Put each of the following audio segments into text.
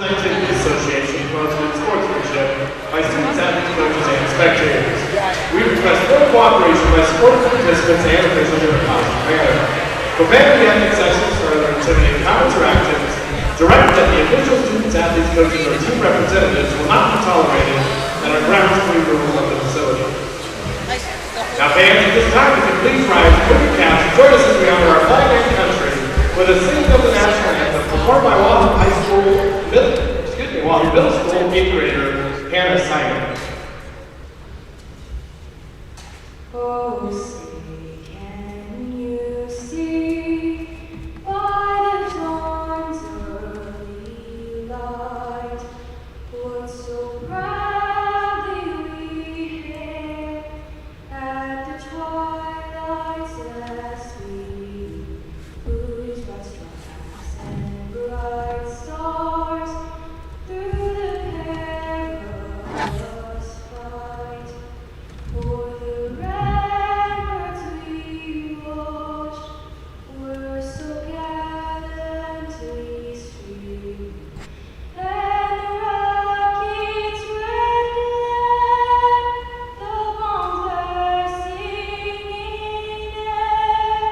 Activity Association promotes good sportsmanship by students, athletes, coaches, and spectators. We request full cooperation by sports participants and officials in a positive manner. Prevent the ethics sessions or other intimidating comments or actions directed at the officials, students, athletes, coaches, or team representatives will not be tolerated and are grounds for removal of the facility. Now, fans, at this time, if you please rise, put your caps, and join us as we honor our flag and country with a singing of the national anthem performed by Wahoo Middle School 8th grader Hannah Simon. Oh, say, can you see by the dawn's early light what so proudly we hailed at the twilight's last gleam, buoyed by stars and bright stars through the perilous fight. For the ramparts we watched were so gallantly streamed, and the rocket's red glare, the bombs were singing there,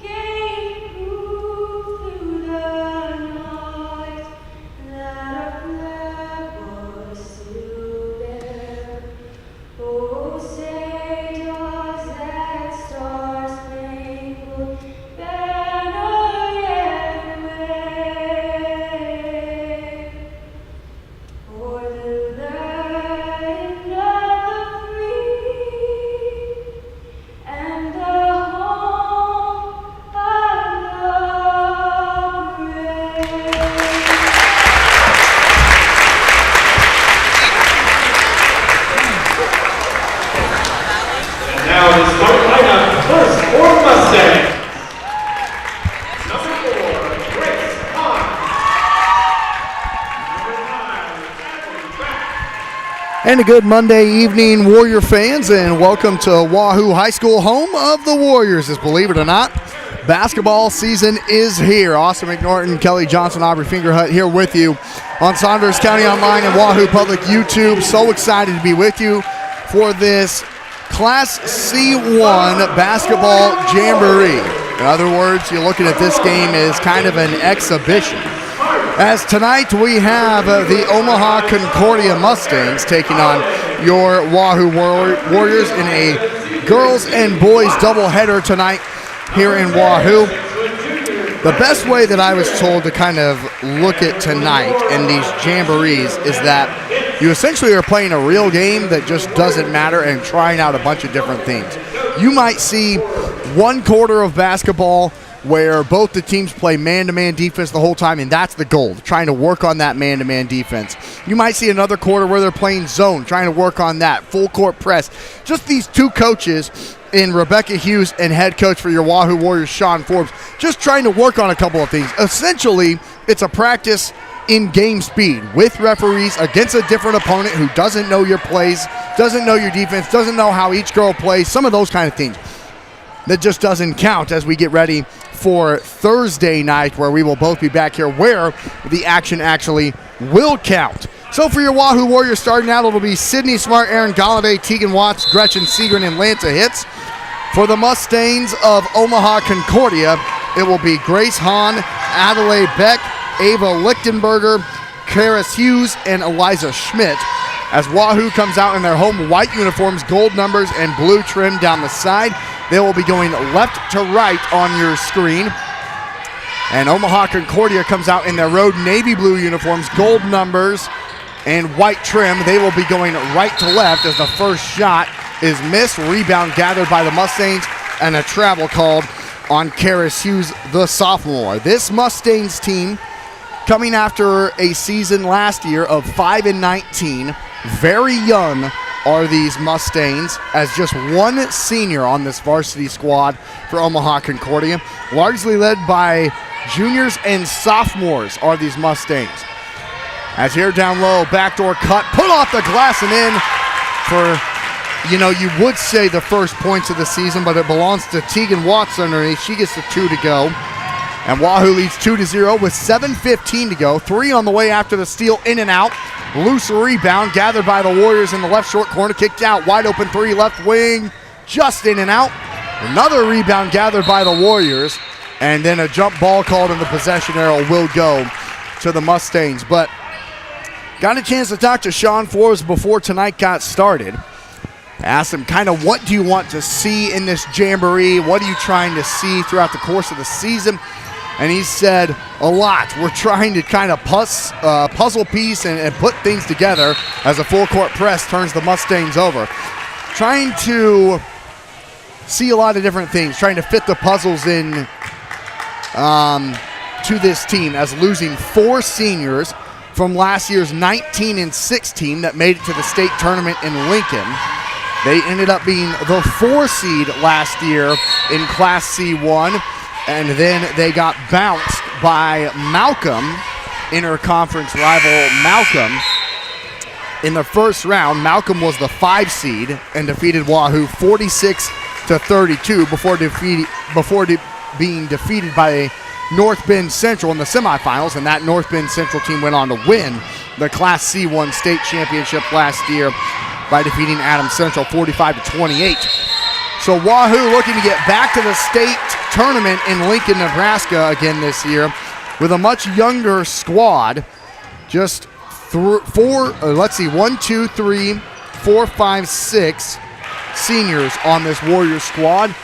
gave proof through the night that our flag was still there. Oh, say does that star-spangled banner yet wave o'er the land of the free and the home of the brave? Now the start lineup first for Mustangs. Number 4, Grace Hahn. Number 9, Ashley Beck. And a good Monday evening, Warrior fans, and welcome to Wahoo High School, home of the Warriors. As believe it or not, basketball season is here. Austin McNorton, Kelly Johnson, Aubrey Fingerhut here with you on Saunders County Online and Wahoo Public YouTube. So excited to be with you for this Class C1 basketball jamboree. In other words, you're looking at this game as kind of an exhibition. As tonight we have the Omaha Concordia Mustangs taking on your Wahoo Warriors in a girls and boys doubleheader tonight here in Wahoo. The best way that I was told to kind of look at tonight in these jamborees is that you essentially are playing a real game that just doesn't matter and trying out a bunch of different things. You might see one quarter of basketball where both the teams play man-to-man defense the whole time, and that's the goal, trying to work on that man-to-man defense. You might see another quarter where they're playing zone, trying to work on that, full court press. Just these two coaches in Rebecca Hughes and head coach for your Wahoo Warriors, Sean Forbes, just trying to work on a couple of things. Essentially, it's a practice in game speed with referees against a different opponent who doesn't know your plays, doesn't know your defense, doesn't know how each girl plays, some of those kind of things. That just doesn't count as we get ready for Thursday night, where we will both be back here where the action actually will count. So for your Wahoo Warriors starting out, it'll be Sydney Smart, Aaron Galladay, Tegan Watts, Gretchen Segrin, and Lanta Hitz. For the Mustangs of Omaha Concordia, it will be Grace Hahn, Adelaide Beck, Ava Lichtenberger, Karis Hughes, and Eliza Schmidt. As Wahoo comes out in their home white uniforms, gold numbers, and blue trim down the side, they will be going left to right on your screen. And Omaha Concordia comes out in their road navy blue uniforms, gold numbers, and white trim. They will be going right to left as the first shot is missed. Rebound gathered by the Mustangs, and a travel called on Karis Hughes, the sophomore. This Mustangs team coming after a season last year of 5-19, very young are these Mustangs, as just one senior on this varsity squad for Omaha Concordia. Largely led by juniors and sophomores are these Mustangs. As here down low, backdoor cut, put off the glass and in for, you would say the first points of the season, but it belongs to Tegan Watts underneath. She gets the 2 to go. And Wahoo leads 2-0 with 7:15 to go. 3 on the way after the steal, in and out. Loose rebound gathered by the Warriors in the left short corner. Kicked out, wide open 3 left wing. Just in and out. Another rebound gathered by the Warriors. And then a jump ball called, and the possession arrow will go to the Mustangs. But got a chance to talk to Sean Forbes before tonight got started. Asked him kind of what do you want to see in this Jamboree? What are you trying to see throughout the course of the season? And he said a lot. We're trying to kind of puzzle piece and put things together as a full court press turns the Mustangs over. Trying to see a lot of different things, trying to fit the puzzles in to this team, as losing 4 seniors from last year's 19 and 16 that made it to the state tournament in Lincoln. They ended up being the 4 seed last year in Class C1, and then they got bounced by Malcolm, interconference rival Malcolm, in the first round. Malcolm was the 5 seed and defeated Wahoo 46-32 before being defeated by North Bend Central in the semifinals, and that North Bend Central team went on to win the Class C1 state championship last year by defeating Adams Central 45-28. So Wahoo looking to get back to the state tournament in Lincoln, Nebraska again this year with a much younger squad. Just 6 seniors on this Warriors squad.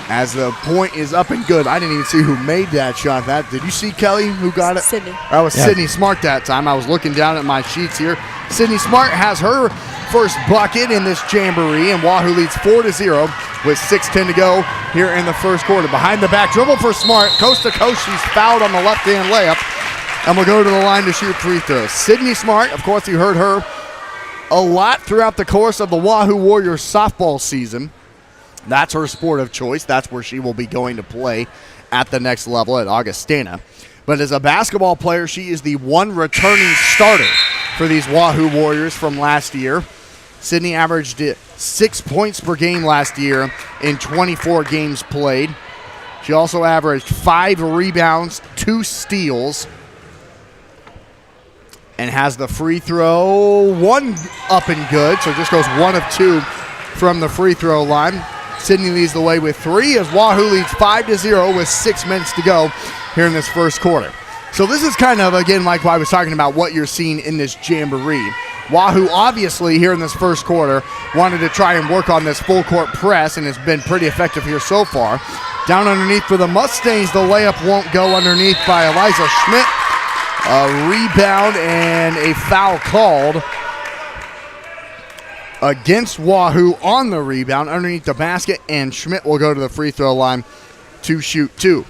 As the point is up and good. I didn't even see who made that shot. Did you see, Kelly, who got it? Sydney. That was Sydney Smart that time. I was looking down at my sheets here. Sydney Smart has her first bucket in this Jamboree, and Wahoo leads 4-0 with 6:10 to go here in the first quarter. Behind the back dribble for Smart. Coast to coast, she's fouled on the left-hand layup, and will go to the line to shoot free throws. Sydney Smart, of course, you heard her a lot throughout the course of the Wahoo Warriors softball season. That's her sport of choice. That's where she will be going to play at the next level at Augustana. But as a basketball player, she is the one returning starter for these Wahoo Warriors from last year. Sydney averaged 6 points per game last year in 24 games played. She also averaged 5 rebounds, 2 steals, and has the free throw 1 up and good, so just goes 1 of 2 from the free throw line. Sydney leads the way with 3 as Wahoo leads 5-0 with 6 minutes to go here in this first quarter. So this is kind of, again, like I was talking about, what you're seeing in this Jamboree. Wahoo, obviously, here in this first quarter, wanted to try and work on this full-court press, and has been pretty effective here so far. Down underneath for the Mustangs, the layup won't go underneath by Eliza Schmidt. A rebound and a foul called against Wahoo on the rebound underneath the basket, and Schmidt will go to the free throw line to shoot 2.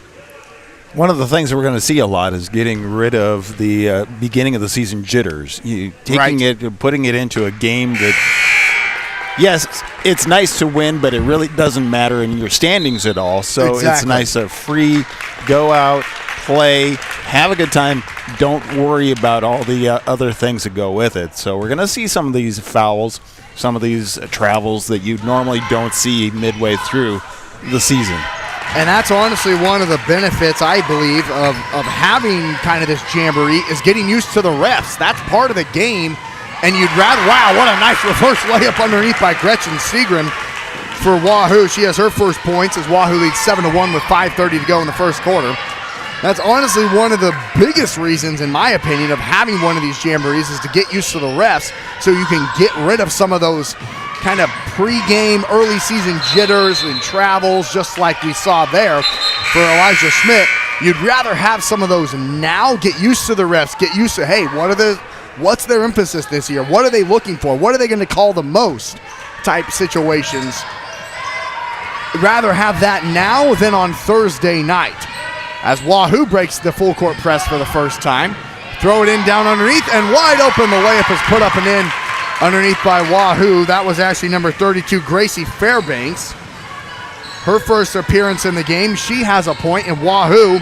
One of the things that we're going to see a lot is getting rid of the beginning of the season jitters. Putting it into a game that, yes, it's nice to win, but it really doesn't matter in your standings at all. So It's nice to free, go out, play, have a good time. Don't worry about all the other things that go with it. So we're going to see some of these fouls, some of these travels that you normally don't see midway through the season. And that's honestly one of the benefits, I believe, of having kind of this Jamboree, is getting used to the refs. That's part of the game. And you'd rather, wow, what a nice reverse layup underneath by Gretchen Seagren for Wahoo. She has her first points as Wahoo leads 7-1 with 5:30 to go in the first quarter. That's honestly one of the biggest reasons, in my opinion, of having one of these Jamborees, is to get used to the refs so you can get rid of some of those kind of pre-game, early season jitters and travels, just like we saw there for Elijah Schmidt. You'd rather have some of those now, get used to the refs, get used to, hey, what's their emphasis this year? What are they looking for? What are they going to call the most type situations? Rather have that now than on Thursday night. As Wahoo breaks the full court press for the first time. Throw it in down underneath, and wide open. The layup is put up and in underneath by Wahoo. That was actually number 32, Gracie Fairbanks. Her first appearance in the game. She has a point, and Wahoo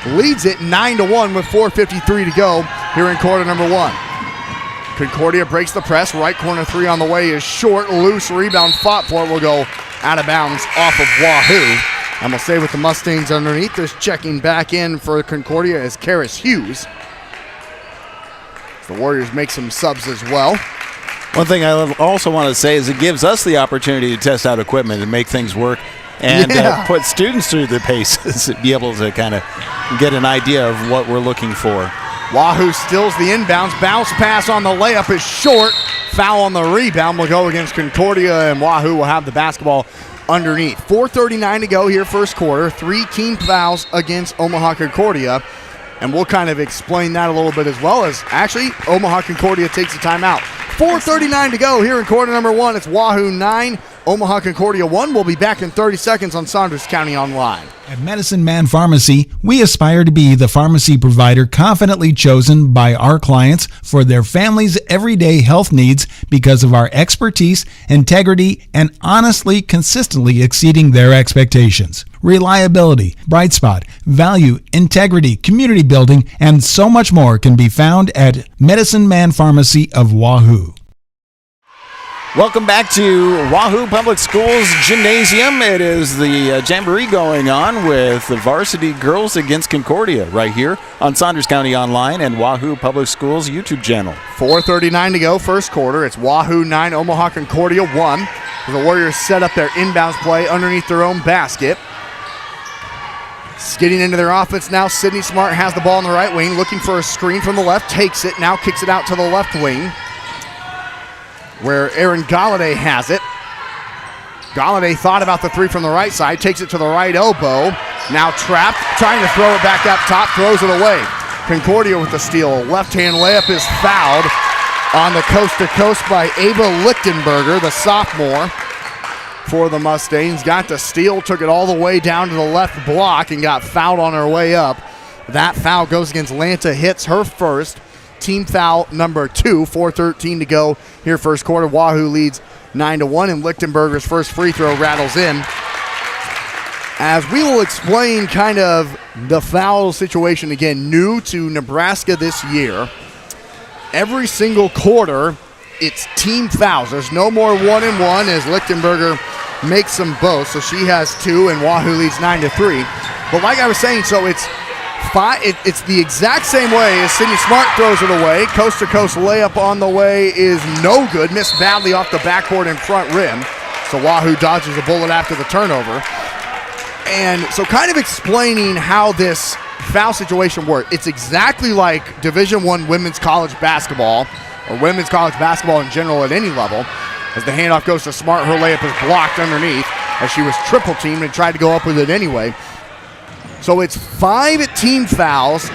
leads it 9-1 with 4:53 to go here in quarter number 1. Concordia breaks the press. Right corner 3 on the way is short. Loose rebound fought for. Will go out of bounds off of Wahoo. And we'll stay with the Mustangs underneath. There's checking back in for Concordia as Karis Hughes. The Warriors make some subs as well. One thing I also want to say is it gives us the opportunity to test out equipment and make things work and put students through the paces, be able to kind of get an idea of what we're looking for. Wahoo steals the inbounds. Bounce pass on the layup is short. Foul on the rebound will go against Concordia, and Wahoo will have the basketball underneath. 4:39 to go here, first quarter. 3 team fouls against Omaha Concordia, and we'll kind of explain that a little bit as well as actually Omaha Concordia takes a timeout. 4:39 to go here in quarter number 1. It's Wahoo 9, Omaha Concordia 1. We'll be back in 30 seconds on Saunders County Online. At Medicine Man Pharmacy, we aspire to be the pharmacy provider confidently chosen by our clients for their family's everyday health needs because of our expertise, integrity, and honestly, consistently exceeding their expectations. Reliability, bright spot, value, integrity, community building, and so much more can be found at Medicine Man Pharmacy of Wahoo. Welcome back to Wahoo Public Schools Gymnasium. It is the Jamboree going on with the varsity girls against Concordia right here on Saunders County Online and Wahoo Public Schools YouTube channel. 4:39 to go, first quarter. It's Wahoo 9, Omaha Concordia 1. The Warriors set up their inbounds play underneath their own basket. Getting into their offense now, Sydney Smart has the ball in the right wing, looking for a screen from the left, takes it, now kicks it out to the left wing, where Aaron Galladay has it. Galladay thought about the three from the right side, takes it to the right elbow. Now trapped, trying to throw it back up top, throws it away. Concordia with the steal. Left-hand layup is fouled on the coast-to-coast by Ava Lichtenberger, the sophomore for the Mustangs. Got the steal, took it all the way down to the left block and got fouled on her way up. That foul goes against Lanta, hits her first. Team foul number 2, 4:13 to go here first quarter. Wahoo leads 9-1, and Lichtenberger's first free throw rattles in. As we will explain kind of the foul situation again, new to Nebraska this year. Every single quarter, it's team fouls. There's no more 1-and-1 as Lichtenberger makes them both. So she has 2, and Wahoo leads 9-3. But like I was saying, so it's the exact same way as Sydney Smart throws it away. Coast-to-coast layup on the way is no good. Missed badly off the backboard and front rim. So Wahoo dodges a bullet after the turnover. And so kind of explaining how this foul situation works. It's exactly like Division I women's college basketball, or women's college basketball in general at any level. As the handoff goes to Smart, her layup is blocked underneath as she was triple teamed and tried to go up with it anyway. So it's 5 team fouls,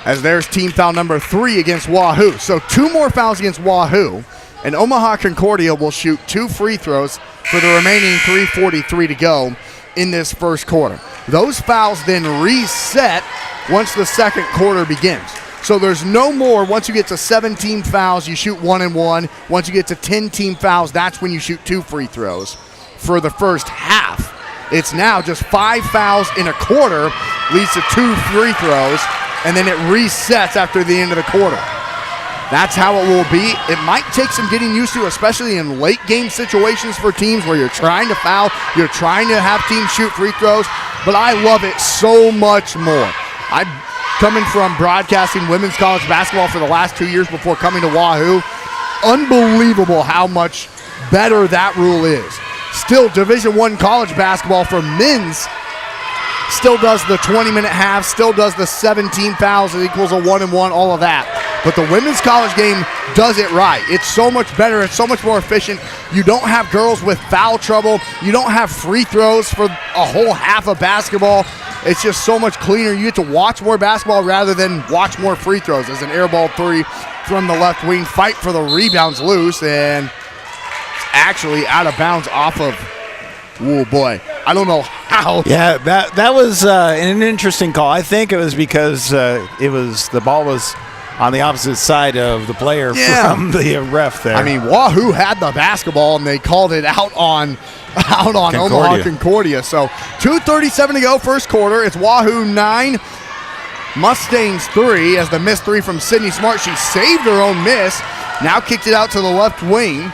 as there's team foul number 3 against Wahoo. So 2 more fouls against Wahoo, and Omaha Concordia will shoot 2 free throws for the remaining 3:43 to go in this first quarter. Those fouls then reset once the second quarter begins. So there's no more, once you get to 17 fouls, you shoot 1-and-1. Once you get to 10 team fouls, that's when you shoot 2 free throws for the first half. It's now just 5 fouls in a quarter leads to 2 free throws, and then it resets after the end of the quarter. That's how it will be. It might take some getting used to, especially in late game situations for teams where you're trying to foul, you're trying to have teams shoot free throws, but I love it so much more. I'm coming from broadcasting women's college basketball for the last 2 years before coming to Wahoo. Unbelievable how much better that rule is. Still, Division I college basketball for men's still does the 20-minute halves, still does the 17 fouls, it equals a 1-and-1, all of that. But the women's college game does it right. It's so much better, it's so much more efficient. You don't have girls with foul trouble. You don't have free throws for a whole half of basketball. It's just so much cleaner. You get to watch more basketball rather than watch more free throws. As an air ball 3 from the left wing, fight for the rebounds loose, and actually out of bounds off of, oh boy, I don't know how. Yeah, that was an interesting call. I think it was because the ball was on the opposite side of the player from the ref there. I mean, Wahoo had the basketball and they called it out on Concordia. Omaha Concordia. So 2:37 to go, first quarter. It's Wahoo 9, Mustangs 3, as the missed 3 from Sydney Smart. She saved her own miss. Now kicked it out to the left wing.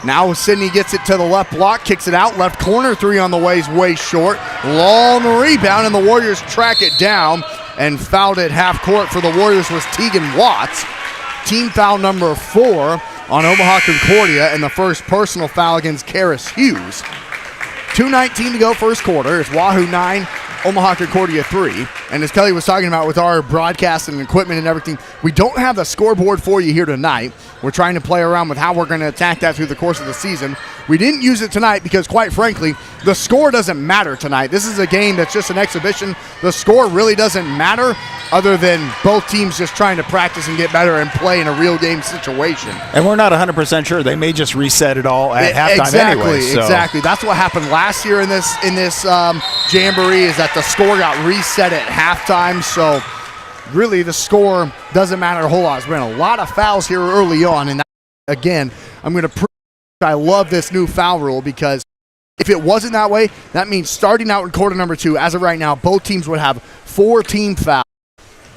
Now Sydney gets it to the left block, kicks it out, left corner, three on the way is way short. Long rebound, and the Warriors track it down, and fouled at half court for the Warriors was Tegan Watts. Team foul number 4 on Omaha Concordia, and the first personal foul against Karis Hughes. 2:19 to go first quarter. It's Wahoo 9, Omaha Concordia 3. And as Kelly was talking about with our broadcast and equipment and everything, we don't have the scoreboard for you here tonight. We're trying to play around with how we're going to attack that through the course of the season. We didn't use it tonight because, quite frankly, the score doesn't matter tonight. This is a game that's just an exhibition. The score really doesn't matter other than both teams just trying to practice and get better and play in a real game situation. And we're not 100% sure. They may just reset it all at halftime anyway. So. Exactly. That's what happened last year in this Jamboree, is that the score got reset at halftime. So really the score doesn't matter a whole lot. There's been a lot of fouls here early on. And that, again, I'm going to prove I love this new foul rule, because if it wasn't that way, that means starting out in quarter number 2, as of right now, both teams would have 4 team fouls.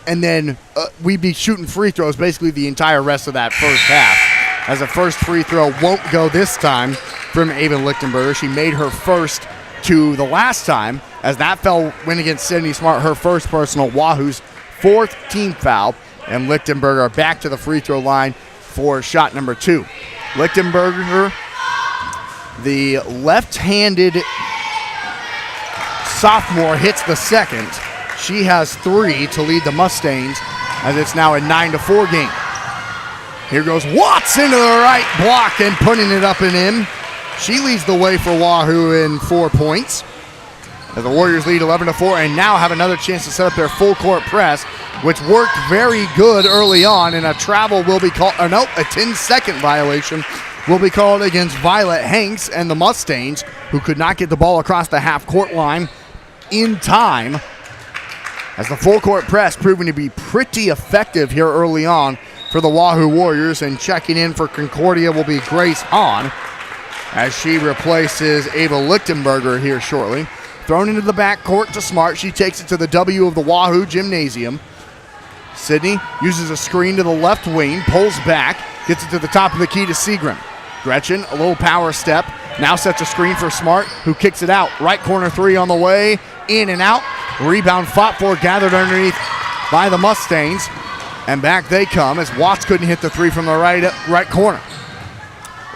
And then we'd be shooting free throws basically the entire rest of that first half. As the first free throw won't go this time from Ava Lichtenberger. She made her first to the last time, as that foul went against Sydney Smart, her first personal, Wahoo's 4th team foul. And Lichtenberger back to the free throw line for shot number 2. Lichtenberger, the left-handed sophomore, hits the second. She has 3 to lead the Mustangs, as it's now a 9-4 game. Here goes Watts into the right block and putting it up and in. She leads the way for Wahoo in 4 points, as the Warriors lead 11-4 and now have another chance to set up their full court press, which worked very good early on, and a travel will be called, a 10-second violation will be called against Violet Hanks and the Mustangs, who could not get the ball across the half-court line in time, as the full court press proving to be pretty effective here early on for the Wahoo Warriors. And checking in for Concordia will be Grace Hahn, as she replaces Ava Lichtenberger here shortly. Thrown into the backcourt to Smart. She takes it to the W of the Wahoo Gymnasium. Sydney uses a screen to the left wing, pulls back, gets it to the top of the key to Seagrim. Gretchen, a little power step, now sets a screen for Smart, who kicks it out. Right corner 3 on the way, in and out. Rebound fought for, gathered underneath by the Mustangs. And back they come, as Watts couldn't hit the 3 from the right corner.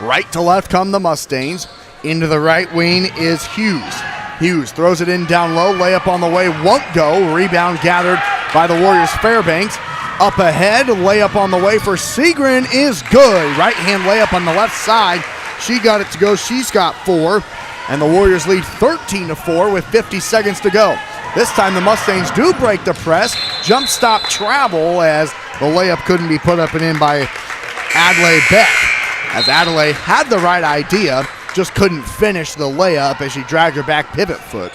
Right to left come the Mustangs. Into the right wing is Hughes. Hughes throws it in down low. Layup on the way, won't go. Rebound gathered by the Warriors' Fairbanks. Up ahead, layup on the way for Seagren is good. Right-hand layup on the left side. She got it to go. She's got 4. And the Warriors lead 13-4 with 50 seconds to go. This time the Mustangs do break the press. Jump stop travel, as the layup couldn't be put up and in by Adelaide Beck. As Adelaide had the right idea, just couldn't finish the layup as she dragged her back pivot foot.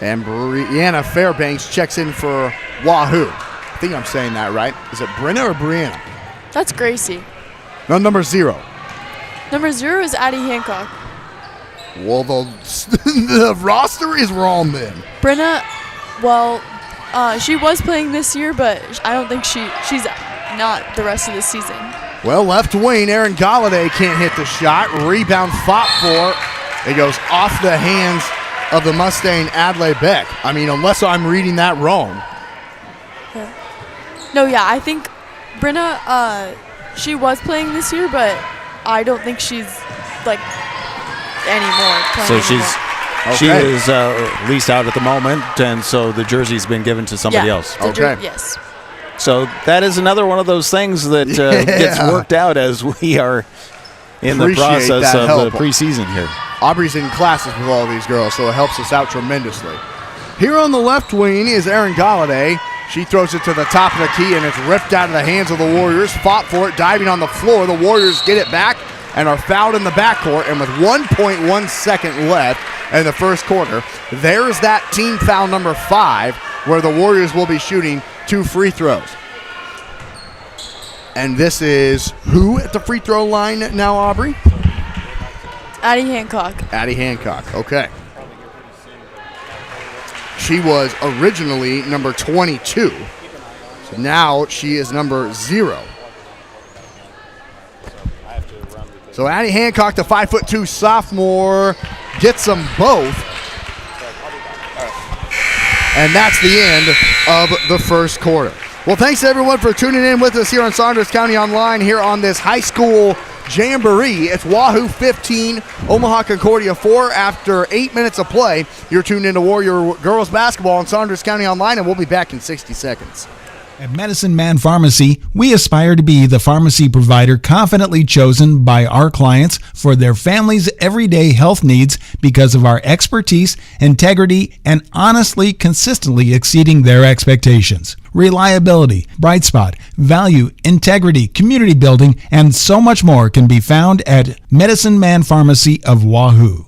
And Brianna Fairbanks checks in for Wahoo. I think I'm saying that right. Is it Brenna or Brianna? That's Gracie. No, number 0. Number 0 is Addie Hancock. Well, the roster is wrong then. Brenna, well, she was playing this year, but I don't think she's not the rest of the season. Well, left wing, Erin Galladay can't hit the shot. Rebound fought for. It goes off the hands of the Mustang Adelaide Beck. I mean, unless I'm reading that wrong. No, yeah, I think Brenna, she was playing this year, but I don't think she's, like, anymore. So she Okay. is leased out at the moment, and so the jersey's been given to somebody else. Okay. Yes. So that is another one of those things that gets worked out as we are in the process of the preseason here. Aubrey's in classes with all these girls, so it helps us out tremendously. Here on the left wing is Erin Galladay. She throws it to the top of the key, and it's ripped out of the hands of the Warriors. Fought for it, diving on the floor. The Warriors get it back and are fouled in the backcourt. And with 1.1 second left in the first quarter, there's that team foul number 5, where the Warriors will be shooting 2 free throws. And this is who at the free throw line now, Aubrey? Addie Hancock. Addie Hancock, okay. She was originally number 22. So now she is number 0. So Addie Hancock, the 5'2" sophomore, gets them both. And that's the end of the first quarter. Well, thanks everyone for tuning in with us here on Saunders County Online here on this high school Jamboree. It's Wahoo 15, Omaha Concordia 4 after 8 minutes of play. You're tuned into Warrior Girls Basketball on Saunders County Online, and we'll be back in 60 seconds. At Medicine Man Pharmacy, we aspire to be the pharmacy provider confidently chosen by our clients for their families' everyday health needs because of our expertise, integrity, and honestly, consistently exceeding their expectations. Reliability, bright spot, value, integrity, community building, and so much more can be found at Medicine Man Pharmacy of Wahoo.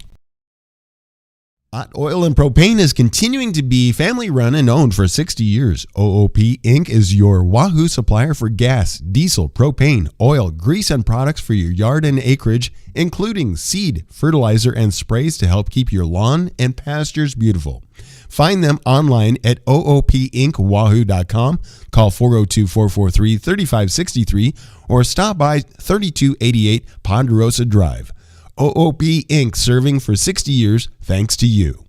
Hot Oil and Propane is continuing to be family run and owned for 60 years. OOP Inc. is your Wahoo supplier for gas, diesel, propane, oil, grease, and products for your yard and acreage, including seed, fertilizer, and sprays to help keep your lawn and pastures beautiful. Find them online at oopinkwahoo.com, call 402-443-3563, or stop by 3288 Ponderosa Drive. OOP Inc. serving for 60 years thanks to you.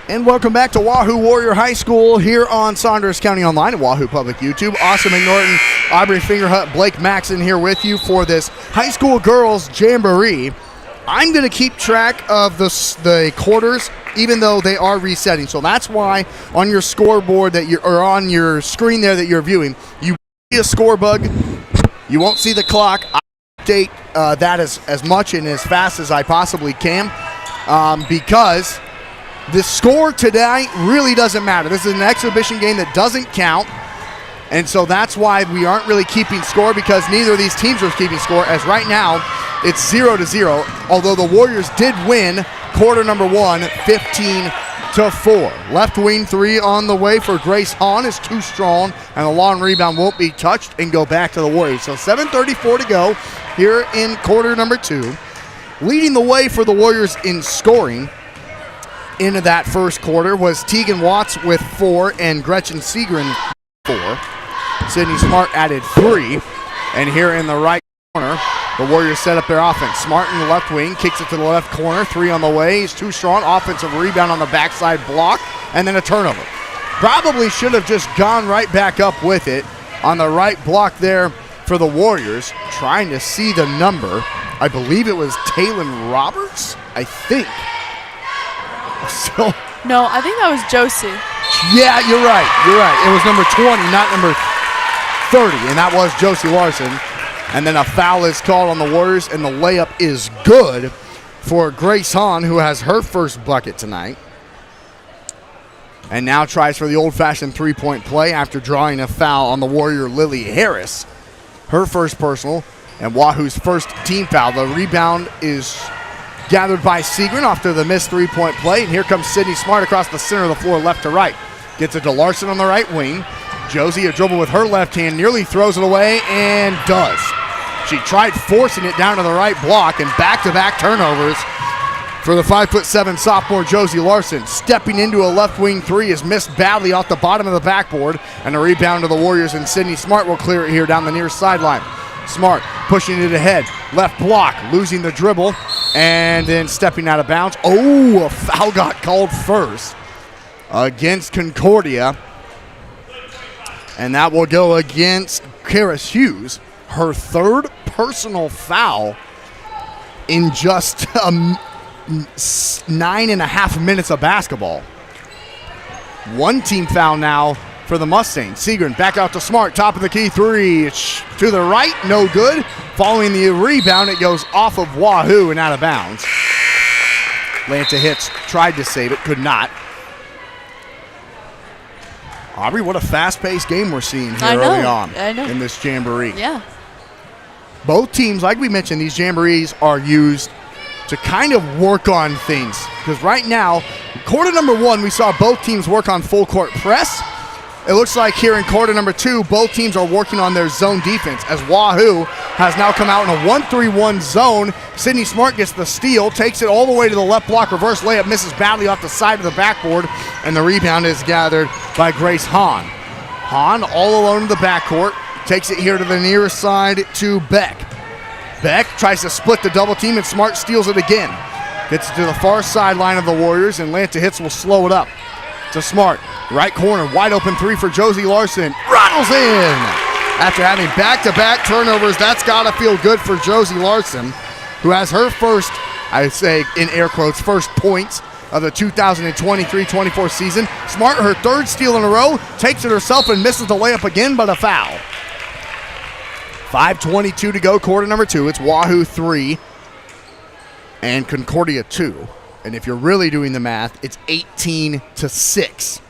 And welcome back to Wahoo Warrior High School here on Saunders County Online and Wahoo Public YouTube. Austin McNorton, Aubrey Fingerhut, Blake Maxon here with you for this high school girls Jamboree. I'm going to keep track of the quarters, even though they are resetting. So that's why on your scoreboard or on your screen there that you're viewing, you see a score bug. You won't see the clock. I update that as much and as fast as I possibly can because the score today really doesn't matter. This is an exhibition game that doesn't count, and so that's why we aren't really keeping score because neither of these teams are keeping score, as right now it's 0-0, although the Warriors did win quarter number 1, 15-4. Left wing three on the way for Grace Hahn is too strong, and the long rebound won't be touched and go back to the Warriors. So 7:34 to go here in quarter number 2. Leading the way for the Warriors in scoring into that first quarter was Tegan Watts with 4 and Gretchen Segrin 4. Sydney Smart added 3. And here in the right corner, the Warriors set up their offense. Smart in the left wing, kicks it to the left corner. 3 on the way. He's too strong. Offensive rebound on the backside block, and then a turnover. Probably should have just gone right back up with it on the right block there for the Warriors. Trying to see the number. I believe it was Taylon Roberts, I think. So, No, I think that was Josie. yeah, you're right. It was number 20, not number 30, and that was Josie Larson. And then a foul is called on the Warriors, and the layup is good for Grace Hahn, who has her first bucket tonight. And now tries for the old-fashioned three-point play after drawing a foul on the Warrior Lily Harris. Her first personal, and Wahoo's first team foul. The rebound is gathered by Segrin after the missed three-point play. And here comes Sydney Smart across the center of the floor, left to right. Gets it to Larson on the right wing. Josie, a dribble with her left hand, nearly throws it away and does. She tried forcing it down to the right block, and back-to-back turnovers for the 5'7" sophomore Josie Larson. Stepping into a left wing three is missed badly off the bottom of the backboard, and a rebound to the Warriors, and Sydney Smart will clear it here down the near sideline. Smart pushing it ahead, left block, losing the dribble, and then stepping out of bounds. Oh, a foul got called first against Concordia, and that will go against Karis Hughes. Her third personal foul in just 9.5 minutes of basketball. One team foul now for the Mustangs. Segrin back out to Smart, top of the key three. To the right, no good. Following the rebound, it goes off of Wahoo and out of bounds. Lanta Hitz tried to save it, could not. Aubrey, what a fast-paced game we're seeing here early on in this Jamboree. Yeah. Both teams, like we mentioned, these Jamborees are used to kind of work on things. Because right now, quarter number 1, we saw both teams work on full court press. It looks like here in quarter number 2, both teams are working on their zone defense, as Wahoo has now come out in a 1-3-1 zone. Sydney Smart gets the steal, takes it all the way to the left block, reverse layup, misses badly off the side of the backboard, and the rebound is gathered by Grace Hahn. Hahn all alone in the backcourt, takes it here to the near side to Beck. Beck tries to split the double team, and Smart steals it again. Gets it to the far sideline of the Warriors, and Lanta Hits will slow it up to Smart. Right corner, wide open three for Josie Larson. Rattles in! After having back-to-back turnovers, that's got to feel good for Josie Larson, who has her first, I say in air quotes, first points of the 2023-24 season. Smart, her third steal in a row, takes it herself and misses the layup again, but a foul. 5:22 to go, quarter number 2. It's Wahoo 3 and Concordia 2. And if you're really doing the math, it's 18-6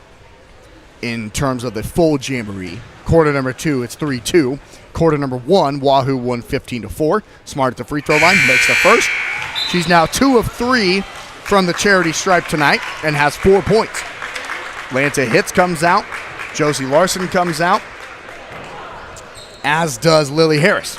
in terms of the full Jamboree. Quarter number 2, it's 3-2. Quarter number 1, Wahoo won 15-4. Smart at the free throw line, makes the first. She's now 2 of 3 from the charity stripe tonight and has 4 points. Lanta Hits comes out. Josie Larson comes out, as does Lily Harris.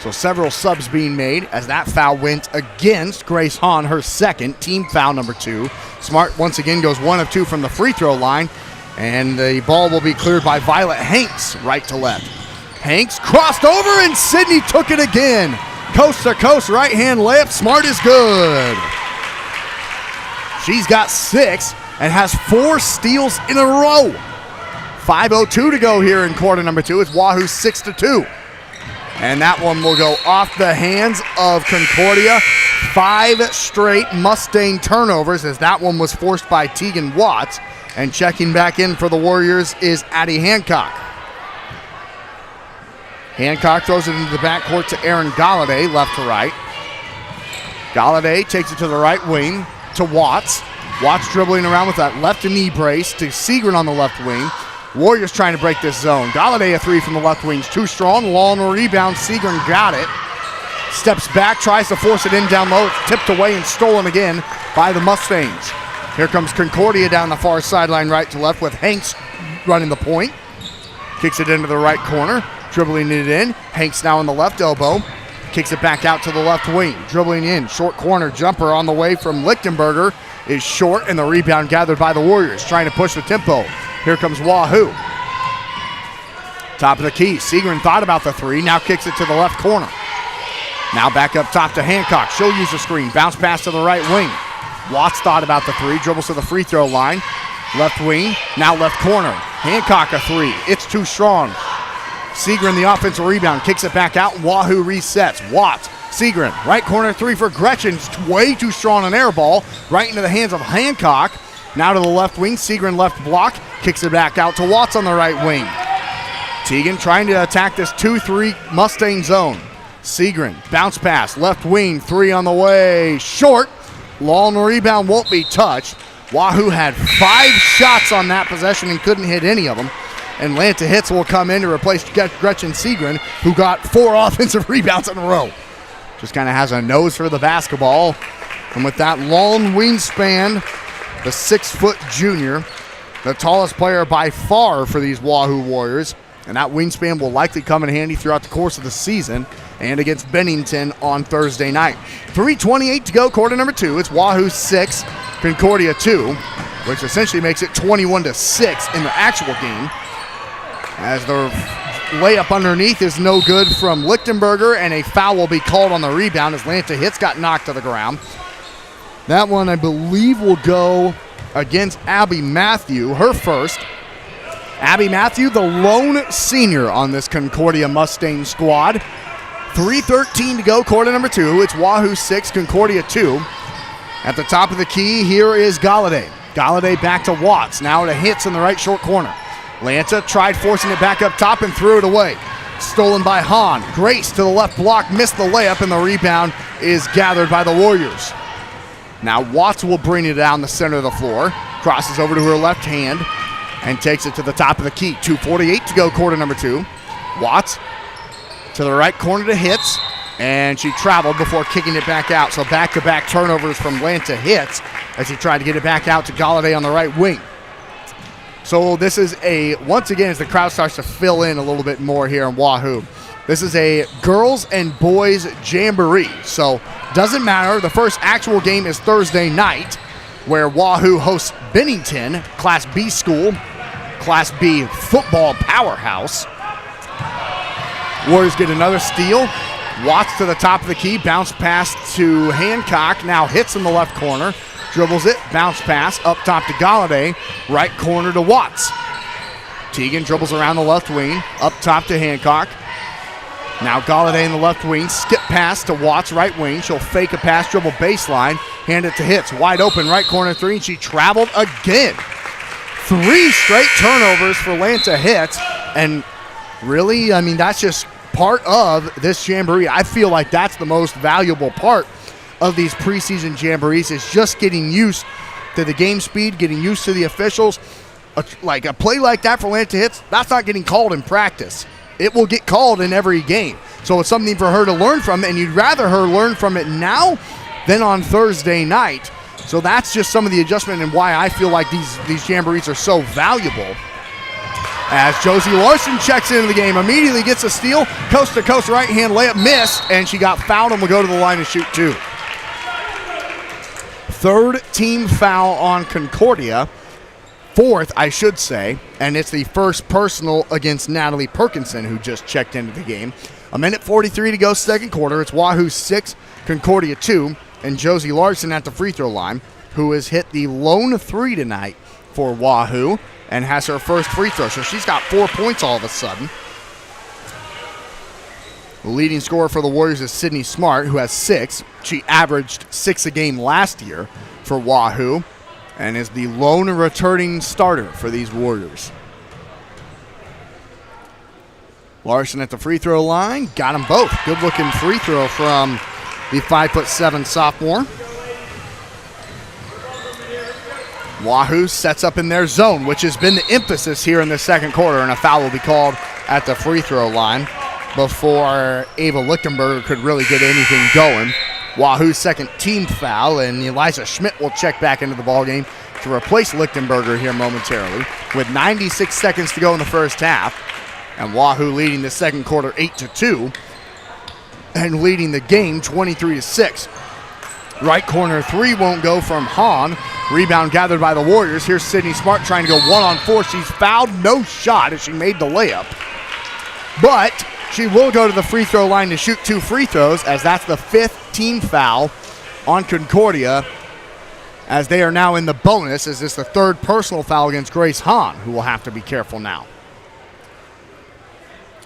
So several subs being made as that foul went against Grace Hahn, her second, team foul number 2. Smart once again goes 1 of 2 from the free throw line, and the ball will be cleared by Violet Hanks, right to left. Hanks crossed over, and Sydney took it again. Coast to coast right hand layup. Smart is good. She's got 6 and has 4 steals in a row. 5:02 to go here in quarter number 2. It's Wahoo 6-2. And that one will go off the hands of Concordia. 5 straight Mustang turnovers, as that one was forced by Tegan Watts. And checking back in for the Warriors is Addie Hancock. Hancock throws it into the backcourt to Erin Galladay, left to right. Galladay takes it to the right wing to Watts. Watts dribbling around with that left knee brace to Segrin on the left wing. Warriors trying to break this zone. Galladay a 3 from the left wing's too strong. Long rebound. Segrin got it. Steps back, tries to force it in down low. It's tipped away and stolen again by the Mustangs. Here comes Concordia down the far sideline, right to left, with Hanks running the point. Kicks it into the right corner, dribbling it in. Hanks now on the left elbow. Kicks it back out to the left wing. Dribbling in, short corner jumper on the way from Lichtenberger is short, and the rebound gathered by the Warriors, trying to push the tempo. Here comes Wahoo. Top of the key. Segrin thought about the 3, now kicks it to the left corner. Now back up top to Hancock. She'll use the screen. Bounce pass to the right wing. Watts thought about the 3, dribbles to the free throw line. Left wing, now left corner. Hancock a 3. It's too strong. Segrin the offensive rebound, kicks it back out. Wahoo resets. Watts, Segrin, right corner 3 for Gretchen. Way too strong an air ball. Right into the hands of Hancock. Now to the left wing. Segrin left block. Kicks it back out to Watts on the right wing. Tegan trying to attack this 2-3 Mustang zone. Segrin, bounce pass. Left wing, 3 on the way. Short. Long rebound won't be touched. Wahoo had 5 shots on that possession and couldn't hit any of them. And Lanta Hits will come in to replace Gretchen Segrin, who got 4 offensive rebounds in a row. Just kind of has a nose for the basketball. And with that long wingspan, the 6-foot junior, the tallest player by far for these Wahoo Warriors. And that wingspan will likely come in handy throughout the course of the season and against Bennington on Thursday night. 3:28 to go, quarter number 2. It's Wahoo 6, Concordia 2, which essentially makes it 21-6 in the actual game, as the layup underneath is no good from Lichtenberger, and a foul will be called on the rebound as Lanta Hits got knocked to the ground. That one, I believe, will go against Abby Matthew, her first. Abby Matthew, the lone senior on this Concordia Mustang squad. 3:13 to go, quarter number 2. It's Wahoo 6, Concordia 2. At the top of the key, here is Galladay. Galladay back to Watts. Now to Hits in the right short corner. Lanta tried forcing it back up top and threw it away. Stolen by Hahn. Grace to the left block, missed the layup, and the rebound is gathered by the Warriors. Now Watts will bring it down the center of the floor. Crosses over to her left hand and takes it to the top of the key. 2:48 to go, quarter number 2. Watts to the right corner to Hits, and she traveled before kicking it back out. So back-to-back turnovers from Lanta Hits as he tried to get it back out to Galladay on the right wing. So this is once again, as the crowd starts to fill in a little bit more here in Wahoo, this is a girls and boys jamboree. So doesn't matter. The first actual game is Thursday night, where Wahoo hosts Bennington, Class B school. Class B football powerhouse. Warriors get another steal. Watts to the top of the key, bounce pass to Hancock, now hits in the left corner, dribbles it, bounce pass up top to Galladay, right corner to Watts. Teagan dribbles around the left wing, up top to Hancock. Now Galladay in the left wing, skip pass to Watts, right wing. She'll fake a pass, dribble baseline, hand it to Hitz, wide open, right corner three, and she traveled again. 3 straight turnovers for Lanta Hitz, and really, I mean, that's just part of this Jamboree. I feel like that's the most valuable part of these preseason Jamborees is just getting used to the game speed, getting used to the officials. Like a play like that for Lanta Hitz, that's not getting called in practice. It will get called in every game. So it's something for her to learn from, and you'd rather her learn from it now than on Thursday night. So that's just some of the adjustment and why I feel like these Jamborees are so valuable. As Josie Larson checks into the game, immediately gets a steal, coast-to-coast right-hand layup, missed, and she got fouled and will go to the line to shoot 2. 3rd team foul on Concordia, 4th, I should say, and it's the first personal against Natalie Perkinson, who just checked into the game. 1:43 to go, second quarter. It's Wahoo 6, Concordia 2, and Josie Larson at the free throw line, who has hit the lone 3 tonight for Wahoo, and has her first free throw. So she's got 4 points all of a sudden. The leading scorer for the Warriors is Sydney Smart, who has 6. She averaged 6 a game last year for Wahoo and is the lone returning starter for these Warriors. Larson at the free throw line. Got them both. Good looking free throw from the 5'7" sophomore. Wahoo sets up in their zone, which has been the emphasis here in the second quarter, and a foul will be called at the free throw line before Ava Lichtenberger could really get anything going. Wahoo's second team foul, and Eliza Schmidt will check back into the ballgame to replace Lichtenberger here momentarily with 96 seconds to go in the first half. And Wahoo leading the second quarter 8-2 and leading the game 23-6. Right corner 3 won't go from Hahn. Rebound gathered by the Warriors. Here's Sydney Smart trying to go 1-on-4. She's fouled. No shot as she made the layup. But she will go to the free throw line to shoot 2 free throws, as that's the 5th team foul on Concordia, as they are now in the bonus, as it's the 3rd personal foul against Grace Hahn, who will have to be careful now.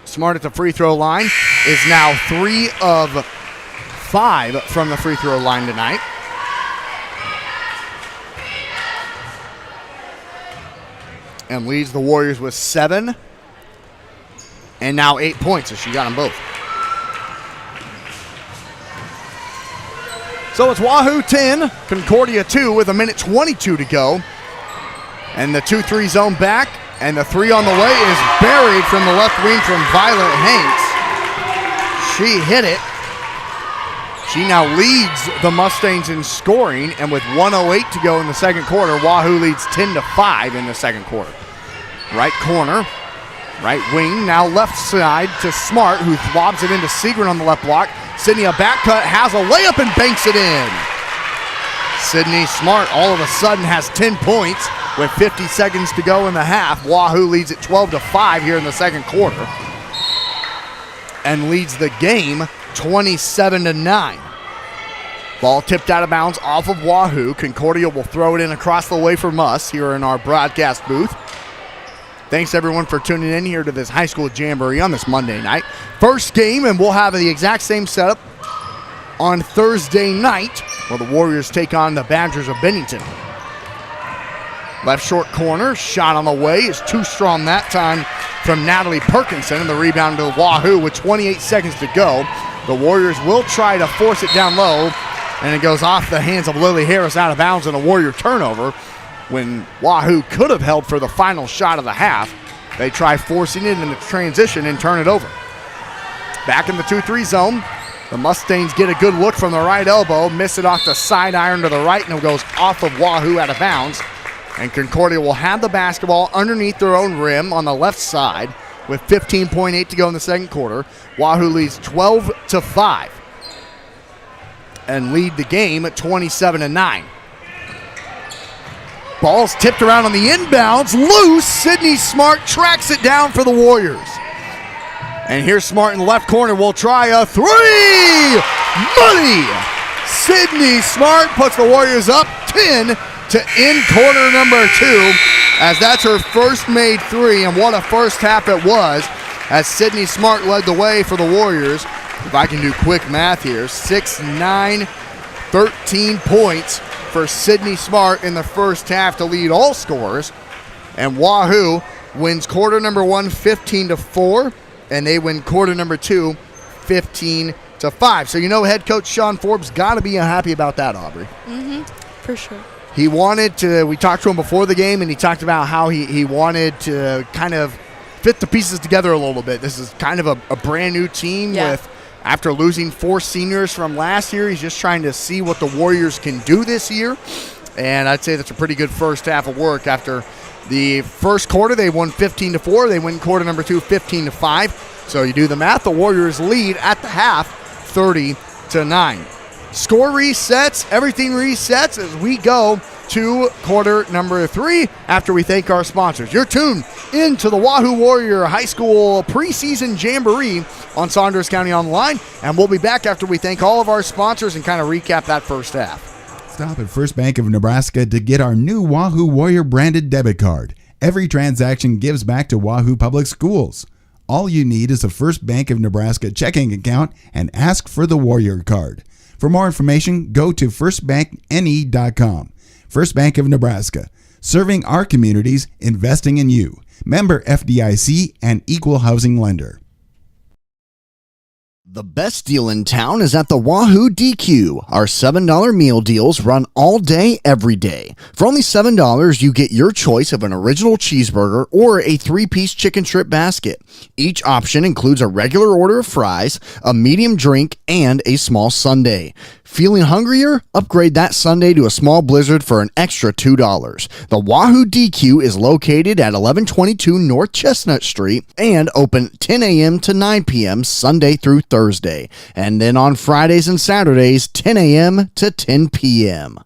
Smart at the free throw line is now 3 of 5 from the free throw line tonight. And leads the Warriors with 7 and now 8 points as she got them both. So it's Wahoo 10, Concordia 2 with 1:22 to go. And the 2-3 zone back, and the 3 on the way is buried from the left wing from Violet Hanks. She hit it. She now leads the Mustangs in scoring, and with 1:08 to go in the second quarter, Wahoo leads 10-5 in the second quarter. Right corner, right wing, now left side to Smart, who lobs it into Segrin on the left block. Sydney a back cut, has a layup and banks it in. Sydney Smart all of a sudden has 10 points with 50 seconds to go in the half. Wahoo leads it 12-5 here in the second quarter and leads the game 27-9. Ball tipped out of bounds off of Wahoo. Concordia will throw it in across the way from us here in our broadcast booth. Thanks everyone for tuning in here to this high school jamboree on this Monday night. First game, and we'll have the exact same setup on Thursday night, where the Warriors take on the Badgers of Bennington. Left short corner, shot on the way is too strong that time from Natalie Perkinson, and the rebound to Wahoo with 28 seconds to go. The Warriors will try to force it down low, and it goes off the hands of Lily Harris out of bounds, and a Warrior turnover when Wahoo could have held for the final shot of the half. They try forcing it in the transition and turn it over. Back in the 2-3 zone, the Mustangs get a good look from the right elbow, miss it off the side iron to the right, and it goes off of Wahoo out of bounds. And Concordia will have the basketball underneath their own rim on the left side with 15.8 to go in the second quarter. Wahoo leads 12-5 and lead the game at 27-9. Ball's tipped around on the inbounds. Loose. Sydney Smart tracks it down for the Warriors. And here's Smart in the left corner. Will try a three. Money. Sydney Smart puts the Warriors up 10 to end quarter number 2, as that's her first made three. And what a first half it was, as Sydney Smart led the way for the Warriors. If I can do quick math here, 6, 9, 13 points for Sydney Smart in the first half to lead all scorers. And Wahoo wins quarter number 1 15-4, and they win quarter number 2 15-5. So you know head coach Sean Forbes got to be happy about that, Aubrey. For sure. He wanted to, we talked to him before the game, and he talked about how he wanted to kind of fit the pieces together a little bit. This is kind of a brand new team with, after losing 4 seniors from last year, he's just trying to see what the Warriors can do this year. And I'd say that's a pretty good first half of work. After the first quarter, they won 15-4. They win quarter number 2 15-5. So you do the math, the Warriors lead at the half 30-9. Score resets, everything resets as we go to quarter number 3 after we thank our sponsors. You're tuned into the Wahoo Warrior High School preseason Jamboree on Saunders County Online, and we'll be back after we thank all of our sponsors and kind of recap that first half. Stop at First Bank of Nebraska to get our new Wahoo Warrior branded debit card. Every transaction gives back to Wahoo Public Schools. All you need is a First Bank of Nebraska checking account and ask for the Warrior card. For more information, go to firstbankne.com. First Bank of Nebraska, serving our communities, investing in you. Member FDIC and equal housing lender. The best deal in town is at the Wahoo DQ. Our $7 meal deals run all day, every day. For only $7, you get your choice of an original cheeseburger or a 3-piece chicken strip basket. Each option includes a regular order of fries, a medium drink, and a small sundae. Feeling hungrier? Upgrade that sundae to a small blizzard for an extra $2. The Wahoo DQ is located at 1122 North Chestnut Street and open 10 a.m. to 9 p.m. Sunday through Thursday. And then on Fridays and Saturdays, 10 a.m. to 10 p.m.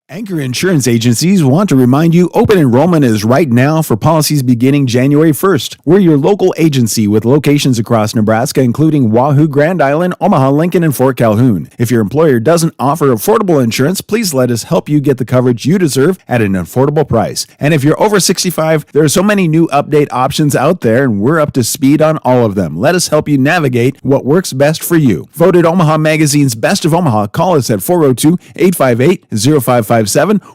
Anchor Insurance Agencies want to remind you open enrollment is right now for policies beginning January 1st. We're your local agency with locations across Nebraska, including Wahoo, Grand Island, Omaha, Lincoln, and Fort Calhoun. If your employer doesn't offer affordable insurance, please let us help you get the coverage you deserve at an affordable price. And if you're over 65, there are so many new update options out there, and we're up to speed on all of them. Let us help you navigate what works best for you. Voted Omaha Magazine's Best of Omaha, call us at 402-858-0557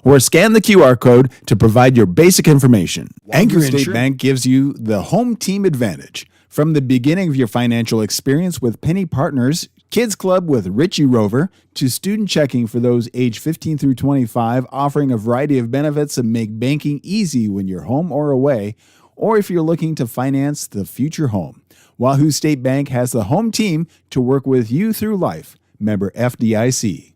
or scan the QR code to provide your basic information. Anchor State Bank gives you the home team advantage. From the beginning of your financial experience with Penny Partners, Kids Club with Richie Rover, to student checking for those age 15 through 25, offering a variety of benefits that make banking easy when you're home or away, or if you're looking to finance the future home. Wahoo State Bank has the home team to work with you through life. Member FDIC.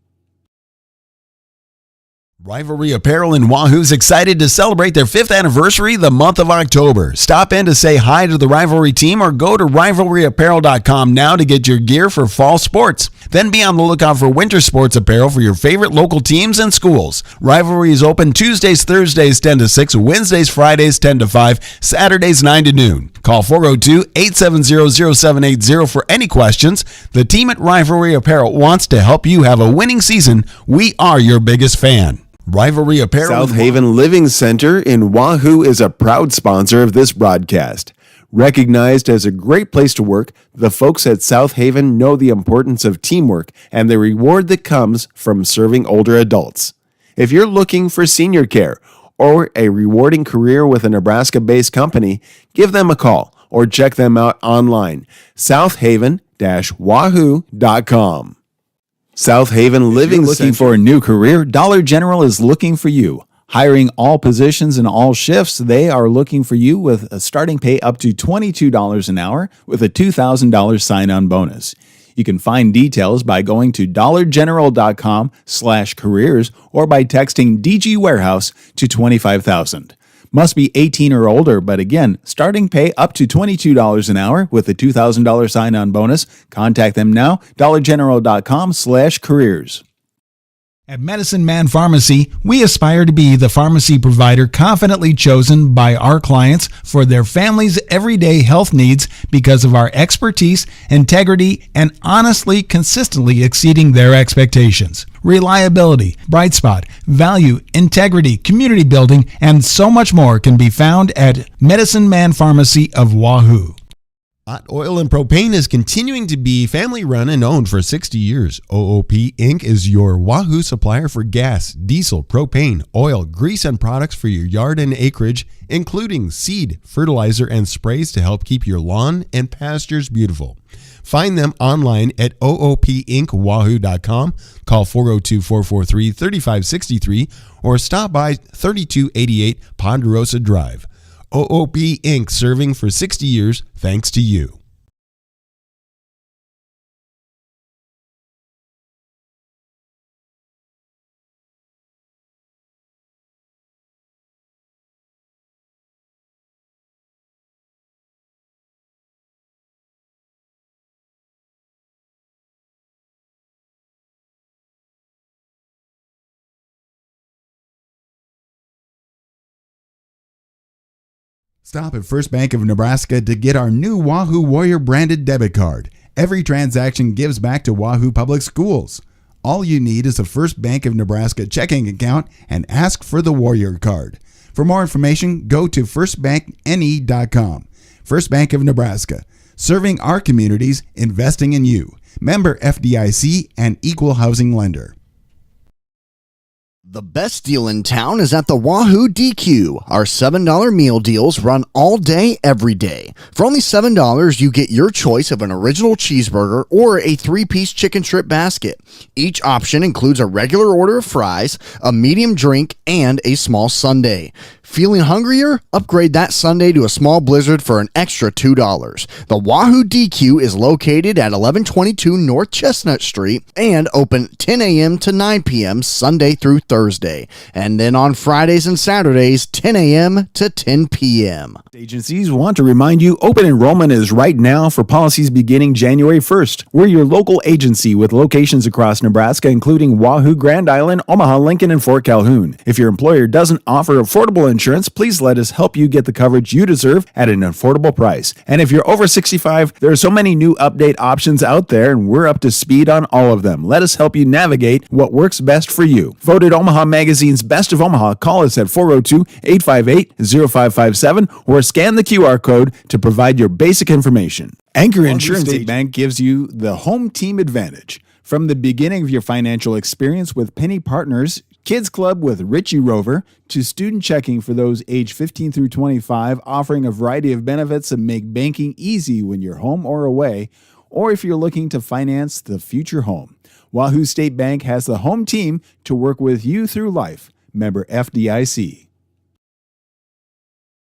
Rivalry Apparel in Wahoo is excited to celebrate their 5th anniversary the month of October. Stop in to say hi to the Rivalry team or go to rivalryapparel.com now to get your gear for fall sports. Then be on the lookout for winter sports apparel for your favorite local teams and schools. Rivalry is open Tuesdays, Thursdays 10 to 6, Wednesdays, Fridays 10 to 5, Saturdays 9 to noon. Call 402-870-0780 for any questions. The team at Rivalry Apparel wants to help you have a winning season. We are your biggest fan. Rivalry Apparel. South Haven Living Center in Wahoo is a proud sponsor of this broadcast. Recognized as a great place to work, the folks at South Haven know the importance of teamwork and the reward that comes from serving older adults. If you're looking for senior care or a rewarding career with a Nebraska-based company, give them a call or check them out online, southaven-wahoo.com. South Haven Living Looking Center. for a new career? Dollar General is looking for you. Hiring all positions and all shifts, they are looking for you with a starting pay up to $22 an hour with a $2,000 sign-on bonus. You can find details by going to dollargeneral.com/careers or by texting DG Warehouse to 25,000. Must be 18 or older, but again, starting pay up to $22 an hour with a $2,000 sign-on bonus. Contact them now, dollargeneral.com/careers. At Medicine Man Pharmacy, we aspire to be the pharmacy provider confidently chosen by our clients for their family's everyday health needs because of our expertise, integrity, and honestly, consistently exceeding their expectations. Reliability, bright spot, value, integrity, community building, and so much more can be found at Medicine Man Pharmacy of Wahoo. Hot Oil and Propane is continuing to be family run and owned for 60 years. OOP Inc. is your Wahoo supplier for gas, diesel, propane, oil, grease, and products for your yard and acreage, including seed, fertilizer, and sprays to help keep your lawn and pastures beautiful. Find them online at oopinkwahoo.com, call 402-443-3563, or stop by 3288 Ponderosa Drive. OOP Inc. serving for 60 years thanks to you. Stop at First Bank of Nebraska to get our new Wahoo Warrior branded debit card. Every transaction gives back to Wahoo Public Schools. All you need is a First Bank of Nebraska checking account and ask for the Warrior card. For more information, go to firstbankne.com. First Bank of Nebraska, serving our communities, investing in you. Member FDIC and equal housing lender. The best deal in town is at the Wahoo DQ. Our $7 meal deals run all day, every day. For only $7, you get your choice of an original cheeseburger or a 3-piece chicken strip basket. Each option includes a regular order of fries, a medium drink, and a small sundae. Feeling hungrier? Upgrade that sundae to a small blizzard for an extra $2. The Wahoo DQ is located at 1122 North Chestnut Street and open 10 a.m. to 9 p.m. Sunday through Thursday. And then on Fridays and Saturdays, 10 a.m. to 10 p.m. Agencies want to remind you open enrollment is right now for policies beginning January 1st. We're your local agency with locations across Nebraska, including Wahoo, Grand Island, Omaha, Lincoln, and Fort Calhoun. If your employer doesn't offer affordable insurance, please let us help you get the coverage you deserve at an affordable price. And if you're over 65, there are so many new update options out there, and we're up to speed on all of them. Let us help you navigate what works best for you. Voted Omaha Magazine's Best of Omaha. Call us at 402-858-0557 or scan the QR code to provide your basic information. Anchor Insurance State Bank gives you the home team advantage. From the beginning of your financial experience with Penny Partners, Kids Club with Richie Rover, to student checking for those age 15 through 25, offering a variety of benefits that make banking easy when you're home or away, or if you're looking to finance the future home. Wahoo State Bank has the home team to work with you through life. Member FDIC.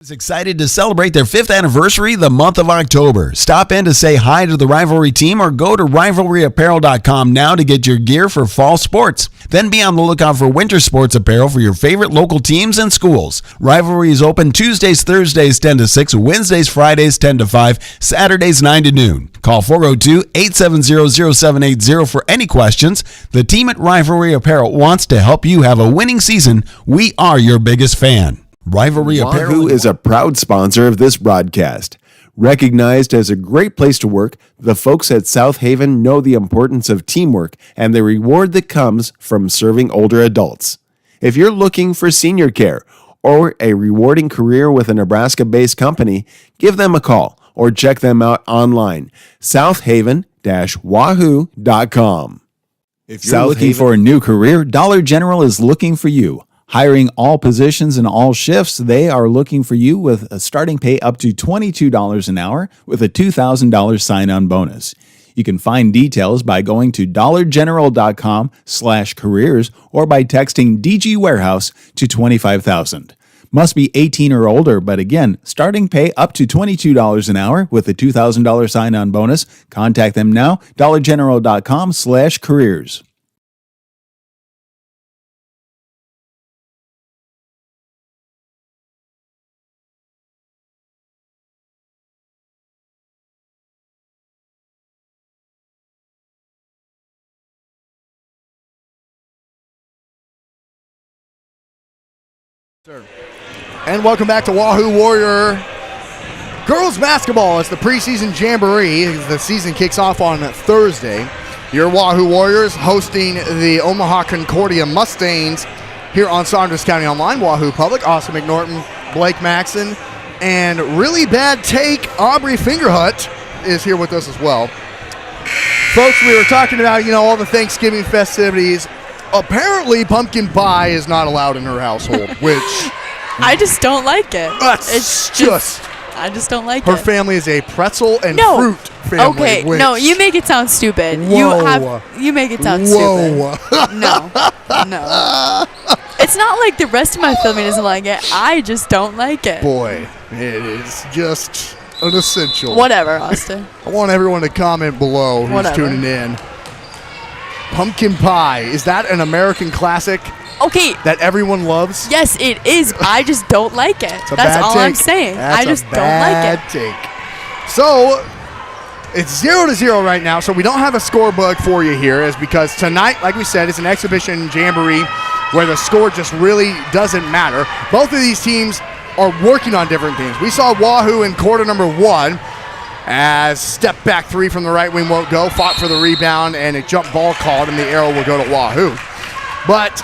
Is excited to celebrate their 5th anniversary the month of October. Stop in to say hi to the Rivalry team or go to rivalryapparel.com now to get your gear for fall sports. Then be on the lookout for winter sports apparel for your favorite local teams and schools. Rivalry is open Tuesdays, Thursdays 10 to 6, Wednesdays, Fridays 10 to 5, Saturdays 9 to noon. Call 402-870-0780 for any questions. The team at Rivalry Apparel wants to help you have a winning season. We are your biggest fan. Rivalry Apparel. Wahoo is a proud sponsor of this broadcast. Recognized as a great place to work, the folks at South Haven know the importance of teamwork and the reward that comes from serving older adults. If you're looking for senior care or a rewarding career with a Nebraska-based company, give them a call or check them out online, southaven-wahoo.com. If you're looking for a new career, Dollar General is looking for you. Hiring all positions and all shifts, they are looking for you with a starting pay up to $22 an hour with a $2,000 sign-on bonus. You can find details by going to dollargeneral.com/careers or by texting DG Warehouse to 25,000. Must be 18 or older, but again, starting pay up to $22 an hour with a $2,000 sign-on bonus. Contact them now, dollargeneral.com/careers. And welcome back to Wahoo Warrior girls basketball. It's the preseason Jamboree. The season kicks off on Thursday. Your Wahoo Warriors hosting the Omaha Concordia Mustangs here on Saunders County Online, Wahoo Public. Austin McNorton, Blake Maxson, and really bad take, Aubrey Fingerhut is here with us as well. Folks, we were talking about, all the Thanksgiving festivities. Apparently, pumpkin pie is not allowed in her household, which... I just don't like it. I just don't like her it. Her family is a pretzel and fruit family. Okay, no, you make it sound stupid. Whoa. You make it sound stupid. No. It's not like the rest of my family doesn't like it. I just don't like it. Boy, it is just an essential. Whatever, Austin. I want everyone to comment below who's tuning in. Pumpkin pie, is that an American classic? Okay. That everyone loves? Yes, it is. I just don't like it. That's all I'm saying. I just don't like it. Take. So, it's 0-0 right now, so we don't have a scorebook for you here, is because tonight, like we said, it's an exhibition Jamboree where the score just really doesn't matter. Both of these teams are working on different things. We saw Wahoo in quarter number 1 as step back 3 from the right wing won't go, fought for the rebound, and a jump ball called, and the arrow will go to Wahoo. But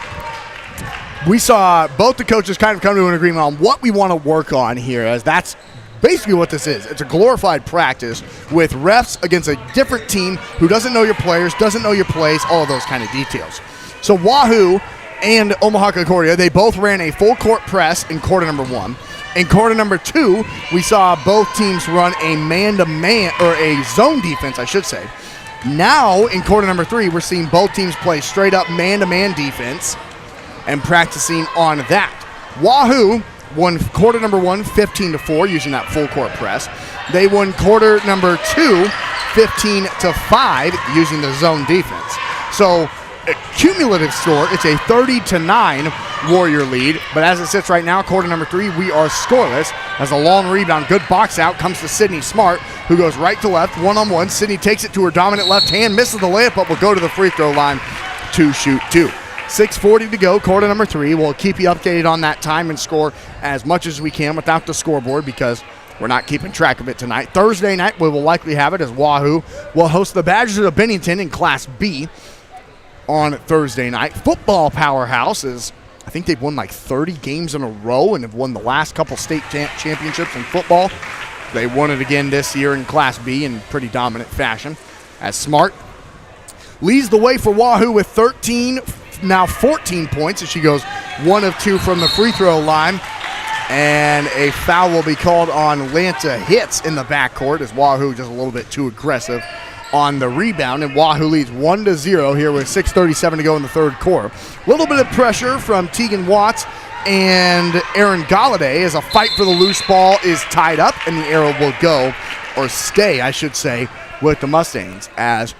we saw both the coaches kind of come to an agreement on what we want to work on here, as that's basically what this is. It's a glorified practice with refs against a different team who doesn't know your players, doesn't know your plays, all of those kind of details. So Wahoo and Omaha Concordia, they both ran a full court press in quarter number 1. In quarter number 2, we saw both teams run a man-to-man, or a zone defense, I should say. Now, in quarter number 3, we're seeing both teams play straight-up man-to-man defense and practicing on that. Wahoo won quarter number 1, 15-4, using that full court press. They won quarter number 2, 15-5, using the zone defense. So, a cumulative score, it's a 30-9 Warrior lead, but as it sits right now, quarter number 3, we are scoreless. As a long rebound, good box out, comes to Sydney Smart, who goes right to left, one-on-one. Sydney takes it to her dominant left hand, misses the layup, but will go to the free throw line to shoot 2. 6:40 to go, quarter number 3. We'll keep you updated on that time and score as much as we can without the scoreboard, because we're not keeping track of it tonight. Thursday night, we will likely have it, as Wahoo will host the Badgers of Bennington in Class B on Thursday night. Football powerhouse is, I think they've won like 30 games in a row and have won the last couple state championships in football. They won it again this year in Class B in pretty dominant fashion, as Smart leads the way for Wahoo with 13, now 14 points, as she goes 1 of 2 from the free throw line. And a foul will be called on Lanta Hits in the backcourt, as Wahoo just a little bit too aggressive on the rebound, and Wahoo leads 1-0 here with 6:37 to go in the third quarter. A little bit of pressure from Tegan Watts and Aaron Galladay as a fight for the loose ball is tied up, and the arrow will go, or stay, I should say, with the Mustangs, as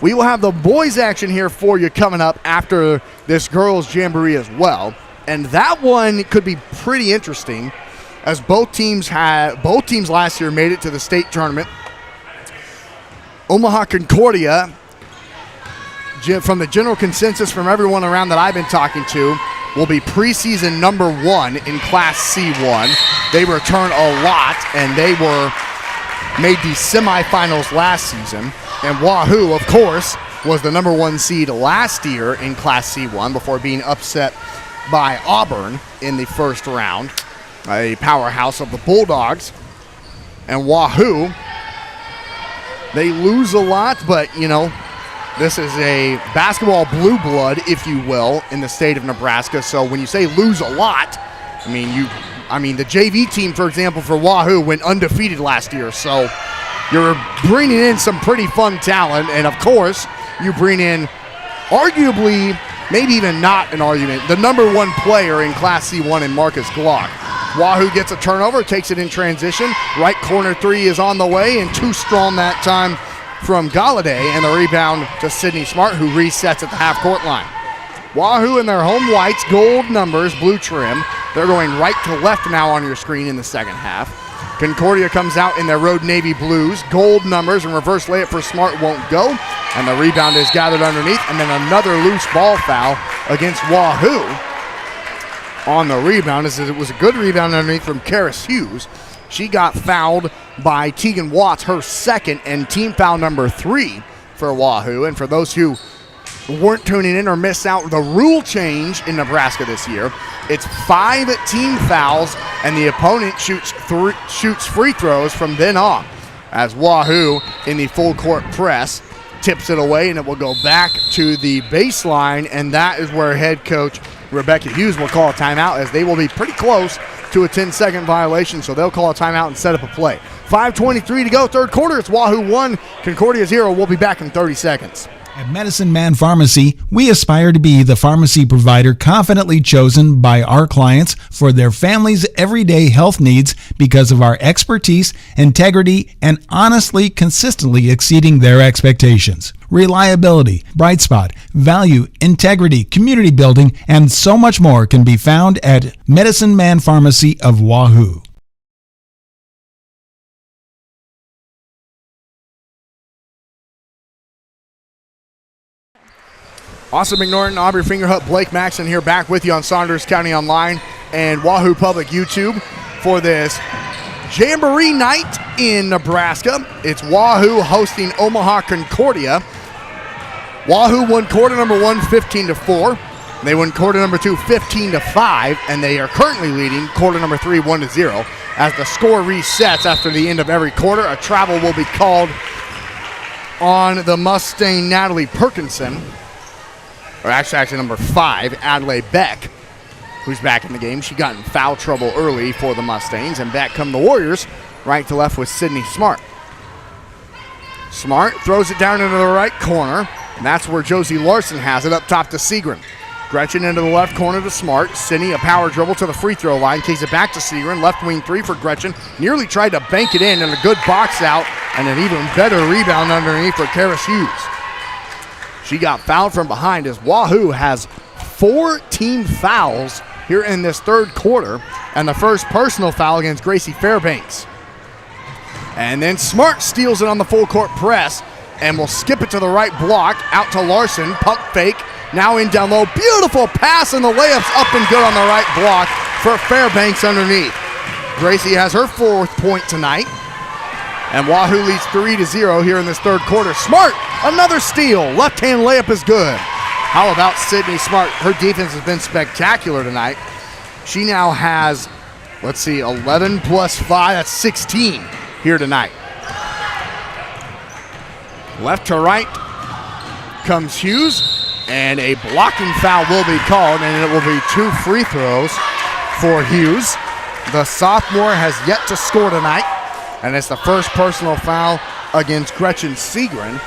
we will have the boys action here for you coming up after this girls Jamboree as well. And that one could be pretty interesting, as both teams last year made it to the state tournament. Omaha Concordia, from the general consensus from everyone around that I've been talking to, will be preseason number 1 in Class C1. They return a lot, and they made the semifinals last season. And Wahoo, of course, was the number 1 seed last year in Class C1 before being upset by Auburn in the first round, a powerhouse of the Bulldogs. And Wahoo, they lose a lot, but, this is a basketball blue blood, if you will, in the state of Nebraska. So when you say lose a lot, I mean the JV team, for example, for Wahoo went undefeated last year. So you're bringing in some pretty fun talent, and of course, you bring in arguably, maybe even not an argument, the number 1 player in Class C1 in Marcus Glock. Wahoo gets a turnover, takes it in transition. Right corner 3 is on the way, and too strong that time from Galladay, and the rebound to Sydney Smart, who resets at the half-court line. Wahoo in their home whites, gold numbers, blue trim. They're going right to left now on your screen in the second half. Concordia comes out in their road navy blues, gold numbers, and reverse layup for Smart won't go, and the rebound is gathered underneath, and then another loose ball foul against Wahoo. on the rebound. It was a good rebound underneath from Karis Hughes. She got fouled by Tegan Watts, her second, and team foul number 3 for Wahoo. And for those who weren't tuning in or missed out the rule change in Nebraska this year, it's 5 team fouls, and the opponent shoots free throws from then on. As Wahoo, in the full court press, tips it away, and it will go back to the baseline, and that is where head coach Rebecca Hughes will call a timeout, as they will be pretty close to a 10-second violation, so they'll call a timeout and set up a play. 5:23 to go, third quarter. It's Wahoo 1, Concordia 0. We'll be back in 30 seconds. At Medicine Man Pharmacy, we aspire to be the pharmacy provider confidently chosen by our clients for their family's everyday health needs because of our expertise, integrity, and honestly, consistently exceeding their expectations. Reliability, bright spot, value, integrity, community building, and so much more can be found at Medicine Man Pharmacy of Wahoo. Austin McNorton, Aubrey Fingerhut, Blake Maxson here back with you on Saunders County Online and Wahoo Public YouTube for this Jamboree night in Nebraska. It's Wahoo hosting Omaha Concordia. Wahoo won quarter number 1 15-4. They won quarter number 2 15-5, and they are currently leading quarter number 3 1-0. As the score resets after the end of every quarter, a travel will be called on the Mustang Natalie Perkinson. Or actually number 5, Adelaide Beck, who's back in the game. She got in foul trouble early for the Mustangs, and back come the Warriors, right to left with Sydney Smart. Smart throws it down into the right corner, and that's where Josie Larson has it, up top to Segrin. Gretchen into the left corner to Smart. Sydney, a power dribble to the free throw line, takes it back to Segrin. Left wing 3 for Gretchen. Nearly tried to bank it in, and a good box out, and an even better rebound underneath for Karis Hughes. She got fouled from behind, as Wahoo has 4 team fouls here in this third quarter, and the first personal foul against Gracie Fairbanks. And then Smart steals it on the full court press and will skip it to the right block, out to Larson, pump fake, now in down low. Beautiful pass, and the layup's up and good on the right block for Fairbanks underneath. Gracie has her 4th point tonight. And Wahoo leads 3-0 here in this third quarter. Smart, another steal. Left-hand layup is good. How about Sydney Smart? Her defense has been spectacular tonight. She now has, 11 plus 5. That's 16 here tonight. Left to right comes Hughes, and a blocking foul will be called, and it will be 2 free throws for Hughes. The sophomore has yet to score tonight, and it's the first personal foul against Gretchen Segrin,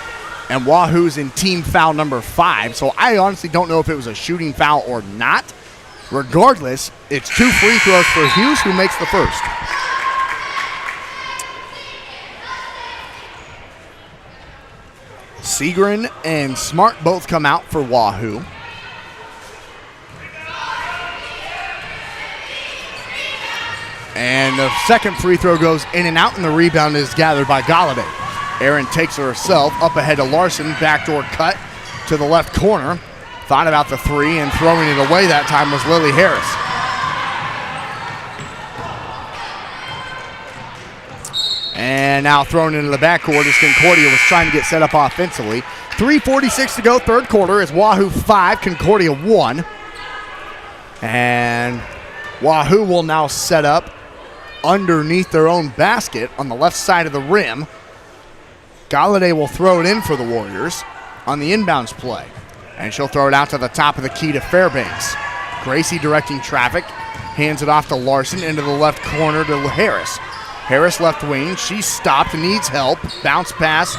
and Wahoo's in team foul number 5. So I honestly don't know if it was a shooting foul or not. Regardless, it's 2 free throws for Hughes, who makes the first. Segrin and Smart both come out for Wahoo. And the second free throw goes in and out, and the rebound is gathered by Galladay. Aaron takes her herself, up ahead to Larson, backdoor cut to the left corner. Thought about the 3, and throwing it away that time was Lily Harris. And now thrown into the backcourt as Concordia was trying to get set up offensively. 3:46 to go, third quarter. It's Wahoo 5, Concordia 1. And Wahoo will now set up underneath their own basket on the left side of the rim. Galladay will throw it in for the Warriors on the inbounds play. And she'll throw it out to the top of the key to Fairbanks. Gracie directing traffic, hands it off to Larson into the left corner to Harris. Harris left wing, she's stopped, needs help. Bounce pass,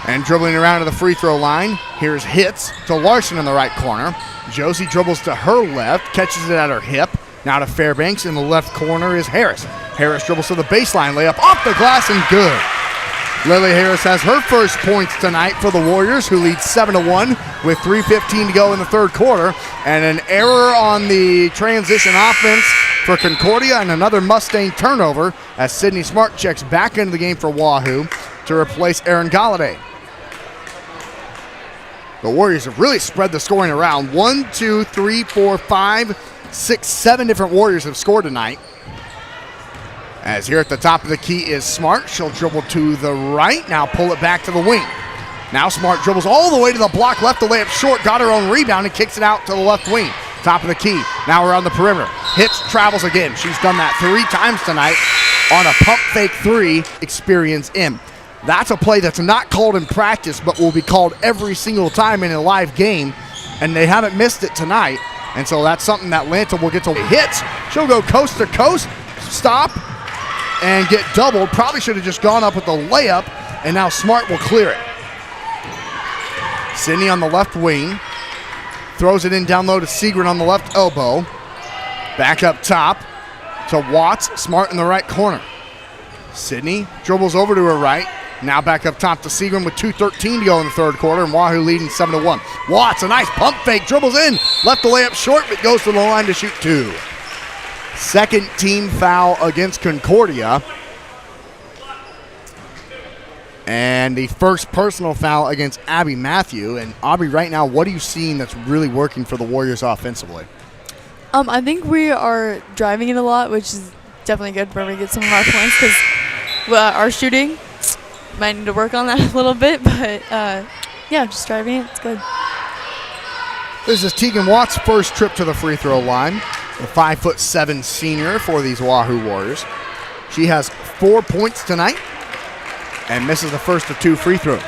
and dribbling around to the free throw line. Here's hits to Larson in the right corner. Josie dribbles to her left, catches it at her hip. Now to Fairbanks, in the left corner is Harris. Harris dribbles to the baseline, layup off the glass and good. Lily Harris has her first points tonight for the Warriors, who lead 7-1 with 3:15 to go in the third quarter. And an error on the transition offense for Concordia, and another Mustang turnover as Sydney Smart checks back into the game for Wahoo to replace Aaron Galladay. The Warriors have really spread the scoring around. 1, 2, 3, 4, 5, 6, 7 different Warriors have scored tonight. As here at the top of the key is Smart. She'll dribble to the right. Now pull it back to the wing. Now Smart dribbles all the way to the block, left the layup short, got her own rebound, and kicks it out to the left wing. Top of the key. Now we're on the perimeter. Hits, travels again. She's done that 3 times tonight on a pump fake 3, experience in. That's a play that's not called in practice, but will be called every single time in a live game, and they haven't missed it tonight. And so that's something that Lanta will get to hits. She'll go coast to coast, stop, and get doubled. Probably should have just gone up with the layup, and now Smart will clear it. Sydney on the left wing. Throws it in down low to Segrin on the left elbow. Back up top to Watts. Smart in the right corner. Sydney dribbles over to her right. Now back up top to Segrin with 2:13 to go in the third quarter, and Wahoo leading 7-1. Watts, a nice pump fake, dribbles in. Left the layup short, but goes to the line to shoot 2. Second team foul against Concordia. And the first personal foul against Abby Matthew. And Aubrey, right now, what are you seeing that's really working for the Warriors offensively? I think we are driving it a lot, which is definitely good for me to get some of our points because our shooting might need to work on that a little bit. But, yeah, just driving it. It's good. This is Tegan Watts' first trip to the free throw line. The 5'7" senior for these Wahoo Warriors. She has 4 points tonight and misses the first of 2 free throws.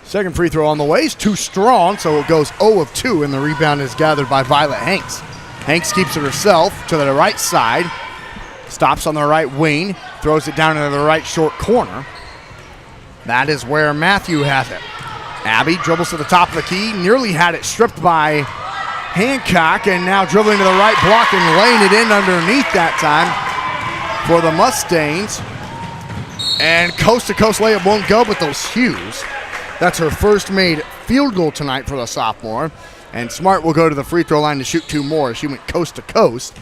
Second free throw on the way is too strong, so it goes 0 of 2, and the rebound is gathered by Violet Hanks. Hanks keeps it herself to the right side, stops on the right wing, throws it down into the right short corner. That is where Matthew has it. Abby dribbles to the top of the key, nearly had it stripped by Hancock, and now dribbling to the right block and laying it in underneath that time for the Mustangs. And coast-to-coast layup won't go, but those Hughes. That's her first made field goal tonight for the sophomore. And Smart will go to the free throw line to shoot 2 more. She went coast-to-coast.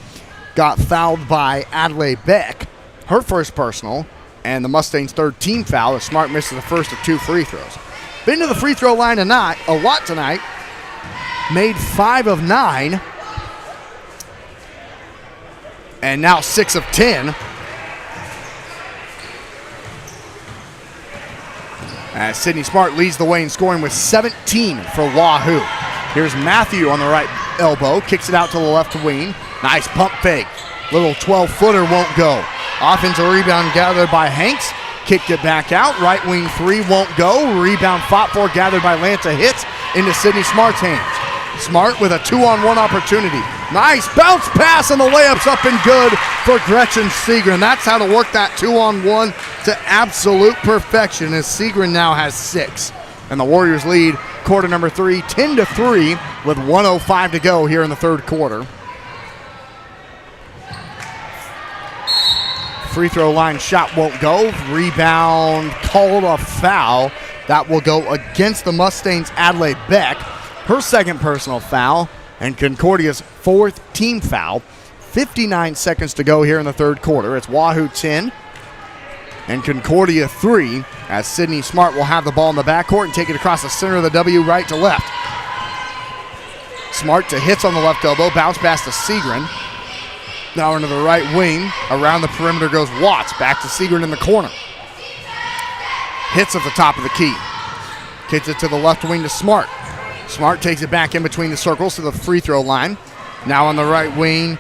Got fouled by Adelaide Beck, her first personal, and the Mustangs' third team foul as Smart misses the first of 2 free throws. Been to the free throw line a lot tonight. Made 5 of 9. And now 6 of 10. As Sydney Smart leads the way in scoring with 17 for Wahoo. Here's Matthew on the right elbow. Kicks it out to the left wing. Nice pump fake. Little 12-footer won't go. Offensive rebound gathered by Hanks. Kicked it back out. Right wing 3 won't go. Rebound fought for, gathered by Lanta. Hits into Sydney Smart's hands. Smart with a 2-on-1 opportunity. Nice bounce pass, and the layup's up and good for Gretchen Segrin. That's how to work that 2-on-1 to absolute perfection, as Segrin now has 6. And the Warriors lead quarter number 3, 10-3, with 1:05 to go here in the third quarter. Free throw line shot won't go. Rebound called a foul. That will go against the Mustangs' Adelaide Beck. Her second personal foul, and Concordia's 4th team foul. 59 seconds to go here in the third quarter. It's Wahoo 10 and Concordia 3, as Sydney Smart will have the ball in the backcourt and take it across the center of the W, right to left. Smart to hits on the left elbow, bounce pass to Segrin. Now into the right wing. Around the perimeter goes Watts. Back to Segrin in the corner. Hits at the top of the key. Kicks it to the left wing to Smart. Smart takes it back in between the circles to the free throw line. Now on the right wing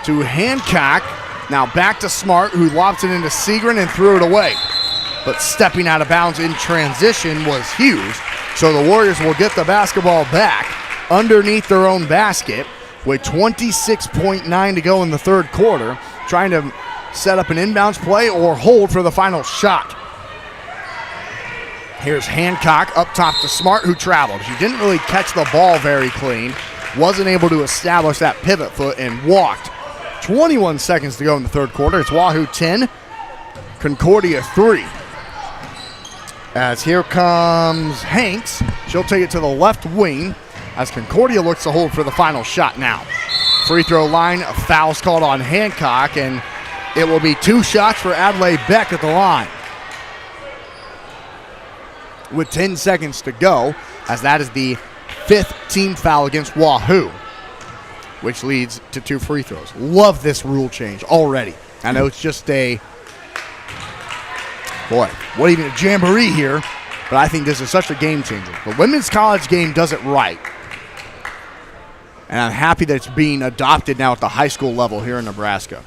to Hancock. Now back to Smart, who lobs it into Segrin and threw it away. But stepping out of bounds in transition was Hughes. So the Warriors will get the basketball back underneath their own basket with 26.9 to go in the third quarter, trying to set up an inbounds play or hold for the final shot. Here's Hancock up top to Smart, who traveled. She didn't really catch the ball very clean, wasn't able to establish that pivot foot, and walked. 21 seconds to go in the third quarter. It's Wahoo 10, Concordia 3. As here comes Hanks. She'll take it to the left wing as Concordia looks to hold for the final shot now. Free throw line, a foul's called on Hancock, and it will be 2 shots for Adelaide Beck at the line. With 10 seconds to go, as that is the 5th team foul against Wahoo, which leads to 2 free throws. Love this rule change already. I know it's just what even a jamboree here, but I think this is such a game changer. The women's college game does it right. And I'm happy that it's being adopted now at the high school level here in Nebraska.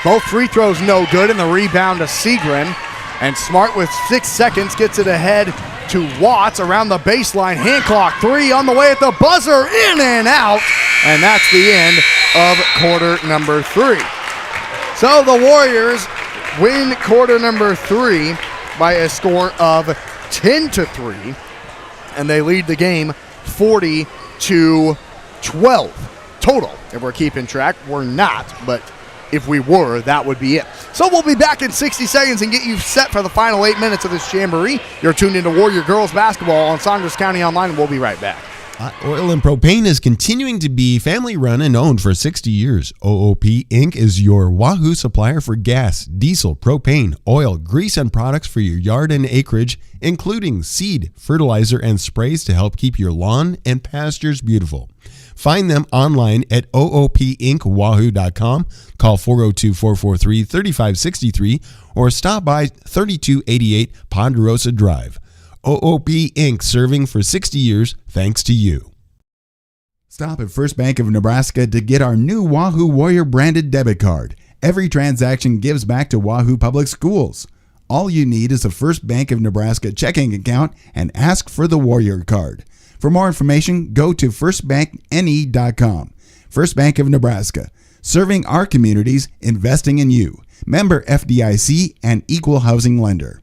Both free throws no good, and the rebound to Segrin. And Smart with 6 seconds gets it ahead to Watts around the baseline. Hand clock 3 on the way at the buzzer, in and out. And that's the end of quarter number 3. So the Warriors win quarter number 3 by a score of 10-3. And they lead the game 40-12 total. If we're keeping track, we're not, but if we were, that would be it. So we'll be back in 60 seconds and get you set for the final 8 minutes of this Jamboree. You're tuned into Warrior Girls Basketball on Saunders County Online, and we'll be right back. Hot Oil and Propane is continuing to be family run and owned for 60 years. OOP Inc. is your Wahoo supplier for gas, diesel, propane, oil, grease, and products for your yard and acreage, including seed, fertilizer, and sprays to help keep your lawn and pastures beautiful. Find them online at oopinkwahoo.com, call 402-443-3563, or stop by 3288 Ponderosa Drive. OOP Inc., serving for 60 years thanks to you. Stop at First Bank of Nebraska to get our new Wahoo Warrior branded debit card. Every transaction gives back to Wahoo Public Schools. All you need is a First Bank of Nebraska checking account and ask for the Warrior card. For more information, go to firstbankne.com. First Bank of Nebraska, serving our communities, investing in you. Member FDIC and equal housing lender.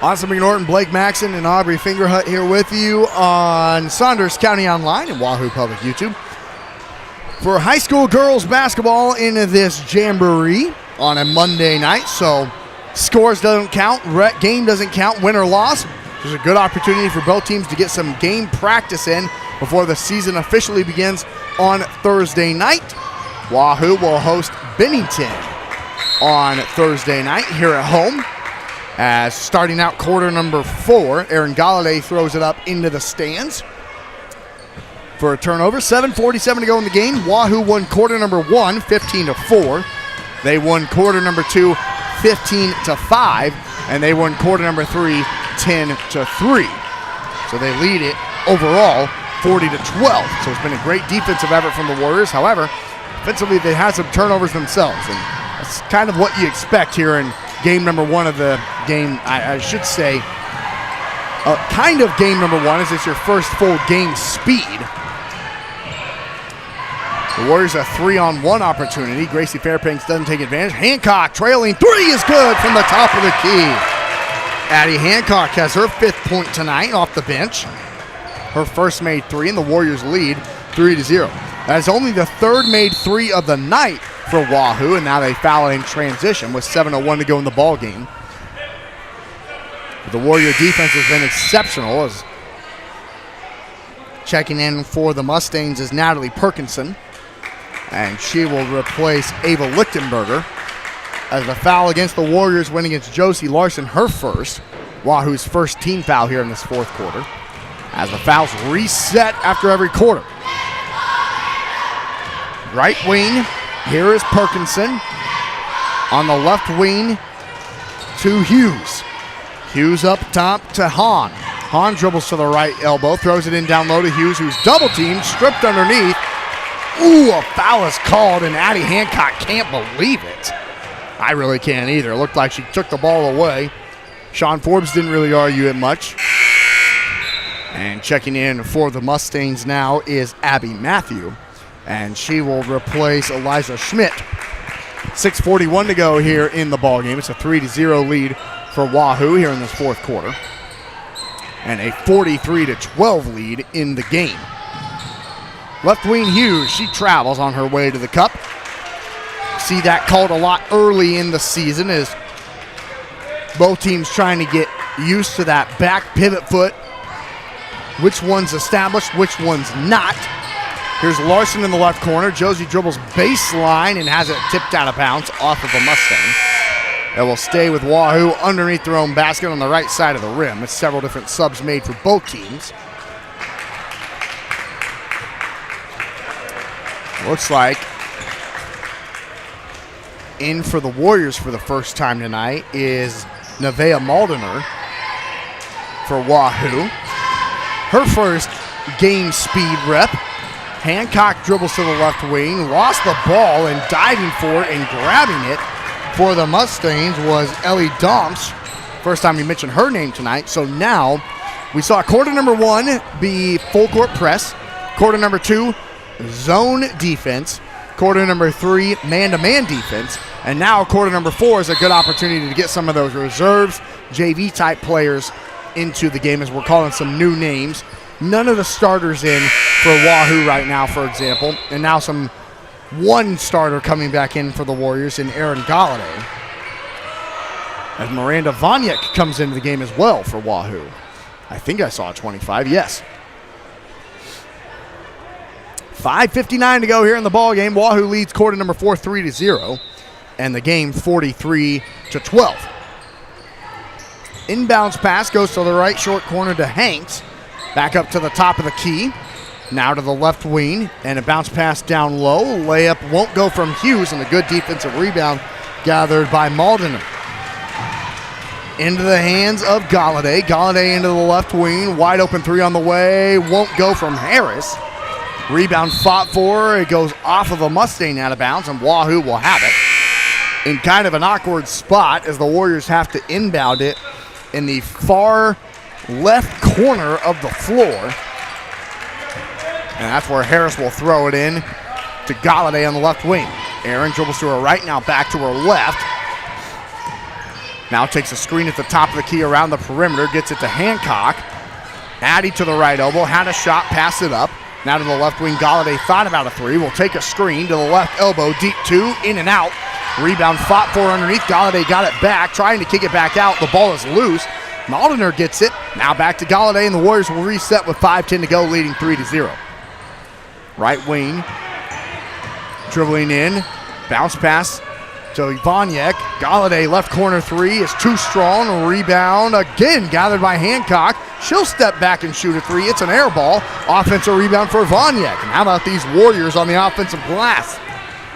Austin McNorton, Blake Maxon, and Aubrey Fingerhut here with you on Saunders County Online and Wahoo Public YouTube for high school girls basketball in this Jamboree on a Monday night. So scores doesn't count, game doesn't count, win or loss. There's a good opportunity for both teams to get some game practice in before the season officially begins on Thursday night. Wahoo will host Bennington on Thursday night here at home. As starting out quarter number 4, Aaron Galladay throws it up into the stands for a turnover. 7:47 to go in the game. Wahoo won quarter number 1, 15-4. They won quarter number 2, 15-5, and they won quarter number 3, 10-3. So they lead it overall 40-12. So it's been a great defensive effort from the Warriors. However, offensively they had some turnovers themselves, and that's kind of what you expect here in game number 1 of the game. I should say kind of game number 1 as it's your first full game speed. The Warriors a 3-on-1 opportunity. Gracie Fairbanks doesn't take advantage. Hancock trailing 3 is good from the top of the key. Addie Hancock has her 5th point tonight off the bench. Her first made 3, and the Warriors lead 3-0. That is only the 3rd made 3 of the night for Wahoo, and now they foul in transition with 7:01 to go in the ball game. The Warrior defense has been exceptional. As checking in for the Mustangs is Natalie Perkinson, and she will replace Ava Lichtenberger as the foul against the Warriors went against Josie Larson, her first. Wahoo's first team foul here in this 4th quarter, as the fouls reset after every quarter. Right wing, here is Perkinson. On the left wing to Hughes. Hughes up top to Hahn. Hahn dribbles to the right elbow, throws it in down low to Hughes, who's double teamed, stripped underneath. Ooh, a foul is called, and Addie Hancock can't believe it. I really can't either. It looked like she took the ball away. Sean Forbes didn't really argue it much. And checking in for the Mustangs now is Abby Matthew, and she will replace Eliza Schmidt. 6:41 to go here in the ballgame. It's a 3-0 lead for Wahoo here in this 4th quarter, and a 43-12 lead in the game. Left wing Hughes, she travels on her way to the cup. See that called a lot early in the season as both teams trying to get used to that back pivot foot. Which one's established, which one's not. Here's Larson in the left corner. Josie dribbles baseline and has it tipped out of bounds off of a Mustang. It will stay with Wahoo underneath their own basket on the right side of the rim. It's several different subs made for both teams. Looks like in for the Warriors for the first time tonight is Nevaeh Maldiner for Wahoo. Her first game speed rep. Hancock dribbles to the left wing, lost the ball, and diving for it and grabbing it for the Mustangs was Ellie Domps. First time we mentioned her name tonight. So now we saw quarter number 1 be full court press. Quarter number 2, zone defense. Quarter number 3, man-to-man defense. And now quarter number 4 is a good opportunity to get some of those reserves, JV-type players into the game, as we're calling some new names. None of the starters in for Wahoo right now, for example. And now one starter coming back in for the Warriors in Aaron Galladay. As Miranda Vonyek comes into the game as well for Wahoo. I think I saw 25, yes. 5:59 to go here in the ball game. Wahoo leads quarter number 4, 3-0, and the game 43-12. Inbounds pass goes to the right short corner to Hanks. Back up to the top of the key. Now to the left wing, and a bounce pass down low. Layup won't go from Hughes, and a good defensive rebound gathered by Maldiner. Into the hands of Galladay. Galladay into the left wing. Wide open three on the way. Won't go from Harris. Rebound fought for. It goes off of a Mustang out of bounds, and Wahoo will have it. In kind of an awkward spot as the Warriors have to inbound it in the far left corner of the floor. And that's where Harris will throw it in to Galladay on the left wing. Aaron dribbles to her right, now back to her left. Now takes a screen at the top of the key around the perimeter, gets it to Hancock. Addy to the right elbow, had a shot, passed it up. Now to the left wing, Galladay thought about a three, will take a screen to the left elbow, deep two, in and out. Rebound fought for underneath, Galladay got it back, trying to kick it back out, the ball is loose. Maldiner gets it, now back to Galladay, and the Warriors will reset with 5:10 to go, leading 3-0. Right wing, dribbling in, bounce pass to Vonyek. Galladay left corner three is too strong. Rebound again gathered by Hancock. She'll step back and shoot a three. It's an air ball. Offensive rebound for Vonyek. And how about these Warriors on the offensive glass?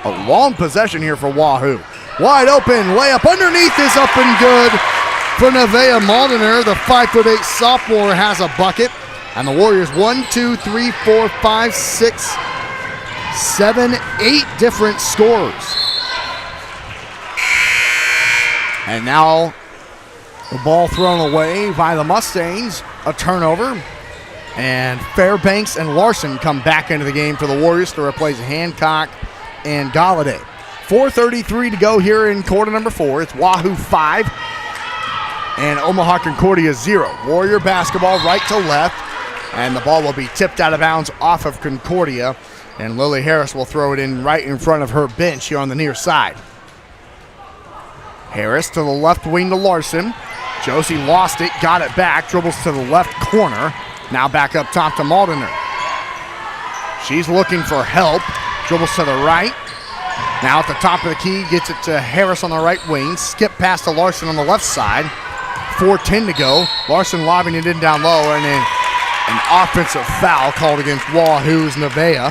A long possession here for Wahoo. Wide open layup underneath is up and good for Nevaeh Maldiner. The 5'8" sophomore has a bucket. And the Warriors 1, 2, 3, 4, 5, 6, 7, 8 different scorers. And now the ball thrown away by the Mustangs. A turnover. And Fairbanks and Larson come back into the game for the Warriors to replace Hancock and Galladay. 4:33 to go here in quarter number 4. It's Wahoo 5 and Omaha Concordia 0. Warrior basketball right to left. And the ball will be tipped out of bounds off of Concordia. And Lily Harris will throw it in right in front of her bench here on the near side. Harris to the left wing to Larson. Josie lost it, got it back, dribbles to the left corner. Now back up top to Maldiner. She's looking for help. Dribbles to the right. Now at the top of the key, gets it to Harris on the right wing. Skip pass to Larson on the left side. 4:10 to go. Larson lobbing it in down low, and then an offensive foul called against Wahoo's Nevaeh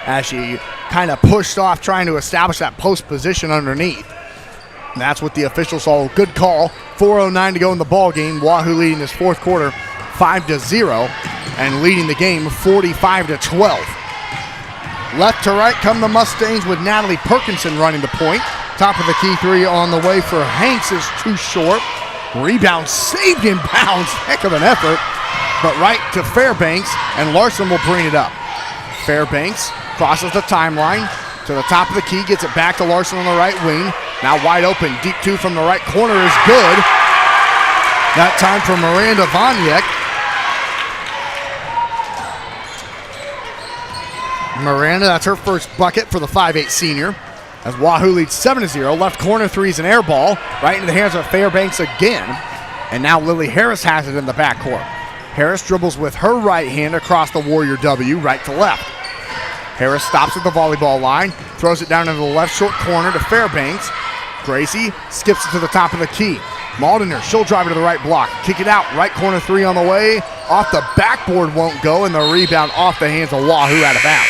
as she kind of pushed off trying to establish that post position underneath. And that's what the officials saw. Good call. 4:09 to go in the ball game. Wahoo leading this fourth quarter 5-0 and leading the game 45-12. Left to right come the Mustangs with Natalie Perkinson running the point. Top of the key three on the way for Hanks is too short. Rebound saved in bounds. Heck of an effort. But right to Fairbanks, and Larson will bring it up. Fairbanks crosses the timeline to the top of the key, gets it back to Larson on the right wing. Now wide open, deep two from the right corner is good. That time for Miranda Vonyek. Miranda, that's her first bucket for the 5'8" senior. As Wahoo leads 7-0. Left corner three is an air ball. Right into the hands of Fairbanks again. And now Lily Harris has it in the backcourt. Harris dribbles with her right hand across the Warrior W, right to left. Harris stops at the volleyball line, throws it down into the left short corner to Fairbanks. Gracie skips it to the top of the key. Maldiner, she'll drive it to the right block. Kick it out, right corner three on the way. Off the backboard won't go, and the rebound off the hands of Wahoo out of bounds.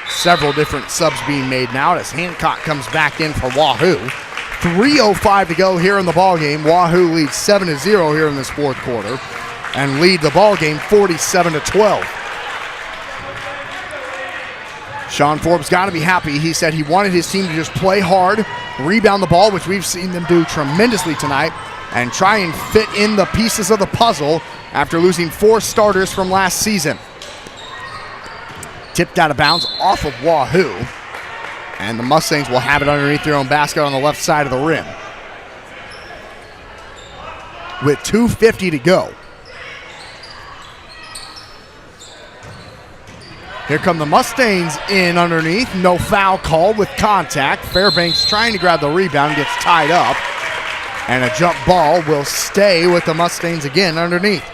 Several different subs being made now as Hancock comes back in for Wahoo. 3:05 to go here in the ballgame. Wahoo leads 7-0 here in this fourth quarter and lead the ballgame 47-12. Sean Forbes got to be happy. He said he wanted his team to just play hard, rebound the ball, which we've seen them do tremendously tonight, and try and fit in the pieces of the puzzle after losing 4 starters from last season. Tipped out of bounds off of Wahoo, and the Mustangs will have it underneath their own basket on the left side of the rim. With 2:50 to go. Here come the Mustangs in underneath. No foul call with contact. Fairbanks trying to grab the rebound, gets tied up. And a jump ball will stay with the Mustangs again underneath.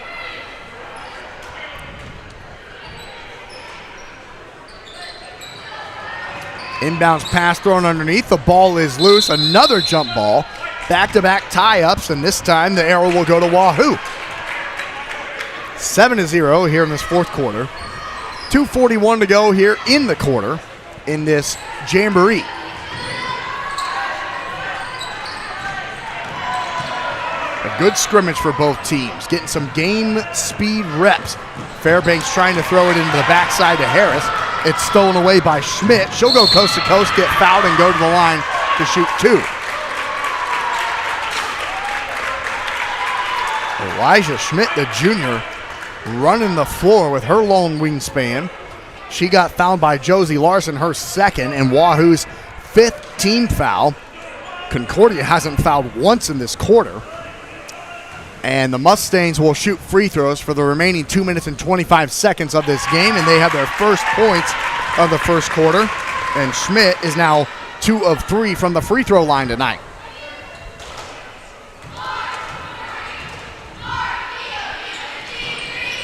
Inbounds pass thrown underneath. The ball is loose. Another jump ball. Back-to-back tie-ups, and this time the arrow will go to Wahoo. 7-0 here in this fourth quarter. 2:41 to go here in the quarter in this Jamboree. A good scrimmage for both teams, getting some game speed reps. Fairbanks trying to throw it into the backside to Harris. It's stolen away by Schmidt. She'll go coast to coast, get fouled, and go to the line to shoot 2. Elijah Schmidt, the junior, running the floor with her long wingspan. She got fouled by Josie Larson, her second, and Wahoo's 5th team foul. Concordia hasn't fouled once in this quarter. And the Mustangs will shoot free throws for the remaining 2 minutes and 25 seconds of this game, and they have their first points of the first quarter. And Schmidt is now 2 of 3 from the free throw line tonight.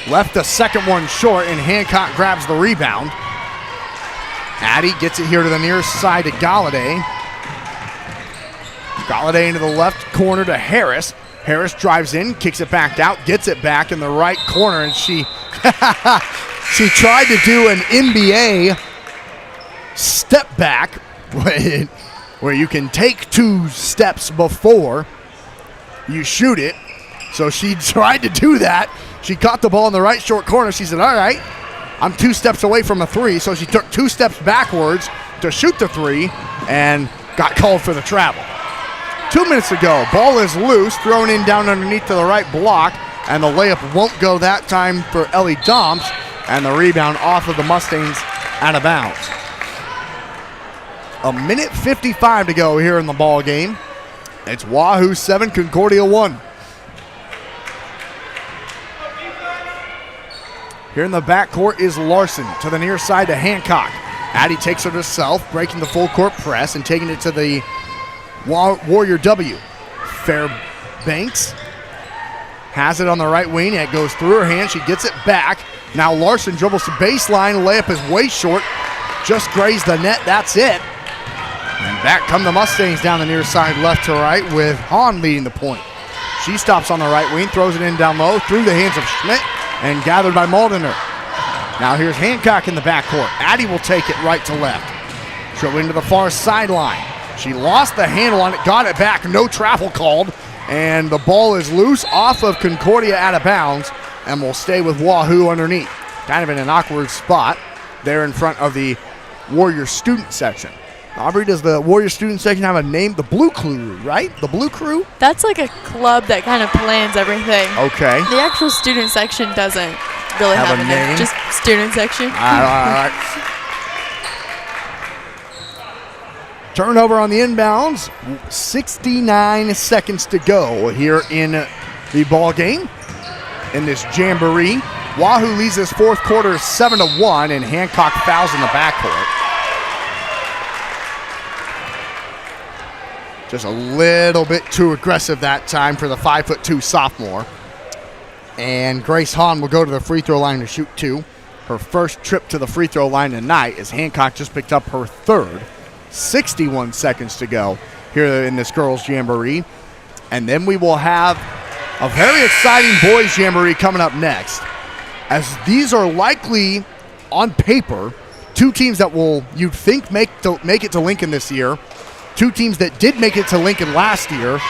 Left the second one short, and Hancock grabs the rebound. Addy gets it here to the near side to Galladay. Galladay into the left corner to Harris. Harris drives in, kicks it back out, gets it back in the right corner, and she tried to do an NBA step back where you can take 2 steps before you shoot it. So she tried to do that. She caught the ball in the right short corner. She said, all right, I'm 2 steps away from a 3. So she took 2 steps backwards to shoot the 3 and got called for the travel. 2 minutes to go. Ball is loose, thrown in down underneath to the right block, and the layup won't go that time for Ellie Domps, and the rebound off of the Mustangs out of bounds. 1:55 to go here in the ball game. It's Wahoo 7, Concordia 1. Here in the backcourt is Larson to the near side to Hancock. Addy takes it herself, breaking the full court press and taking it to the Warrior W. Fairbanks has it on the right wing. It goes through her hand. She gets it back. Now Larson dribbles the baseline. Layup is way short. Just grazed the net. That's it. And back come the Mustangs down the near side left to right with Hahn leading the point. She stops on the right wing, throws it in down low through the hands of Schmidt and gathered by Maldiner. Now here's Hancock in the backcourt. Addy will take it right to left. Dribbling to the far sideline. She lost the handle on it, got it back, no travel called, and the ball is loose off of Concordia out of bounds and will stay with Wahoo underneath. Kind of in an awkward spot there in front of the Warrior student section. Aubrey, does the Warrior student section have a name? The Blue Crew, right? The Blue Crew? That's like a club that kind of plans everything. Okay. The actual student section doesn't really have a name. Just student section. All right. Turnover on the inbounds. 69 seconds to go here in the ball game in this Jamboree. Wahoo leads this fourth quarter 7-1, and Hancock fouls in the backcourt. Just a little bit too aggressive that time for the 5'2" sophomore. And Grace Hahn will go to the free throw line to shoot 2. Her first trip to the free throw line tonight as Hancock just picked up her 3rd. 61 seconds to go here in this girls' jamboree. And then we will have a very exciting boys' jamboree coming up next, as these are likely, on paper, two teams that will, you'd think, make it to Lincoln this year. Two teams that did make it to Lincoln last year,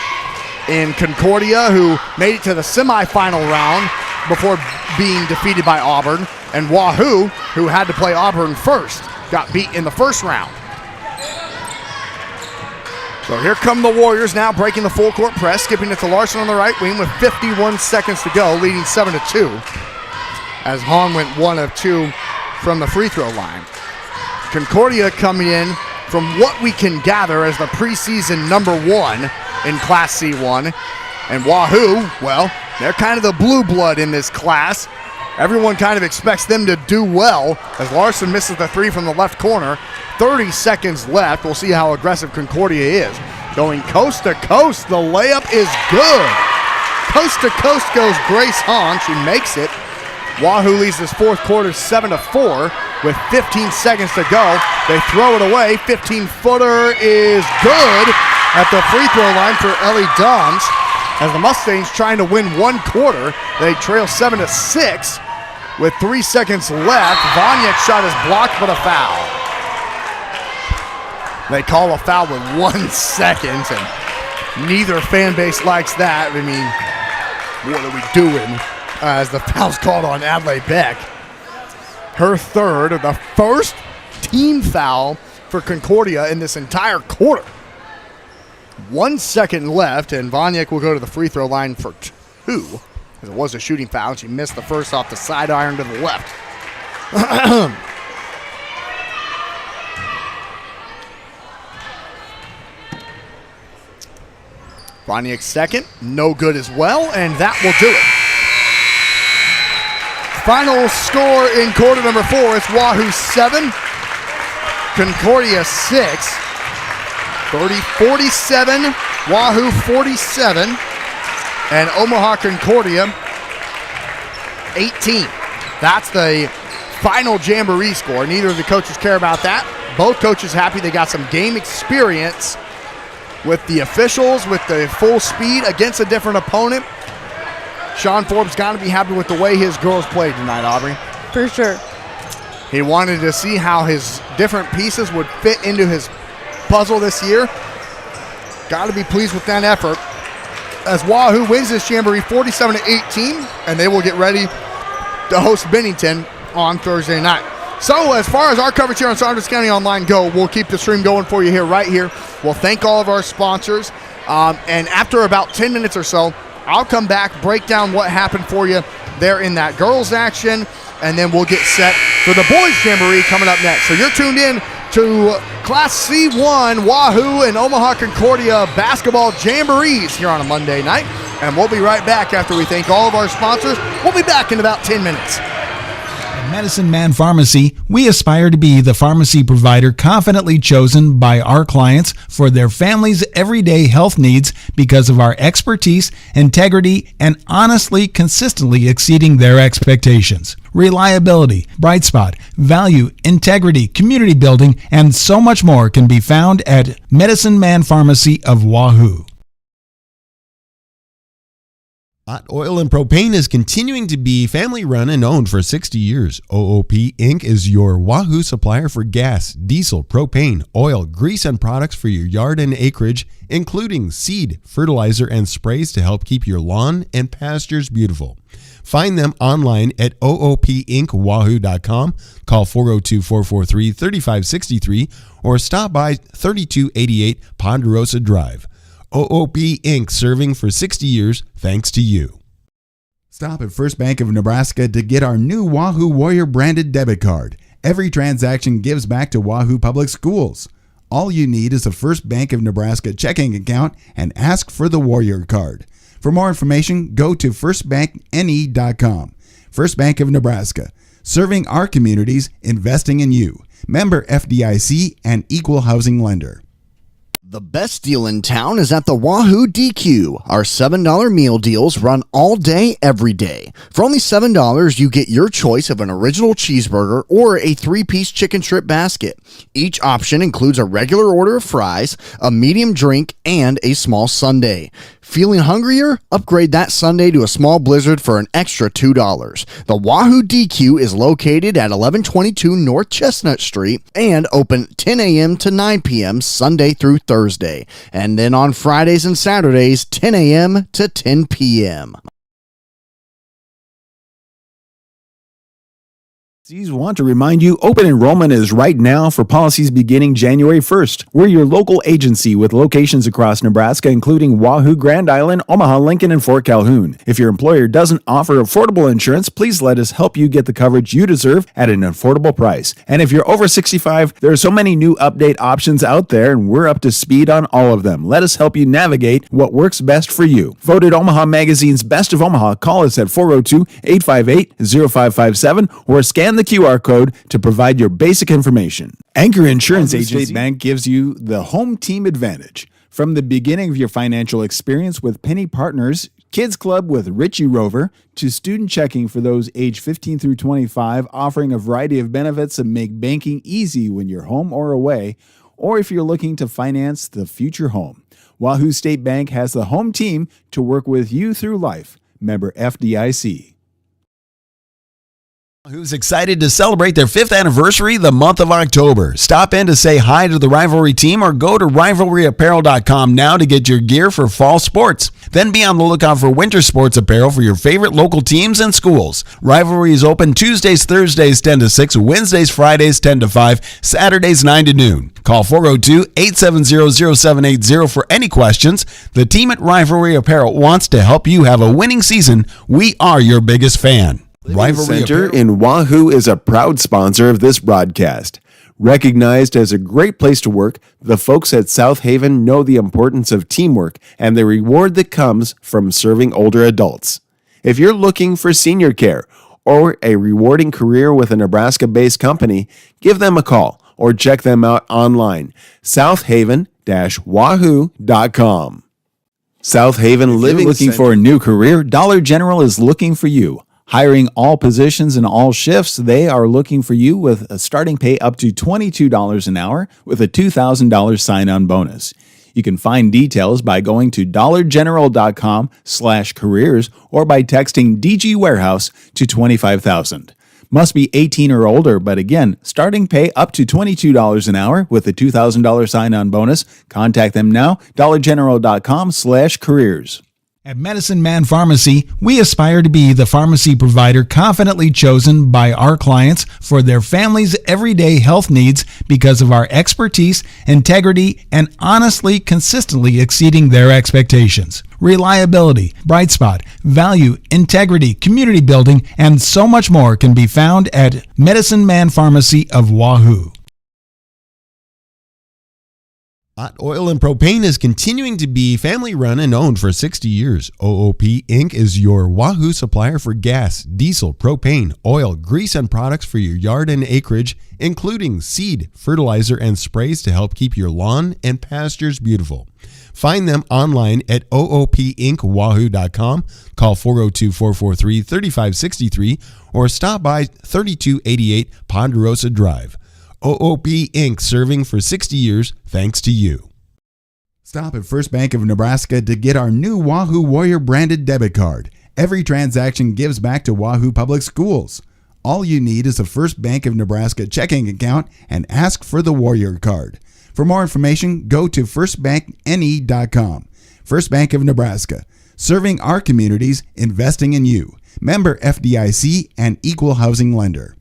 in Concordia, who made it to the semifinal round before being defeated by Auburn, and Wahoo, who had to play Auburn first, got beat in the first round. So here come the Warriors now, breaking the full court press, skipping it to Larson on the right wing with 51 seconds to go, leading 7-2, as Hahn went 1 of 2 from the free throw line. Concordia coming in, from what we can gather, as the preseason number 1 in Class C1. And Wahoo, well, they're kind of the blue blood in this class. Everyone kind of expects them to do well, as Larson misses the 3 from the left corner. 30 seconds left. We'll see how aggressive Concordia is. Going coast to coast, the layup is good. Coast to coast goes Grace Hahn. She makes it. Wahoo leads this fourth quarter 7-4 with 15 seconds to go. They throw it away. 15-footer is good at the free throw line for Ellie Doms. As the Mustangs trying to win one quarter, they trail 7-6 with 3 seconds left. Vonyek's shot is blocked, but a foul. They call a foul with 1 second, and neither fan base likes that. I mean, what are we doing? As the foul's called on Adlai Beck. Her third, the first team foul for Concordia in this entire quarter. 1 second left, and Vonyek will go to the free throw line for 2. As it was a shooting foul, she missed the first off the side iron to the left. Vonyek's second, no good as well, and that will do it. Final score in quarter number 4, it's Wahoo 7, Concordia 6. 47, Wahoo 47, and Omaha Concordia 18. That's the final Jamboree score. Neither of the coaches care about that. Both coaches happy they got some game experience with the officials, with the full speed against a different opponent. Sean Forbes got to be happy with the way his girls played tonight, Aubrey. For sure. He wanted to see how his different pieces would fit into his puzzle this year. Got to be pleased with that effort, as Wahoo wins this Jamboree 47-18, and they will get ready to host Bennington on Thursday night. So as far as our coverage here on Saunders County Online go, we'll keep the stream going for you here, right here. We'll thank all of our sponsors, and after about 10 minutes or so, I'll come back, break down what happened for you there in that girls action, and then we'll get set for the boys Jamboree coming up next. So you're tuned in to Class C1 Wahoo and Omaha Concordia basketball jamborees here on a Monday night. And we'll be right back after we thank all of our sponsors. We'll be back in about 10 minutes. At Medicine Man Pharmacy, we aspire to be the pharmacy provider confidently chosen by our clients for their family's everyday health needs because of our expertise, integrity, and honestly, consistently exceeding their expectations. Reliability, bright spot, value, integrity, community building, and so much more can be found at Medicine Man Pharmacy of Wahoo. Hot Oil and Propane is continuing to be family run and owned for 60 years. OOP Inc. is your Wahoo supplier for gas, diesel, propane, oil, grease, and products for your yard and acreage, including seed, fertilizer, and sprays to help keep your lawn and pastures beautiful. Find them online at oopinkwahoo.com, call 402-443-3563, or stop by 3288 Ponderosa Drive. OOP Inc. serving for 60 years thanks to you. Stop at First Bank of Nebraska to get our new Wahoo Warrior branded debit card. Every transaction gives back to Wahoo Public Schools. All you need is a First Bank of Nebraska checking account and ask for the Warrior card. For more information, go to firstbankne.com. First Bank of Nebraska, serving our communities, investing in you. Member FDIC and equal housing lender. The best deal in town is at the Wahoo DQ. Our $7 meal deals run all day, every day. For only $7, you get your choice of an original cheeseburger or a 3-piece chicken strip basket. Each option includes a regular order of fries, a medium drink, and a small sundae. Feeling hungrier? Upgrade that sundae to a small blizzard for an extra $2. The Wahoo DQ is located at 1122 North Chestnut Street and open 10 a.m. to 9 p.m. Sunday through Thursday. And then on Fridays and Saturdays, 10 a.m. to 10 p.m. Want to remind you, open enrollment is right now for policies beginning January 1st. We're your local agency with locations across Nebraska, including Wahoo, Grand Island, Omaha, Lincoln, and Fort Calhoun. If your employer doesn't offer affordable insurance, please let us help you get the coverage you deserve at an affordable price. And if you're over 65, there are so many new update options out there, and we're up to speed on all of them. Let us help you navigate what works best for you. Voted Omaha Magazine's Best of Omaha, call us at 402-858-0557 or scan the QR code to provide your basic information. Anchor Insurance Agency Bank gives you the home team advantage. From the beginning of your financial experience with Penny Partners, Kids Club with Richie Rover, to student checking for those age 15 through 25, offering a variety of benefits that make banking easy when you're home or away, or if you're looking to finance the future home. Wahoo State Bank has the home team to work with you through life. Member FDIC. Who's excited to celebrate their 5th anniversary the month of October. Stop in to say hi to the Rivalry team or go to rivalryapparel.com now to get your gear for fall sports. Then be on the lookout for winter sports apparel for your favorite local teams and schools. Rivalry is open Tuesdays, Thursdays 10 to 6, Wednesdays, Fridays 10 to 5, Saturdays 9 to noon. Call 402-870-0780 for any questions. The team at Rivalry Apparel wants to help you have a winning season. We are your biggest fan. Rivalry Center in Wahoo is a proud sponsor of this broadcast. Recognized as a great place to work, the folks at South Haven know the importance of teamwork and the reward that comes from serving older adults. If you're looking for senior care or a rewarding career with a Nebraska-based company, give them a call or check them out online, southaven-wahoo.com. South Haven Living looking for a new career, Dollar General is looking for you. Hiring all positions and all shifts, they are looking for you with a starting pay up to $22 an hour with a $2,000 sign-on bonus. You can find details by going to dollargeneral.com/careers or by texting DG Warehouse to 25,000. Must be 18 or older, but again, starting pay up to $22 an hour with a $2,000 sign-on bonus. Contact them now, dollargeneral.com/careers. At Medicine Man Pharmacy, we aspire to be the pharmacy provider confidently chosen by our clients for their family's everyday health needs because of our expertise, integrity, and honestly, consistently exceeding their expectations. Reliability, bright spot, value, integrity, community building, and so much more can be found at Medicine Man Pharmacy of Wahoo. Hot Oil and Propane is continuing to be family run and owned for 60 years. OOP Inc. is your Wahoo supplier for gas, diesel, propane, oil, grease, and products for your yard and acreage, including seed, fertilizer, and sprays to help keep your lawn and pastures beautiful. Find them online at oopinkwahoo.com, call 402-443-3563, or stop by 3288 Ponderosa Drive. OOP Inc. serving for 60 years thanks to you. Stop at First Bank of Nebraska to get our new Wahoo Warrior branded debit card. Every transaction gives back to Wahoo Public Schools. All you need is a First Bank of Nebraska checking account and ask for the Warrior card. For more information, go to firstbankne.com. First Bank of Nebraska, serving our communities, investing in you. Member FDIC and equal housing lender.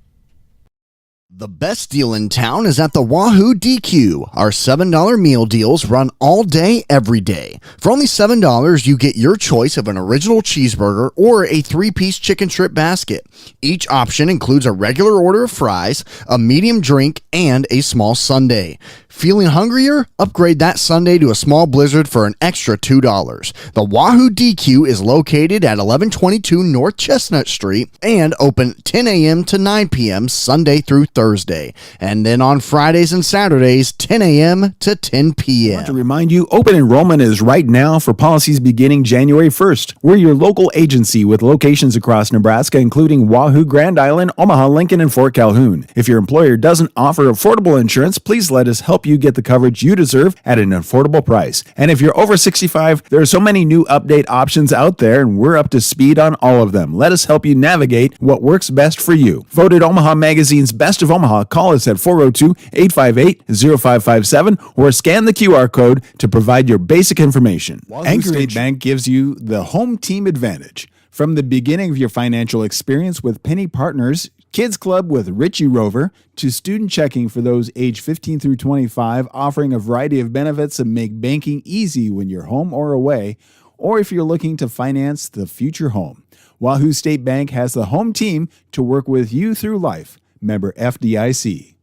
The best deal in town is at the Wahoo DQ. Our $7 meal deals run all day, every day. For only $7, you get your choice of an original cheeseburger or a 3-piece chicken strip basket. Each option includes a regular order of fries, a medium drink, and a small sundae. Feeling hungrier? Upgrade that sundae to a small blizzard for an extra $2. The Wahoo DQ is located at 1122 North Chestnut Street and open 10 a.m. to 9 p.m. Sunday through Thursday. Thursday. And then on Fridays and Saturdays, 10 a.m. to 10 I p.m. want to remind you, open enrollment is right now for policies beginning January 1st. We're your local agency with locations across Nebraska, including Wahoo, Grand Island, Omaha, Lincoln, and Fort Calhoun. If your employer doesn't offer affordable insurance, please let us help you get the coverage you deserve at an affordable price. And if you're over 65, there are so many new update options out there, and we're up to speed on all of them. Let us help you navigate what works best for you. Voted Omaha Magazine's Best of Omaha. Call us at 402-858-0557 or scan the QR code to provide your basic information. Anchor State Bank gives you the home team advantage. From the beginning of your financial experience with Penny Partners, Kids Club with Richie Rover, to student checking for those age 15 through 25, offering a variety of benefits that make banking easy when you're home or away, or if you're looking to finance the future home. Wahoo State Bank has the home team to work with you through life. Member FDIC.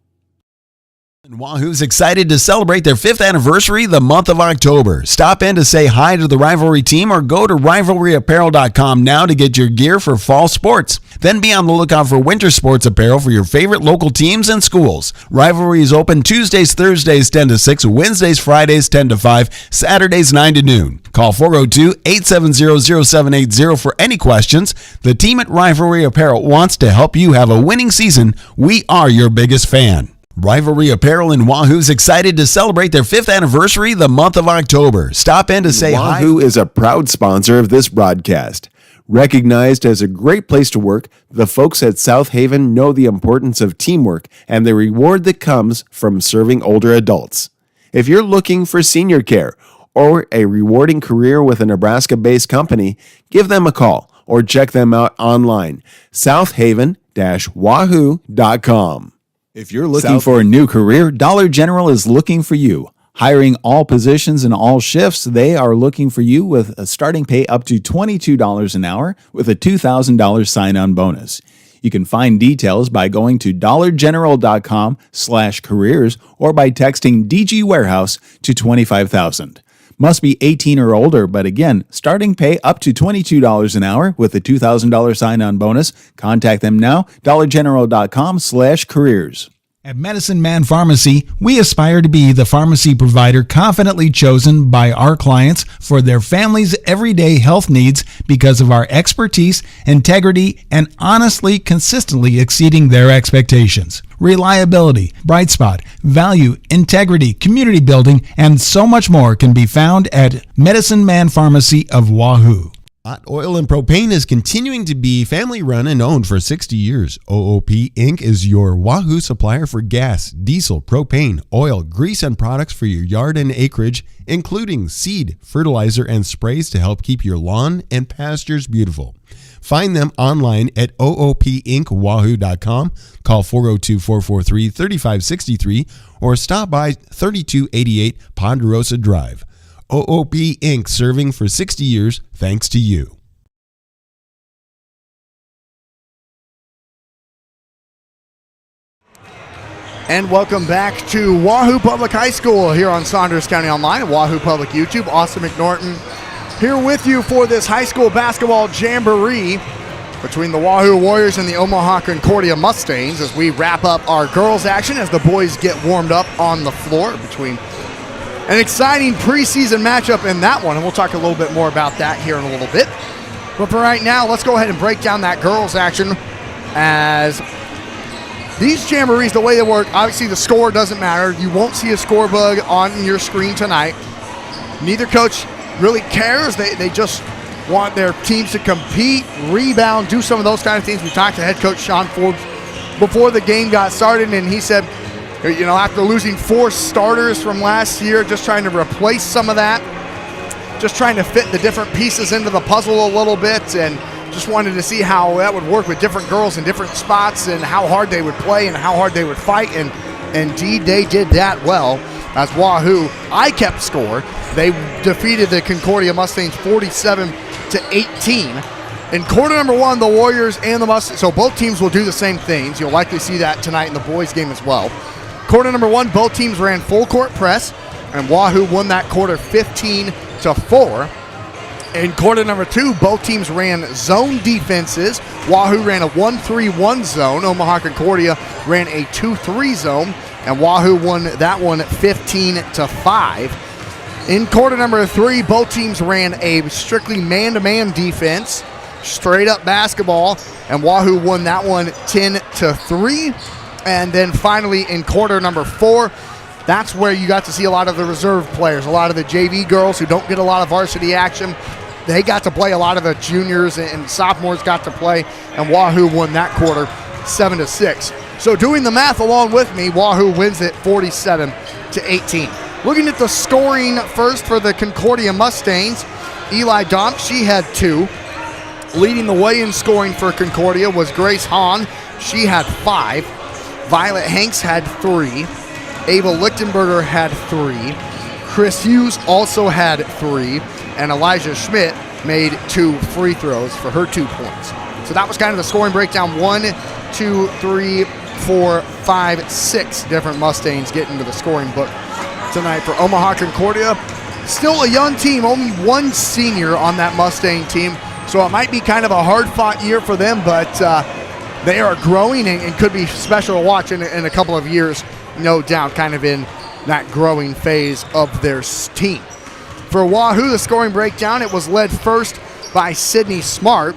And Wahoo's excited to celebrate their 5th anniversary the month of October. Stop in to say hi to the Rivalry team or go to rivalryapparel.com now to get your gear for fall sports. Then be on the lookout for winter sports apparel for your favorite local teams and schools. Rivalry is open Tuesdays, Thursdays 10 to 6, Wednesdays, Fridays 10 to 5, Saturdays 9 to noon. Call 402-870-0780 for any questions. The team at Rivalry Apparel wants to help you have a winning season. We are your biggest fan. Rivalry Apparel and Wahoo's excited to celebrate their 5th anniversary the month of October. Stop in to say hi. Wahoo is a proud sponsor of this broadcast. Recognized as a great place to work, the folks at South Haven know the importance of teamwork and the reward that comes from serving older adults. If you're looking for senior care or a rewarding career with a Nebraska-based company, give them a call or check them out online, southaven-wahoo.com. If you're looking for a new career, Dollar General is looking for you. Hiring all positions and all shifts, they are looking for you with a starting pay up to $22 an hour with a $2,000 sign-on bonus. You can find details by going to dollargeneral.com/careers or by texting DG Warehouse to 25,000. Must be 18 or older, but again, starting pay up to $22 an hour with a $2,000 sign-on bonus. Contact them now, dollargeneral.com/careers. At Medicine Man Pharmacy, we aspire to be the pharmacy provider confidently chosen by our clients for their family's everyday health needs because of our expertise, integrity, and honestly, consistently exceeding their expectations. Reliability, bright spot, value, integrity, community building, and so much more can be found at Medicine Man Pharmacy of Wahoo. Hot Oil and Propane is continuing to be family run and owned for 60 years. OOP Inc. is your Wahoo supplier for gas, diesel, propane, oil, grease, and products for your yard and acreage, including seed, fertilizer, and sprays to help keep your lawn and pastures beautiful. Find them online at oopinkwahoo.com, call 402-443-3563, or stop by 3288 Ponderosa Drive. OOP Inc. serving for 60 years thanks to you. And welcome back to Wahoo Public High School here on Saunders County Online and Wahoo Public YouTube. Austin McNorton here with you for this high school basketball jamboree between the Wahoo Warriors and the Omaha Concordia Mustangs as we wrap up our girls action as the boys get warmed up on the floor between an exciting preseason matchup in that one, and we'll talk a little bit more about that here in a little bit. But for right now, let's go ahead and break down that girls action as these jamborees, the way they work, obviously the score doesn't matter. You won't see a score bug on your screen tonight. Neither coach really cares. They just want their teams to compete, rebound, do some of those kind of things. We talked to head coach Sean Forbes before the game got started, and he said, you know, after losing 4 starters from last year, just trying to replace some of that, just trying to fit the different pieces into the puzzle a little bit, and just wanted to see how that would work with different girls in different spots and how hard they would play and how hard they would fight, and indeed they did that well. As Wahoo, I kept score. They defeated the Concordia Mustangs 47-18. In quarter number 1, the Warriors and the Mustangs, so both teams will do the same things. You'll likely see that tonight in the boys' game as well. Quarter number 1, both teams ran full court press, and Wahoo won that quarter 15-4. In quarter number 2, both teams ran zone defenses. Wahoo ran a 1-3-1 zone. Omaha Concordia ran a 2-3 zone, and Wahoo won that one 15-5. In quarter number 3, both teams ran a strictly man-to-man defense, straight up basketball, and Wahoo won that one 10-3. And then finally in quarter number 4, that's where you got to see a lot of the reserve players, a lot of the JV girls who don't get a lot of varsity action. They got to play. A lot of the juniors and sophomores got to play, and Wahoo won that quarter 7-6. So doing the math along with me, Wahoo wins it 47-18. Looking at the scoring first for the Concordia Mustangs, Eli Domp, she had 2. Leading the way in scoring for Concordia was Grace Hahn. She had 5. Violet Hanks had 3. Ava Lichtenberger had 3. Chris Hughes also had 3. And Elijah Schmidt made 2 free throws for her 2 points. So that was kind of the scoring breakdown. 1, 2, 3, 4, 5, 6 different Mustangs get into the scoring book tonight for Omaha Concordia. Still a young team, only 1 senior on that Mustang team. So it might be kind of a hard-fought year for them, but they are growing and could be special to watch in a couple of years, no doubt, kind of in that growing phase of their team. For Wahoo, the scoring breakdown, it was led first by Sydney Smart,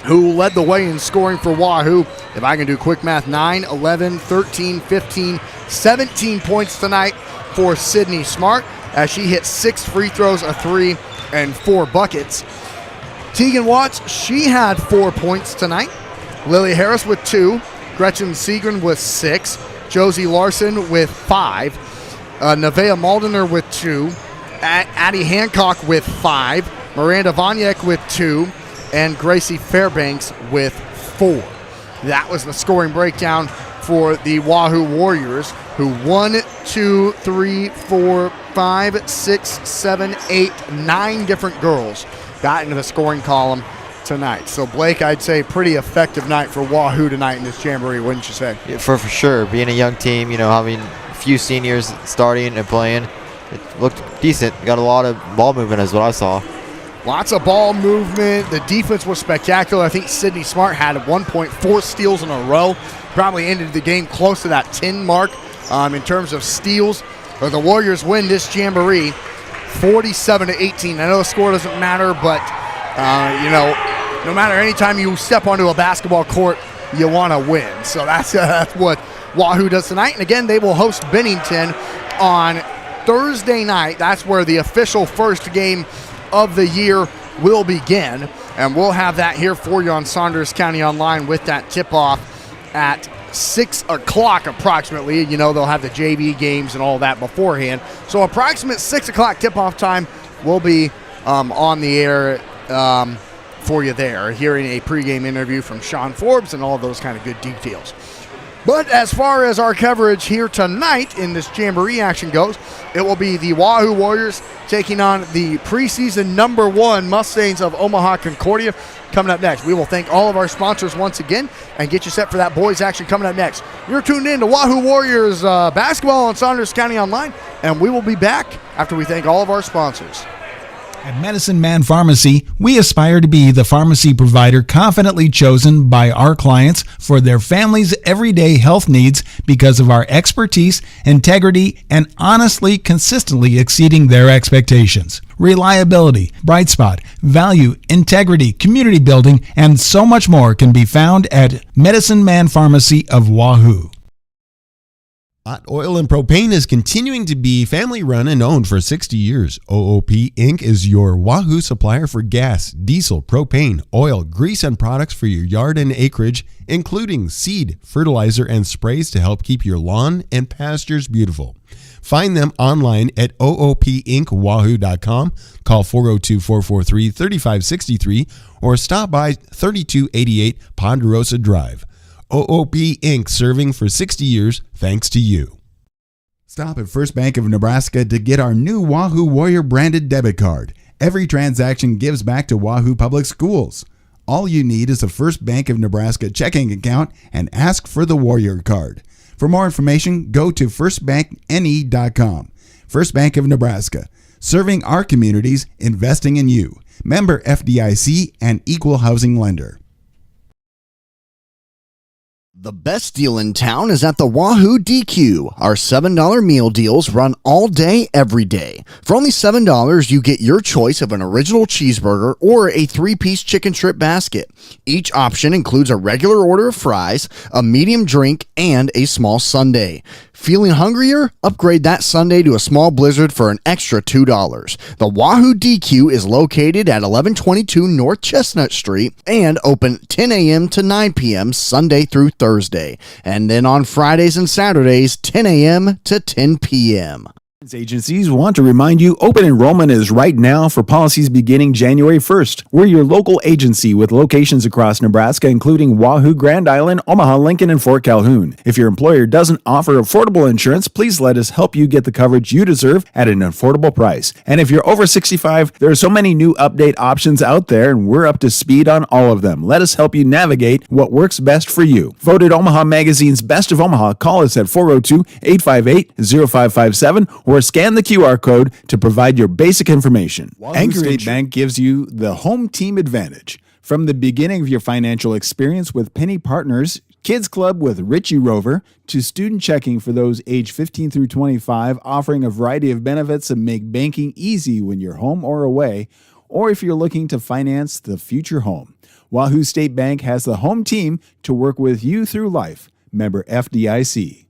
who led the way in scoring for Wahoo. If I can do quick math, 9, 11, 13, 15, 17 points tonight for Sydney Smart as she hit 6 free throws, a 3, and 4 buckets. Tegan Watts, she had 4 points tonight. Lily Harris with 2. Gretchen Seagren with 6. Josie Larson with 5. Nevaeh Maldener with 2. Addie Hancock with 5. Miranda Vonyek with 2. And Gracie Fairbanks with 4. That was the scoring breakdown for the Wahoo Warriors, who 1, 2, 3, 4, 5, 6, 7, 8, 9 different girls got into the scoring column tonight. So, Blake, I'd say pretty effective night for Wahoo tonight in this Jamboree, wouldn't you say? Yeah, for sure. Being a young team, having a few seniors starting and playing, it looked decent. Got a lot of ball movement is what I saw. Lots of ball movement. The defense was spectacular. I think Sydney Smart had 1.4 steals in a row. Probably ended the game close to that 10 mark in terms of steals. But the Warriors win this Jamboree 47-18. I know the score doesn't matter, but, no matter any time you step onto a basketball court, you want to win. So that's what Wahoo does tonight. And again, they will host Bennington on Thursday night. That's where the official first game of the year will begin. And we'll have that here for you on Saunders County Online with that tip-off at 6 o'clock approximately. They'll have the JV games and all that beforehand. So approximate 6 o'clock tip-off time will be on the air for you there, hearing a pregame interview from Sean Forbes and all of those kind of good details. But as far as our coverage here tonight in this Jamboree action goes, it will be the Wahoo Warriors taking on the preseason number 1 Mustangs of Omaha Concordia coming up next. We will thank all of our sponsors once again and get you set for that boys action coming up next. You're tuned in to Wahoo Warriors basketball on Saunders County Online, and we will be back after we thank all of our sponsors. At Medicine Man Pharmacy, we aspire to be the pharmacy provider confidently chosen by our clients for their family's everyday health needs because of our expertise, integrity, and honestly, consistently exceeding their expectations. Reliability, bright spot, value, integrity, community building, and so much more can be found at Medicine Man Pharmacy of Wahoo. Hot Oil and Propane is continuing to be family run and owned for 60 years. OOP Inc. is your Wahoo supplier for gas, diesel, propane, oil, grease, and products for your yard and acreage, including seed, fertilizer, and sprays to help keep your lawn and pastures beautiful. Find them online at oopinkwahoo.com, call 402-443-3563, or stop by 3288 Ponderosa Drive. OOP Inc. serving for 60 years thanks to you. Stop at First Bank of Nebraska to get our new Wahoo Warrior branded debit card. Every transaction gives back to Wahoo Public Schools. All you need is a First Bank of Nebraska checking account and ask for the Warrior card. For more information, go to firstbankne.com. First Bank of Nebraska, Serving our communities, investing in you. Member FDIC and equal housing lender. The best deal in town is at the Wahoo DQ. Our $7 meal deals run all day, every day. For only $7, you get your choice of an original cheeseburger or a 3-piece chicken strip basket. Each option includes a regular order of fries, a medium drink, and a small sundae. Feeling hungrier? Upgrade that sundae to a small blizzard for an extra $2. The Wahoo DQ is located at 1122 North Chestnut Street and open 10 a.m. to 9 p.m. Sunday through Thursday. And then on Fridays and Saturdays, 10 a.m. to 10 p.m. Agencies want to remind you open enrollment is right now for policies beginning January 1st. We're your local agency with locations across Nebraska, including Wahoo, Grand Island, Omaha, Lincoln, and Fort Calhoun. If your employer doesn't offer affordable insurance, please let us help you get the coverage you deserve at an affordable price. And if you're over 65, there are so many new update options out there, and we're up to speed on all of them. Let us help you navigate what works best for you. Voted Omaha Magazine's Best of Omaha. Call us at 402-858-0557 or scan the QR code to provide your basic information. Anchor State Bank gives you the home team advantage. From the beginning of your financial experience with Penny Partners, Kids Club with Richie Rover, to student checking for those age 15 through 25, offering a variety of benefits that make banking easy when you're home or away, or if you're looking to finance the future home. Wahoo State Bank has the home team to work with you through life. Member FDIC.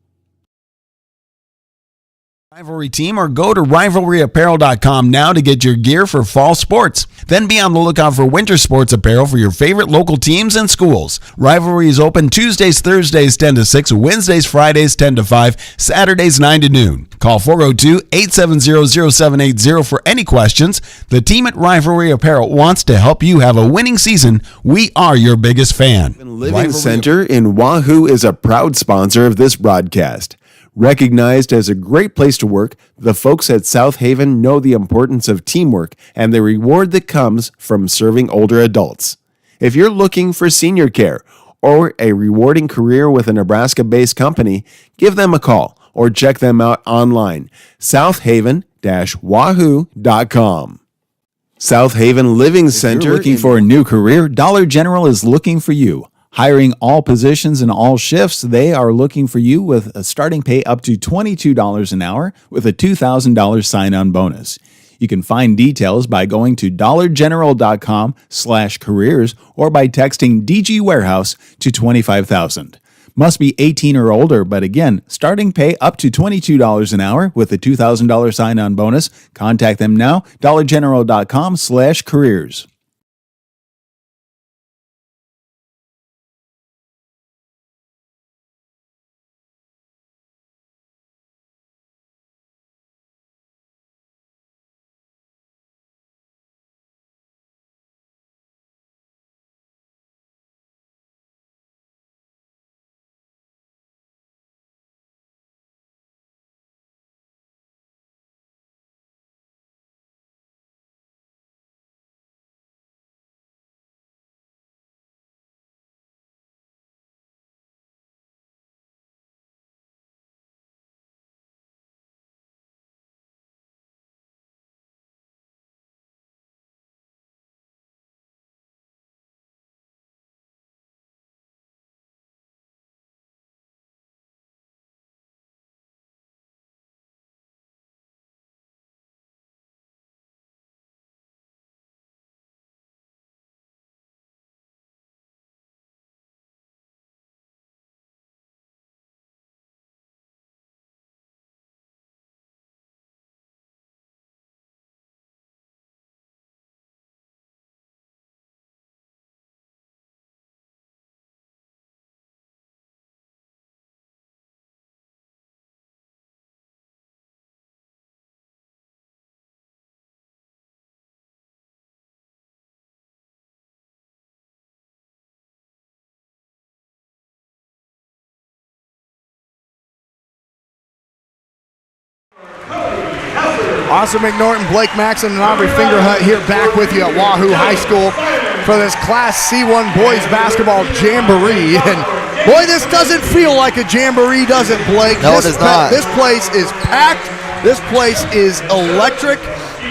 Rivalry team, or go to rivalryapparel.com now to get your gear for fall sports. Then be on the lookout for winter sports apparel for your favorite local teams and schools. Rivalry is open Tuesdays, Thursdays 10 to 6, Wednesdays, Fridays 10 to 5, Saturdays 9 to noon. Call 402-870-0780 for any questions. The team at Rivalry Apparel wants to help you have a winning season. We are your biggest fan. Living Center in Wahoo is a proud sponsor of this broadcast. Recognized as a great place to work, the folks at South Haven know the importance of teamwork and the reward that comes from serving older adults. If you're looking for senior care or a rewarding career with a Nebraska-based company, give them a call or check them out online, southhaven-wahoo.com. South Haven Living Center. Looking for a new career? Dollar General is looking for you. Hiring all positions and all shifts, they are looking for you with a starting pay up to $22 an hour with a $2,000 sign-on bonus. You can find details by going to dollargeneral.com/careers or by texting DG Warehouse to 25,000. Must be 18 or older, but again, starting pay up to $22 an hour with a $2,000 sign-on bonus. Contact them now, dollargeneral.com/careers. Austin McNorton, Blake Maxon, and Aubrey Fingerhut here back with you at Wahoo High School for this Class C1 Boys Basketball Jamboree. And boy, this doesn't feel like a jamboree, does it, Blake? No, it does not. This place is packed. This place is electric.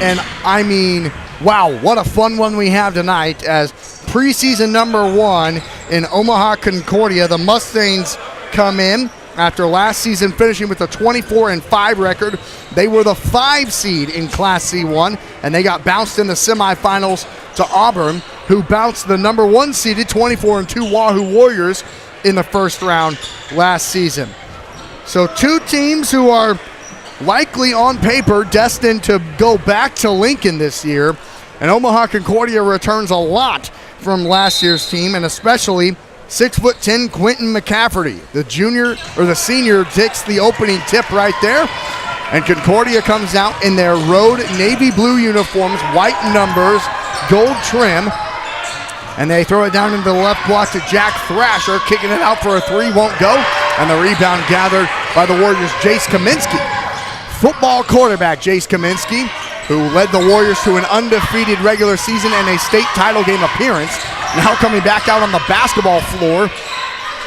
And I mean, wow, what a fun one we have tonight as preseason number 1 in Omaha Concordia. The Mustangs come in after last season finishing with a 24-5 record. They were the 5 seed in Class C1, and they got bounced in the semifinals to Auburn, who bounced the number 1 seeded 24-2 Wahoo Warriors in the first round last season. So 2 teams who are likely on paper destined to go back to Lincoln this year. And Omaha Concordia returns a lot from last year's team, and especially 6'10" Quentin McCafferty. The senior takes the opening tip right there. And Concordia comes out in their road navy blue uniforms, white numbers, gold trim. And they throw it down into the left block to Jack Thrasher, kicking it out for a 3, won't go. And the rebound gathered by the Warriors' Jace Kaminsky. Football quarterback Jace Kaminsky, who led the Warriors to an undefeated regular season and a state title game appearance, now coming back out on the basketball floor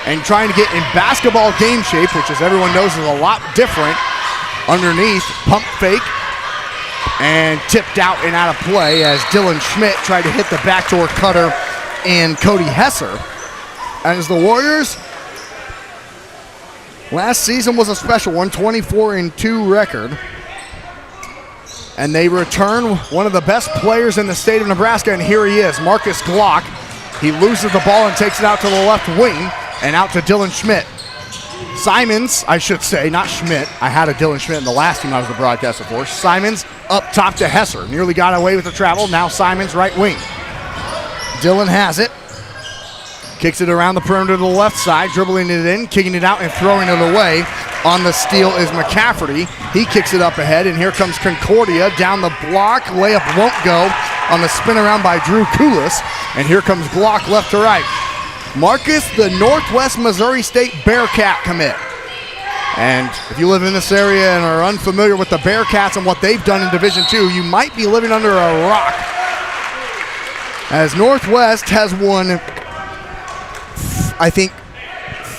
and trying to get in basketball game shape, which as everyone knows is a lot different. Underneath, pump fake, and tipped out and out of play as Dylan Schmidt tried to hit the backdoor cutter and Cody Hesser. As the Warriors, last season was a special one, 24-2 record. And they return one of the best players in the state of Nebraska, and here he is, Marcus Glock. He loses the ball and takes it out to the left wing and out to Dylan Schmidt. Simons, I should say, not Schmidt. I had a Dylan Schmidt in the last team I was the broadcaster for. Simons up top to Hesser. Nearly got away with the travel. Now Simons right wing. Dylan has it. Kicks it around the perimeter to the left side, dribbling it in, kicking it out, and throwing it away. On the steal is McCafferty. He kicks it up ahead, and here comes Concordia down the block. Layup won't go on the spin around by Drew Koulis. And here comes Glock left to right. Marcus, the Northwest Missouri State Bearcat commit. And if you live in this area and are unfamiliar with the Bearcats and what they've done in Division II, you might be living under a rock. As Northwest has won, I think,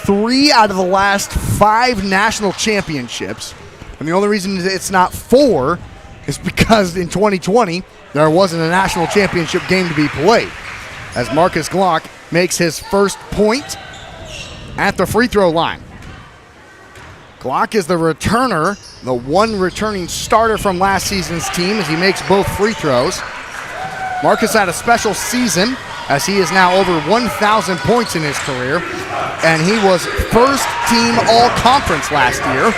3 out of the last 5 national championships. And the only reason it's not 4 is because in 2020, there wasn't a national championship game to be played. As Marcus Glock makes his first point at the free throw line. Glock is the returner, the one returning starter from last season's team as he makes both free throws. Marcus had a special season as he is now over 1,000 points in his career, and he was first team all-conference last year.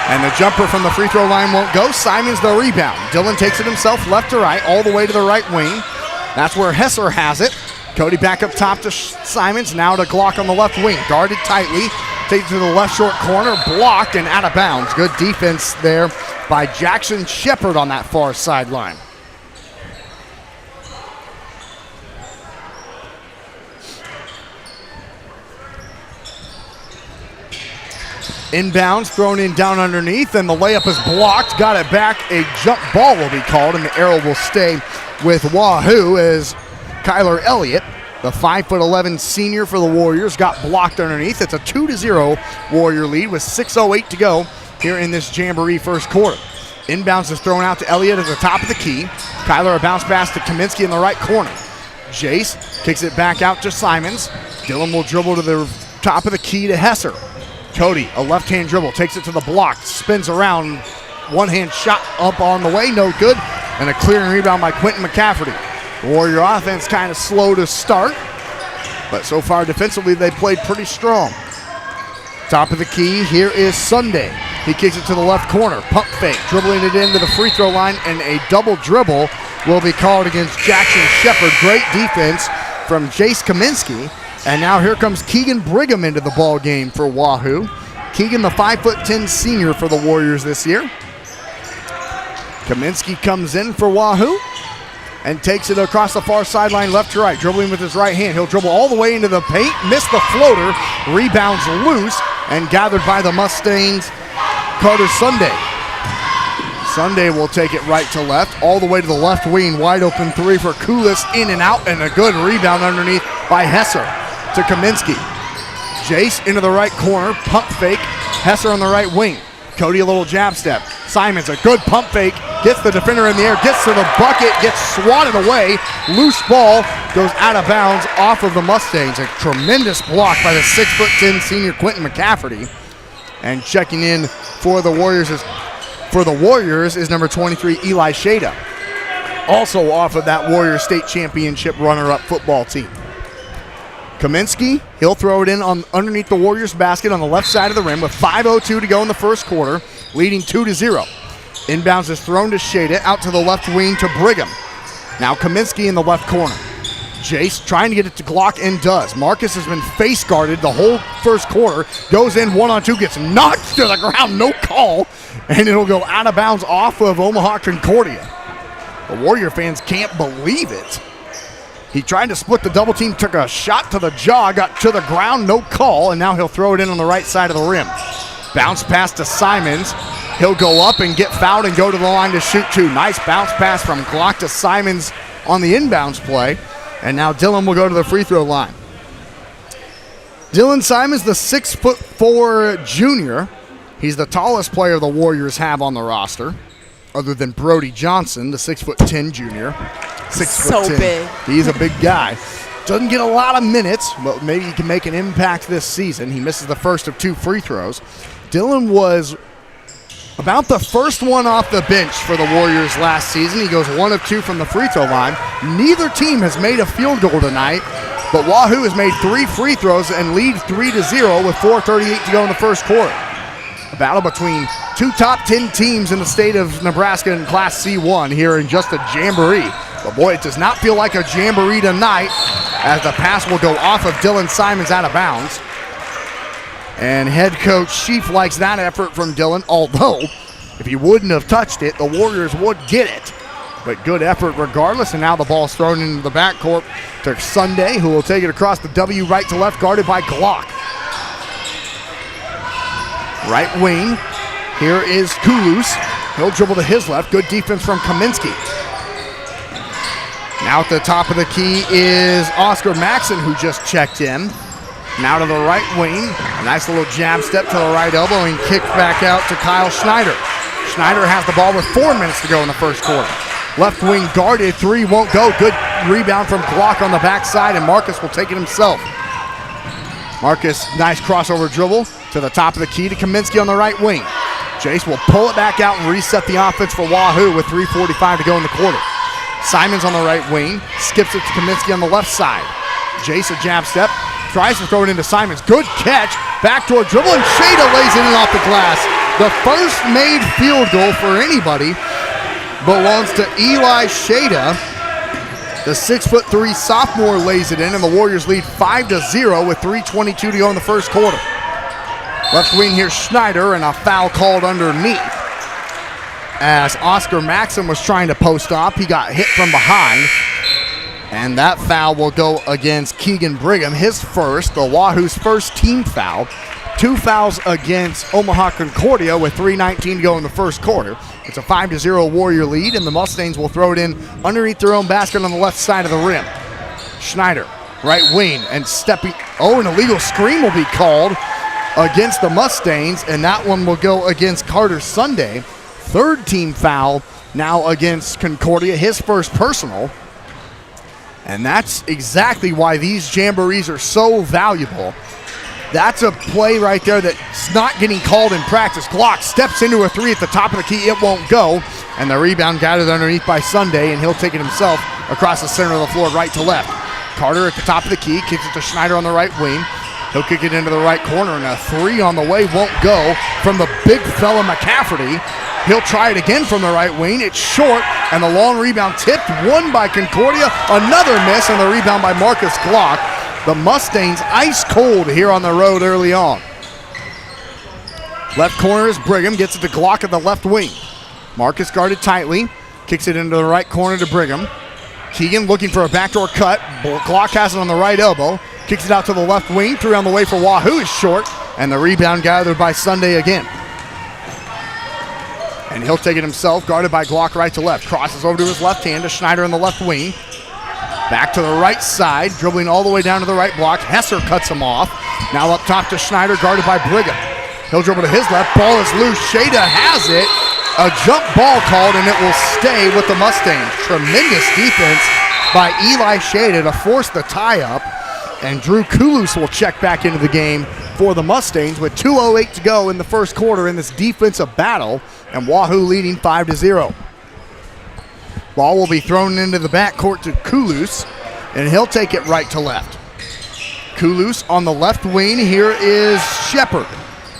And the jumper from the free throw line won't go. Simons the rebound. Dylan takes it himself left to right, all the way to the right wing. That's where Hesser has it. Cody back up top to Simons, now to Glock on the left wing. Guarded tightly, takes it to the left short corner, blocked and out of bounds. Good defense there by Jackson Shepard on that far sideline. Inbounds, thrown in down underneath, and the layup is blocked. Got it back. A jump ball will be called, and the arrow will stay with Wahoo as Kyler Elliott, the 5'11" senior for the Warriors, got blocked underneath. It's a 2-0 Warrior lead with 6:08 to go here in this Jamboree first quarter. Inbounds is thrown out to Elliott at the top of the key. Kyler a bounce pass to Kaminsky in the right corner. Jace kicks it back out to Simons. Dylan will dribble to the top of the key to Hesser. Cody, a left-hand dribble, takes it to the block, spins around, one-hand shot up on the way, no good, and a clearing rebound by Quentin McCafferty. The Warrior offense kind of slow to start, but so far defensively they played pretty strong. Top of the key, here is Sunday. He kicks it to the left corner, pump fake, dribbling it into the free throw line, and a double dribble will be called against Jackson Shepard. Great defense from Jace Kaminsky. And now here comes Keegan Brigham into the ball game for Wahoo. Keegan, the 5'10" senior for the Warriors this year. Kaminsky comes in for Wahoo and takes it across the far sideline left to right, dribbling with his right hand. He'll dribble all the way into the paint, miss the floater, rebounds loose, and gathered by the Mustangs, Carter Sunday. Sunday will take it right to left, all the way to the left wing, wide open 3 for Koulis, in and out, and a good rebound underneath by Hesser to Kaminsky. Jace into the right corner, pump fake, Hesser on the right wing. Cody a little jab step, Simons, a good pump fake, gets the defender in the air, gets to the bucket, gets swatted away. Loose ball goes out of bounds off of the Mustangs. A tremendous block by the 6'10" senior Quentin McCafferty. And checking in for the Warriors is number 23, Eli Shada. Also off of that Warriors State Championship runner-up football team. Kaminsky, he'll throw it in on underneath the Warriors basket on the left side of the rim with 5:02 to go in the first quarter, leading 2-0. Inbounds is thrown to Shada, out to the left wing to Brigham. Now Kaminsky in the left corner. Jace trying to get it to Glock and does. Marcus has been face guarded the whole first quarter, goes in 1-on-2, gets knocked to the ground, no call, and it'll go out of bounds off of Omaha Concordia. The Warrior fans can't believe it. He tried to split the double team, took a shot to the jaw, got to the ground, no call, and now he'll throw it in on the right side of the rim. Bounce pass to Simons. He'll go up and get fouled and go to the line to shoot two. Nice bounce pass from Glock to Simons on the inbounds play. And now Dylan will go to the free throw line. Dylan Simons, the 6'4" junior. He's the tallest player the Warriors have on the roster, other than Brody Johnson, the 6'10" junior. 6'10". big. He's a big guy. Doesn't get a lot of minutes, but maybe he can make an impact this season. He misses the first of 2 free throws. Dylan was about the first one off the bench for the Warriors last season. He goes 1 of 2 from the free throw line. Neither team has made a field goal tonight, but Wahoo has made 3 free throws and leads 3-0 with 4:38 to go in the first quarter. A battle between 2 top 10 teams in the state of Nebraska in Class C1 here in just a Jamboree. But boy, it does not feel like a Jamboree tonight, as the pass will go off of Dylan Simons out of bounds. And head coach Sheaf likes that effort from Dylan, although if he wouldn't have touched it, the Warriors would get it. But good effort regardless, and now the ball's thrown into the backcourt to Sunday, who will take it across the W right to left, guarded by Glock. Right wing, here is Kulus. He'll dribble to his left, good defense from Kaminsky. Now at the top of the key is Oscar Maxson, who just checked in. Now to the right wing, a nice little jab step to the right elbow and kick back out to Kyle Schneider. Schneider has the ball with 4 minutes to go in the first quarter. Left wing guarded, 3 won't go. Good rebound from Glock on the backside, and Marcus will take it himself. Marcus, nice crossover dribble to the top of the key to Kaminsky on the right wing. Jace will pull it back out and reset the offense for Wahoo with 3:45 to go in the quarter. Simons on the right wing, skips it to Kaminsky on the left side. Jace, a jab step, tries to throw it into Simons. Good catch, backdoor dribble, and Shada lays it in off the glass. The first made field goal for anybody belongs to Eli Shada. The 6'3" sophomore lays it in, and the Warriors lead 5-0 with 3:22 to go in the first quarter. Left wing here, Schneider, and a foul called underneath. As Oscar Maxson was trying to post up, he got hit from behind. And that foul will go against Keegan Brigham, his first, the Wahoo's first team foul. 2 fouls against Omaha Concordia with 3:19 to go in the first quarter. It's a 5-0 Warrior lead, and the Mustangs will throw it in underneath their own basket on the left side of the rim. Schneider, right wing, and stepping. Oh, an illegal screen will be called against the Mustangs, and that one will go against Carter Sunday. 3rd team foul now against Concordia, his first personal. And that's exactly why these Jamborees are so valuable. That's a play right there that's not getting called in practice. Glock steps into a 3 at the top of the key. It won't go. And the rebound gathered underneath by Sunday, and he'll take it himself across the center of the floor, right to left. Carter at the top of the key, kicks it to Schneider on the right wing. He'll kick it into the right corner, and a 3 on the way won't go from the big fella McCafferty. He'll try it again from the right wing. It's short, and the long rebound tipped, won by Concordia. Another miss, and the rebound by Marcus Glock. The Mustangs ice cold here on the road early on. Left corner is Brigham, gets it to Glock at the left wing. Marcus guarded tightly, kicks it into the right corner to Brigham. Keegan looking for a backdoor cut. Glock has it on the right elbow, kicks it out to the left wing. 3 on the way for Wahoo is short, and the rebound gathered by Sunday again. And he'll take it himself, guarded by Glock right to left. Crosses over to his left hand to Schneider on the left wing. Back to the right side, dribbling all the way down to the right block. Hesser cuts him off. Now up top to Schneider, guarded by Brigham. He'll dribble to his left. Ball is loose. Shada has it, A jump ball called, and it will stay with the Mustangs. Tremendous defense by Eli Shada to force the tie-up, and Drew Kulus will check back into the game for the Mustangs with 2:08 to go in the first quarter in this defensive battle, and Wahoo leading 5-0. Ball will be thrown into the backcourt to Kulus, and he'll take it right to left. Kulus on the left wing. Here is Shepard.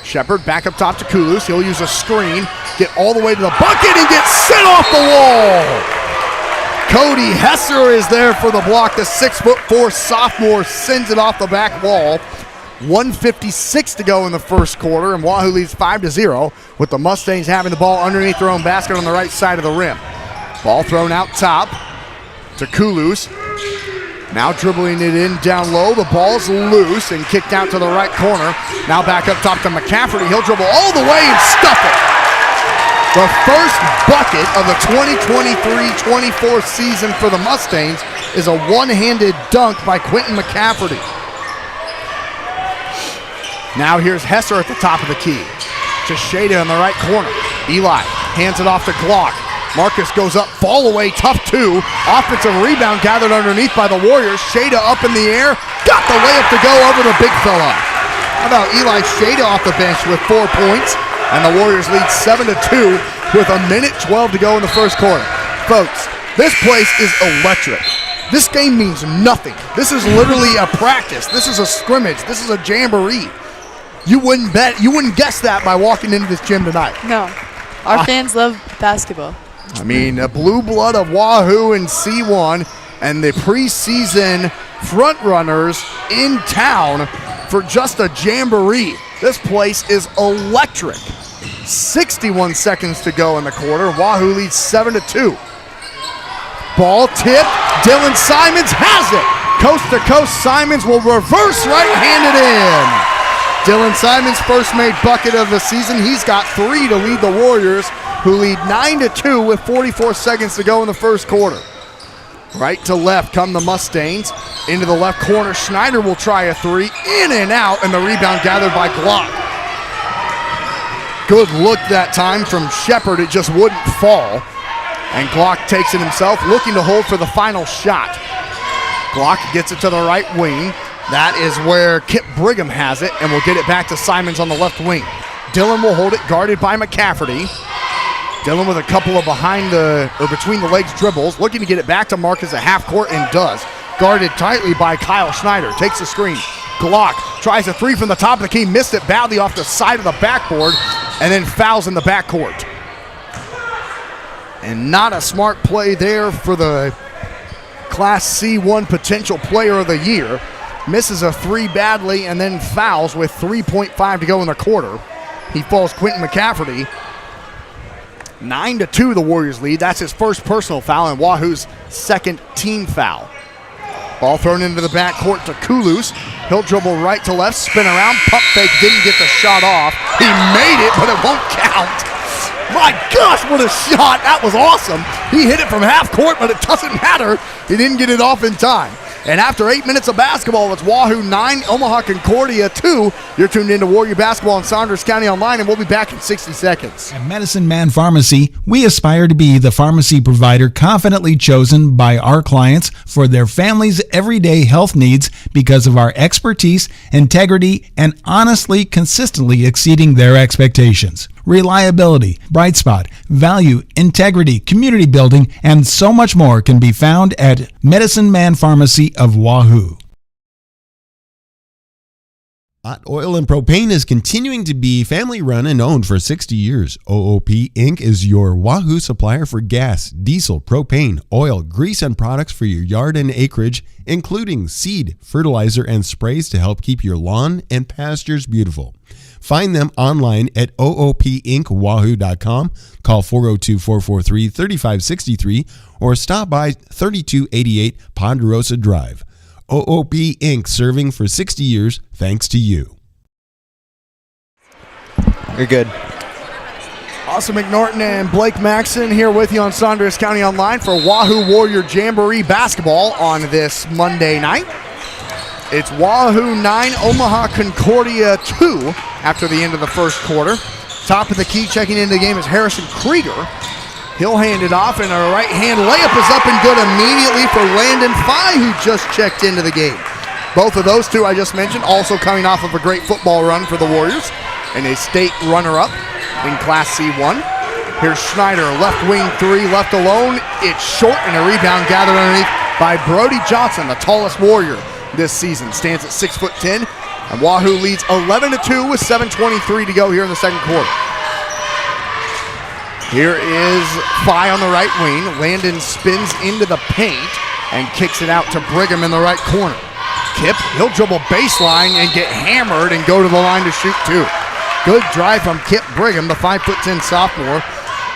Shepard back up top to Kulus. He'll use a screen, get all the way to the bucket, and get sent off the wall. Cody Hesser is there for the block. The 6'4" sophomore sends it off the back wall. 1:56 to go in the first quarter, and Wahoo leads 5-0 with the Mustangs having the ball underneath their own basket on the right side of the rim. Ball thrown out top to Kulus. Now dribbling it in down low. The ball's loose and kicked out to the right corner. Now back up top to McCafferty. He'll dribble all the way and stuff it. The first bucket of the 2023-24 season for the Mustangs is a one-handed dunk by Quentin McCafferty. Now here's Hesser at the top of the key. To Shada in the right corner. Eli hands it off to Glock. Marcus goes up, fall away, tough two. Offensive rebound gathered underneath by the Warriors. Shada up in the air, got the layup to go over the big fella. How about Eli Shada off the bench with 4 points? And the Warriors lead 7-2 with 1:12 to go in the first quarter. Folks, this place is electric. This game means nothing. This is literally a practice. This is a scrimmage. This is a jamboree. You wouldn't guess that by walking into this gym tonight. No. Our fans love basketball. I mean, the blue blood of Wahoo and C1 and the preseason front runners in town for just a jamboree. This place is electric. 61 seconds to go in the quarter. Wahoo leads 7-2. Ball tip. Dylan Simons has it. Coast to coast, Simons will reverse right-hand it in. Dylan Simons' first made bucket of the season. He's got 3 to lead the Warriors, who lead 9-2 with 44 seconds to go in the first quarter. Right to left come the Mustangs. Into the left corner, Schneider will try a 3. In and out, and the rebound gathered by Glock. Good look that time from Shepard. It just wouldn't fall. And Glock takes it himself, looking to hold for the final shot. Glock gets it to the right wing. That is where Kip Brigham has it, and will get it back to Simons on the left wing. Dylan will hold it, guarded by McCafferty. Dylan with a couple of between the legs dribbles, looking to get it back to Marcus at half court, and does. Guarded tightly by Kyle Schneider, takes the screen. Glock tries a 3 from the top of the key, missed it badly off the side of the backboard, and then fouls in the backcourt. And not a smart play there for the Class C1 potential player of the year. Misses a 3 badly and then fouls with 3.5 to go in the quarter. He falls Quentin McCafferty. 9-2 the Warriors lead. That's his first personal foul and Wahoo's second team foul. Ball thrown into the backcourt to Kulus. He'll dribble right to left, spin around, pump fake, didn't get the shot off. He made it, but it won't count. My gosh, what a shot. That was awesome. He hit it from half court, but it doesn't matter. He didn't get it off in time. And after 8 minutes of basketball, it's Wahoo 9, Omaha Concordia 2. You're tuned into Warrior Basketball on Saunders County Online, and we'll be back in 60 seconds. At Medicine Man Pharmacy, we aspire to be the pharmacy provider confidently chosen by our clients for their family's everyday health needs because of our expertise, integrity, and honestly, consistently exceeding their expectations. Reliability, bright spot, value, integrity, community building, and so much more can be found at Medicine Man Pharmacy of Wahoo. Hot Oil and Propane is continuing to be family run and owned for 60 years. OOP Inc. is your Wahoo supplier for gas, diesel, propane, oil, grease, and products for your yard and acreage, including seed, fertilizer, and sprays to help keep your lawn and pastures beautiful. Find them online at oopinkwahoo.com, call 402-443-3563, or stop by 3288 Ponderosa Drive. OOP Inc., serving for 60 years thanks to you. You're good. Austin McNorton and Blake Maxson here with you on Saunders County Online for Wahoo Warrior Jamboree Basketball on this Monday night. It's Wahoo 9, Omaha Concordia 2 after the end of the first quarter. Top of the key, checking into the game is Harrison Krieger. He'll hand it off, and a right-hand layup is up and good immediately for Landon Fye, who just checked into the game. Both of those two I just mentioned also coming off of a great football run for the Warriors and a state runner-up in Class C1. Here's Schneider, left wing three, left alone. It's short, and a rebound gathered underneath by Brody Johnson, the tallest Warrior this season. Stands at 6'10", and Wahoo leads 11-2 with 7:23 to go here in the second quarter. Here is Fye on the right wing. Landon spins into the paint and kicks it out to Brigham in the right corner. Kip, he'll dribble baseline and get hammered and go to the line to shoot two. Good drive from Kip Brigham, the 5'10" sophomore.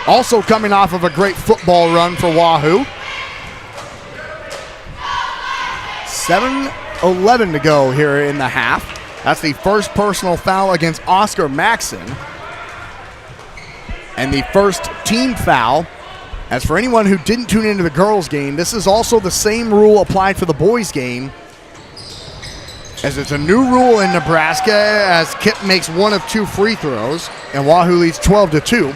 Also coming off of a great football run for Wahoo. 7:11 to go here in the half. That's the first personal foul against Oscar Maxson. And the first team foul. As for anyone who didn't tune into the girls' game, this is also the same rule applied for the boys' game, as it's a new rule in Nebraska as Kip makes one of two free throws, and Wahoo leads 12-2.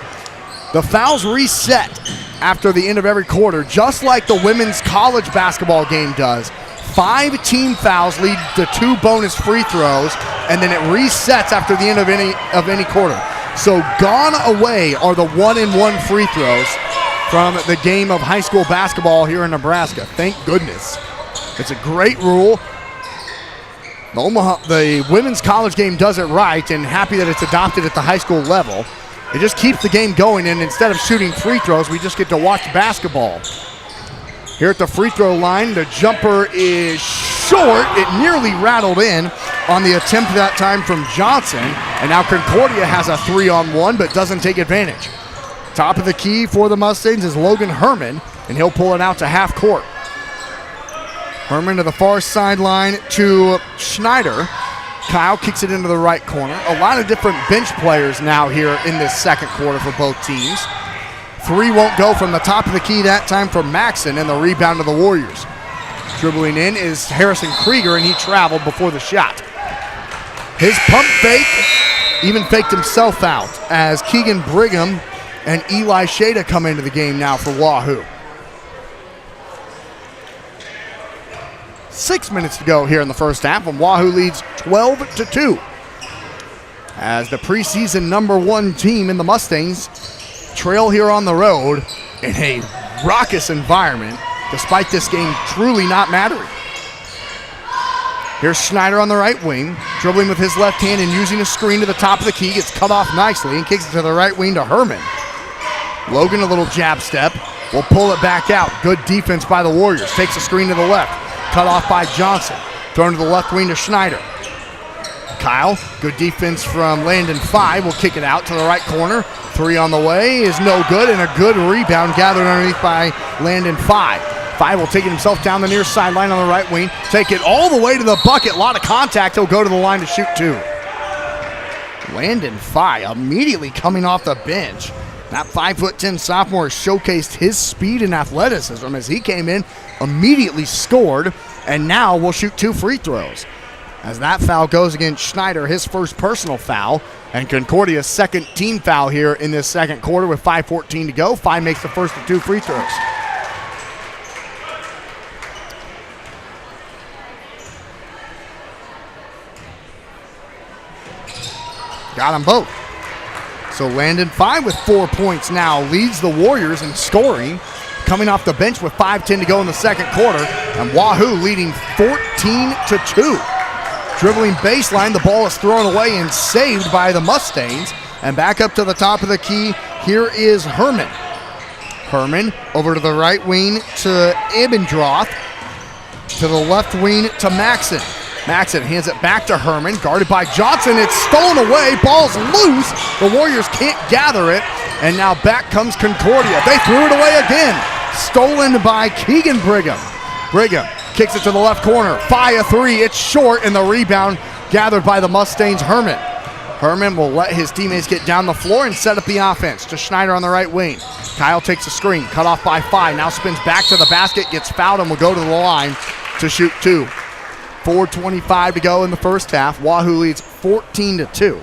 The fouls reset after the end of every quarter, just like the women's college basketball game does. 5 team fouls lead to 2 bonus free throws, and then it resets after the end of any quarter. So gone away are the 1-and-1 free throws from the game of high school basketball here in Nebraska. Thank goodness. It's a great rule. The women's college game does it right, and happy that it's adopted at the high school level. It just keeps the game going, and instead of shooting free throws, we just get to watch basketball. Here at the free throw line, the jumper is short. It nearly rattled in on the attempt that time from Johnson, and now Concordia has a 3-on-1 but doesn't take advantage. Top of the key for the Mustangs is Logan Herman, and he'll pull it out to half court. Herman to the far sideline to Schneider. Kyle kicks it into the right corner. A lot of different bench players now here in this second quarter for both teams. 3 won't go from the top of the key that time for Maxson, and the rebound to the Warriors. Dribbling in is Harrison Krieger, and he traveled before the shot. His pump fake even faked himself out as Keegan Brigham and Eli Shada come into the game now for Wahoo. 6 minutes to go here in the first half, and Wahoo leads 12-2. As the preseason #1 team in the Mustangs trail here on the road in a raucous environment, despite this game truly not mattering. Here's Schneider on the right wing, dribbling with his left hand and using a screen to the top of the key. Gets cut off nicely and kicks it to the right wing to Herman. Logan, a little jab step, will pull it back out. Good defense by the Warriors. Takes a screen to the left. Cut off by Johnson. Thrown to the left wing to Schneider. Kyle, good defense from Landon Fye, will kick it out to the right corner. 3 on the way is no good, and a good rebound gathered underneath by Landon Fye. Fye will take it himself down the near sideline on the right wing. Take it all the way to the bucket. A lot of contact. He'll go to the line to shoot 2. Landon Fye immediately coming off the bench. That 5'10" sophomore showcased his speed and athleticism as he came in, immediately scored, and now will shoot 2 free throws. As that foul goes against Schneider, his first personal foul, and Concordia's second team foul here in this second quarter with 5:14 to go. Fye makes the first of 2 free throws. Got them both. So Landon Fye with 4 points now leads the Warriors in scoring, coming off the bench with 5:10 to go in the second quarter, and Wahoo leading 14-2. Dribbling baseline, the ball is thrown away and saved by the Mustangs. And back up to the top of the key, here is Herman. Herman over to the right wing to Ibendroth, to the left wing to Maxson. Maxson hands it back to Herman, guarded by Johnson. It's stolen away, ball's loose. The Warriors can't gather it, and now back comes Concordia. They threw it away again. Stolen by Keegan Brigham. Brigham kicks it to the left corner. Fye a 3, it's short, and the rebound gathered by the Mustangs' Herman. Herman will let his teammates get down the floor and set up the offense to Schneider on the right wing. Kyle takes a screen, cut off by Fye, now spins back to the basket, gets fouled, and will go to the line to shoot 2. 4:25 to go in the first half. Wahoo leads 14-2.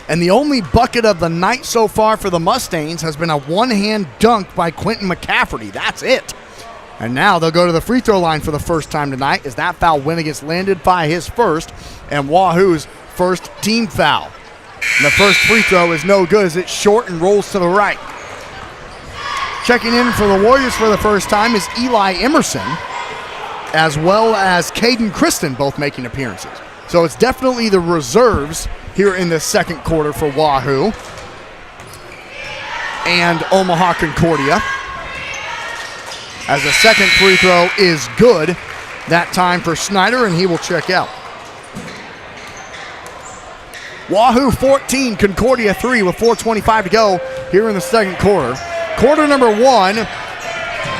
And the only bucket of the night so far for the Mustangs has been a one-hand dunk by Quentin McCafferty. That's it. And now they'll go to the free throw line for the first time tonight as that foul went against landed by his first and Wahoo's first team foul. And the first free throw is no good as it's short and rolls to the right. Checking in for the Warriors for the first time is Eli Emerson, as well as Caden Kristen, both making appearances. So it's definitely the reserves here in the second quarter for Wahoo and Omaha Concordia. As the second free throw is good, that time for Snyder, and he will check out. Wahoo 14, Concordia 3 with 4:25 to go here in the second quarter. Quarter number 1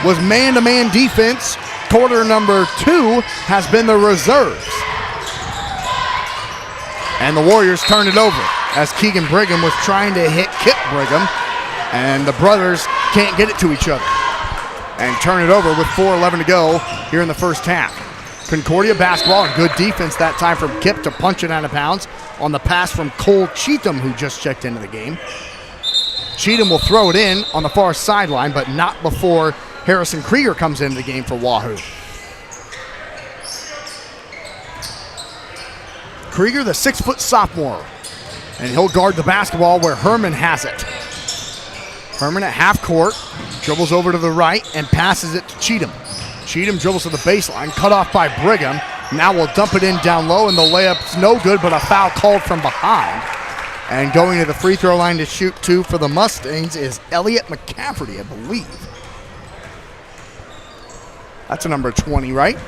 was man-to-man defense. Quarter number 2 has been the reserves. And the Warriors turn it over as Keegan Brigham was trying to hit Kip Brigham, and the brothers can't get it to each other. And turn it over with 4:11 to go here in the first half. Concordia basketball and good defense that time from Kip to punch it out of bounds on the pass from Cole Cheatham, who just checked into the game. Cheatham will throw it in on the far sideline, but not before Harrison Krieger comes into the game for Wahoo. Krieger, the 6-foot sophomore, and he'll guard the basketball where Herman has it. Herman at half court, dribbles over to the right and passes it to Cheatham. Cheatham dribbles to the baseline, cut off by Brigham. Now we'll dump it in down low, and the layup's no good, but a foul called from behind. And going to the free throw line to shoot 2 for the Mustangs is Elliot McCafferty, I believe. That's a number 20, right?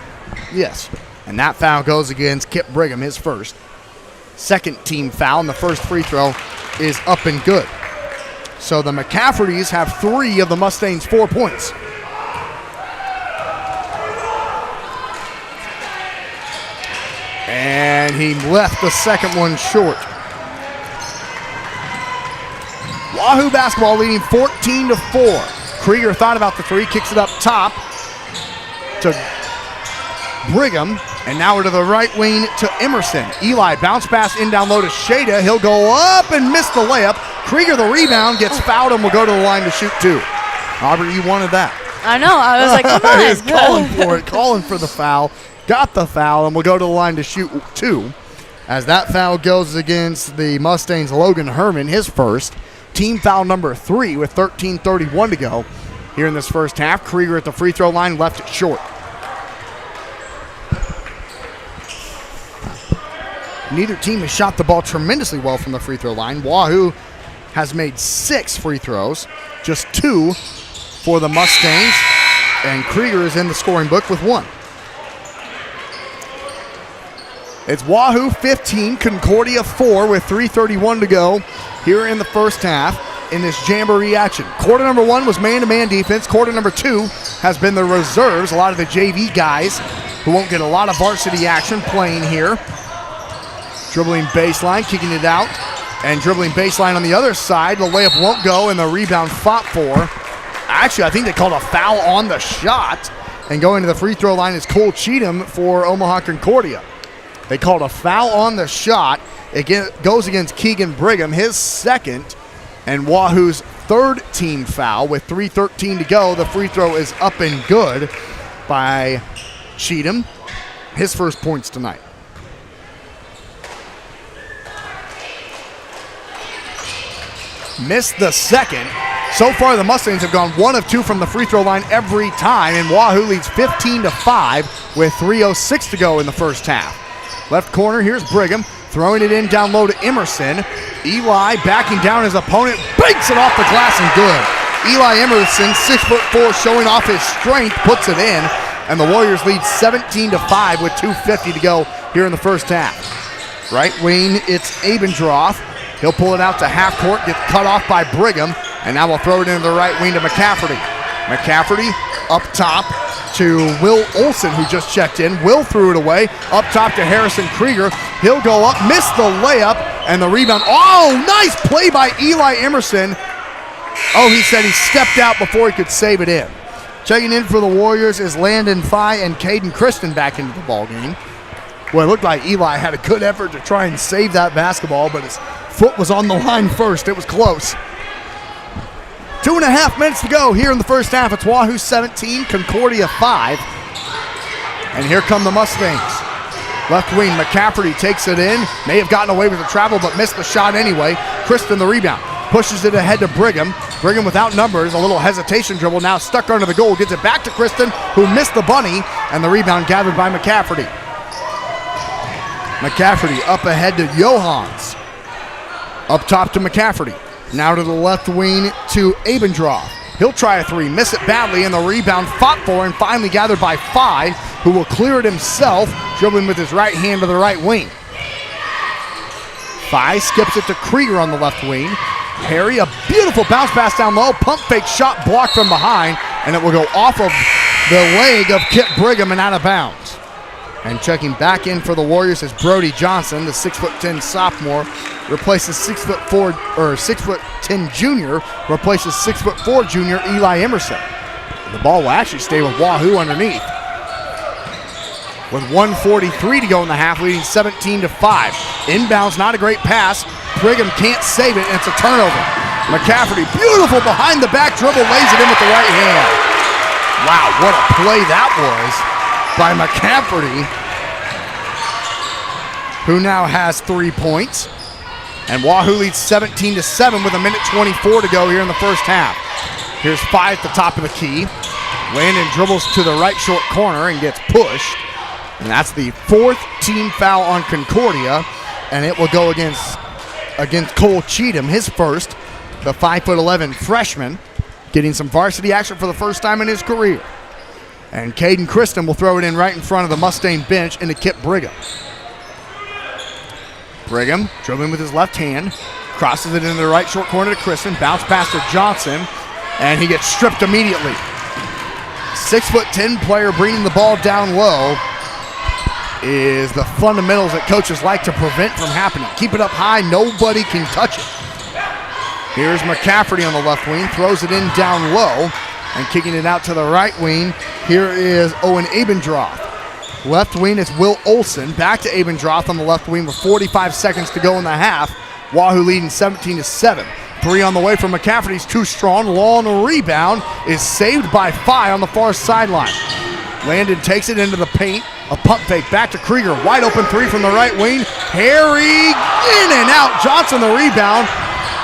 Yes. And that foul goes against Kip Brigham, his first. Second team foul, and the first free throw is up and good. So the McCaffertys have 3 of the Mustangs' 4 points. And he left the second one short. Wahoo basketball leading 14-4. Krieger thought about the 3, kicks it up top to Brigham, and now we're to the right wing to Emerson. Eli bounce pass in down low to Shada. He'll go up and miss the layup. Krieger the rebound, gets fouled, and will go to the line to shoot 2. Aubrey, you wanted that. I know. I was like, come on. He was calling for it, calling for the foul. Got the foul, and will go to the line to shoot 2. As that foul goes against the Mustangs' Logan Herman, his first. Team foul number 3 with 13:31 to go here in this first half. Krieger at the free throw line, left it short. Neither team has shot the ball tremendously well from the free throw line. Wahoo has made 6 free throws, just 2 for the Mustangs, and Krieger is in the scoring book with 1. It's Wahoo 15, Concordia 4 with 3:31 to go here in the first half in this Jamboree action. Quarter number 1 was man-to-man defense. Quarter number 2 has been the reserves, a lot of the JV guys who won't get a lot of varsity action playing here. Dribbling baseline, kicking it out, and dribbling baseline on the other side. The layup won't go, and the rebound fought for. Actually, I think they called a foul on the shot, and going to the free throw line is Cole Cheatham for Omaha Concordia. They called a foul on the shot. It goes against Keegan Brigham, his second, and Wahoo's third team foul with 3:13 to go. The free throw is up and good by Cheatham, his first points tonight. Missed the second. So far, the Mustangs have gone 1 of 2 from the free throw line every time, and Wahoo leads 15-5 with 3:06 to go in the first half. Left corner, here's Brigham, throwing it in down low to Emerson. Eli backing down his opponent, banks it off the glass and good. Eli Emerson, 6'4", showing off his strength, puts it in, and the Warriors lead 17-5 with 2:50 to go here in the first half. Right wing, it's Abendroth. He'll pull it out to half court, gets cut off by Brigham, and now we'll throw it into the right wing to McCafferty. McCafferty up top to Will Olson, who just checked in. Will threw it away, up top to Harrison Krieger. He'll go up, miss the layup, and the rebound. Oh, nice play by Eli Emerson. Oh, he said he stepped out before he could save it in. Checking in for the Warriors is Landon Fye and Caden Kristen back into the ballgame. Well, it looked like Eli had a good effort to try and save that basketball, but his foot was on the line first. It was close. 2.5 minutes to go here in the first half. It's Wahoo 17, Concordia 5. And here come the Mustangs. Left wing, McCafferty takes it in. May have gotten away with the travel, but missed the shot anyway. Kristen the rebound. Pushes it ahead to Brigham. Brigham without numbers, a little hesitation dribble, now stuck under the goal. Gets it back to Kristen, who missed the bunny, and the rebound gathered by McCafferty. McCafferty up ahead to Johans. Up top to McCafferty. Now to the left wing to Abendroth. He'll try a three, miss it badly, and the rebound fought for and finally gathered by Phi, who will clear it himself, dribbling with his right hand to the right wing. Phi skips it to Krieger on the left wing. Harry, a beautiful bounce pass down low, pump fake shot blocked from behind, and it will go off of the leg of Kip Brigham and out of bounds. And checking back in for the Warriors is Brody Johnson, the 6'10" sophomore, replaces 6'10" junior, replaces 6'4" junior Eli Emerson. The ball will actually stay with Wahoo underneath. With 1:43 to go in the half, leading 17-5. Inbounds, not a great pass. Brigham can't save it, and it's a turnover. McCafferty, beautiful behind the back dribble, lays it in with the right hand. Wow, what a play that was by McCafferty, who now has 3 points. And Wahoo leads 17-7 with 1:24 to go here in the first half. Here's Phi at the top of the key. Landon dribbles to the right short corner and gets pushed. And that's the 4th team foul on Concordia. And it will go against Cole Cheatham, his first, the 5'11" freshman, getting some varsity action for the first time in his career. And Caden Kristen will throw it in right in front of the Mustang bench into Kip Brigham. Brigham dribbling with his left hand, crosses it into the right short corner to Kristen, bounce pass to Johnson, and he gets stripped immediately. 6'10" player bringing the ball down low is the fundamentals that coaches like to prevent from happening. Keep it up high, nobody can touch it. Here's McCafferty on the left wing, throws it in down low, and kicking it out to the right wing, here is Owen Abendroth. Left wing is Will Olson, back to Abendroth on the left wing with 45 seconds to go in the half. Wahoo leading 17-7. 3 on the way from McCafferty's too strong. Long rebound is saved by Phi on the far sideline. Landon takes it into the paint. A pump fake back to Krieger. Wide open 3 from the right wing. Harry in and out. Johnson the rebound.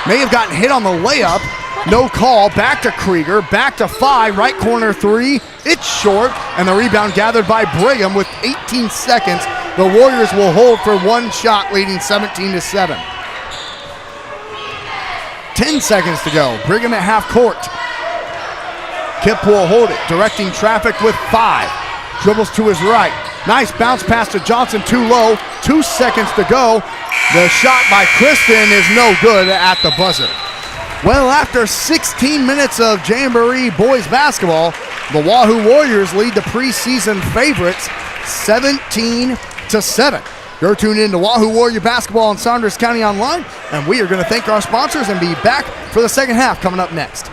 May have gotten hit on the layup. No call. Back to Krieger. Back to Phi. Right corner 3. It's short. And the rebound gathered by Brigham with 18 seconds. The Warriors will hold for one shot, leading 17-7. 10 seconds to go. Brigham at half court. Kip will hold it, directing traffic with 5. Dribbles to his right. Nice bounce pass to Johnson, too low. 2 seconds to go. The shot by Kristen is no good at the buzzer. Well, after 16 minutes of Jamboree boys basketball, the Wahoo Warriors lead the preseason favorites 17-7. You're tuned in to Wahoo Warrior Basketball on Saunders County Online, and we are going to thank our sponsors and be back for the second half coming up next.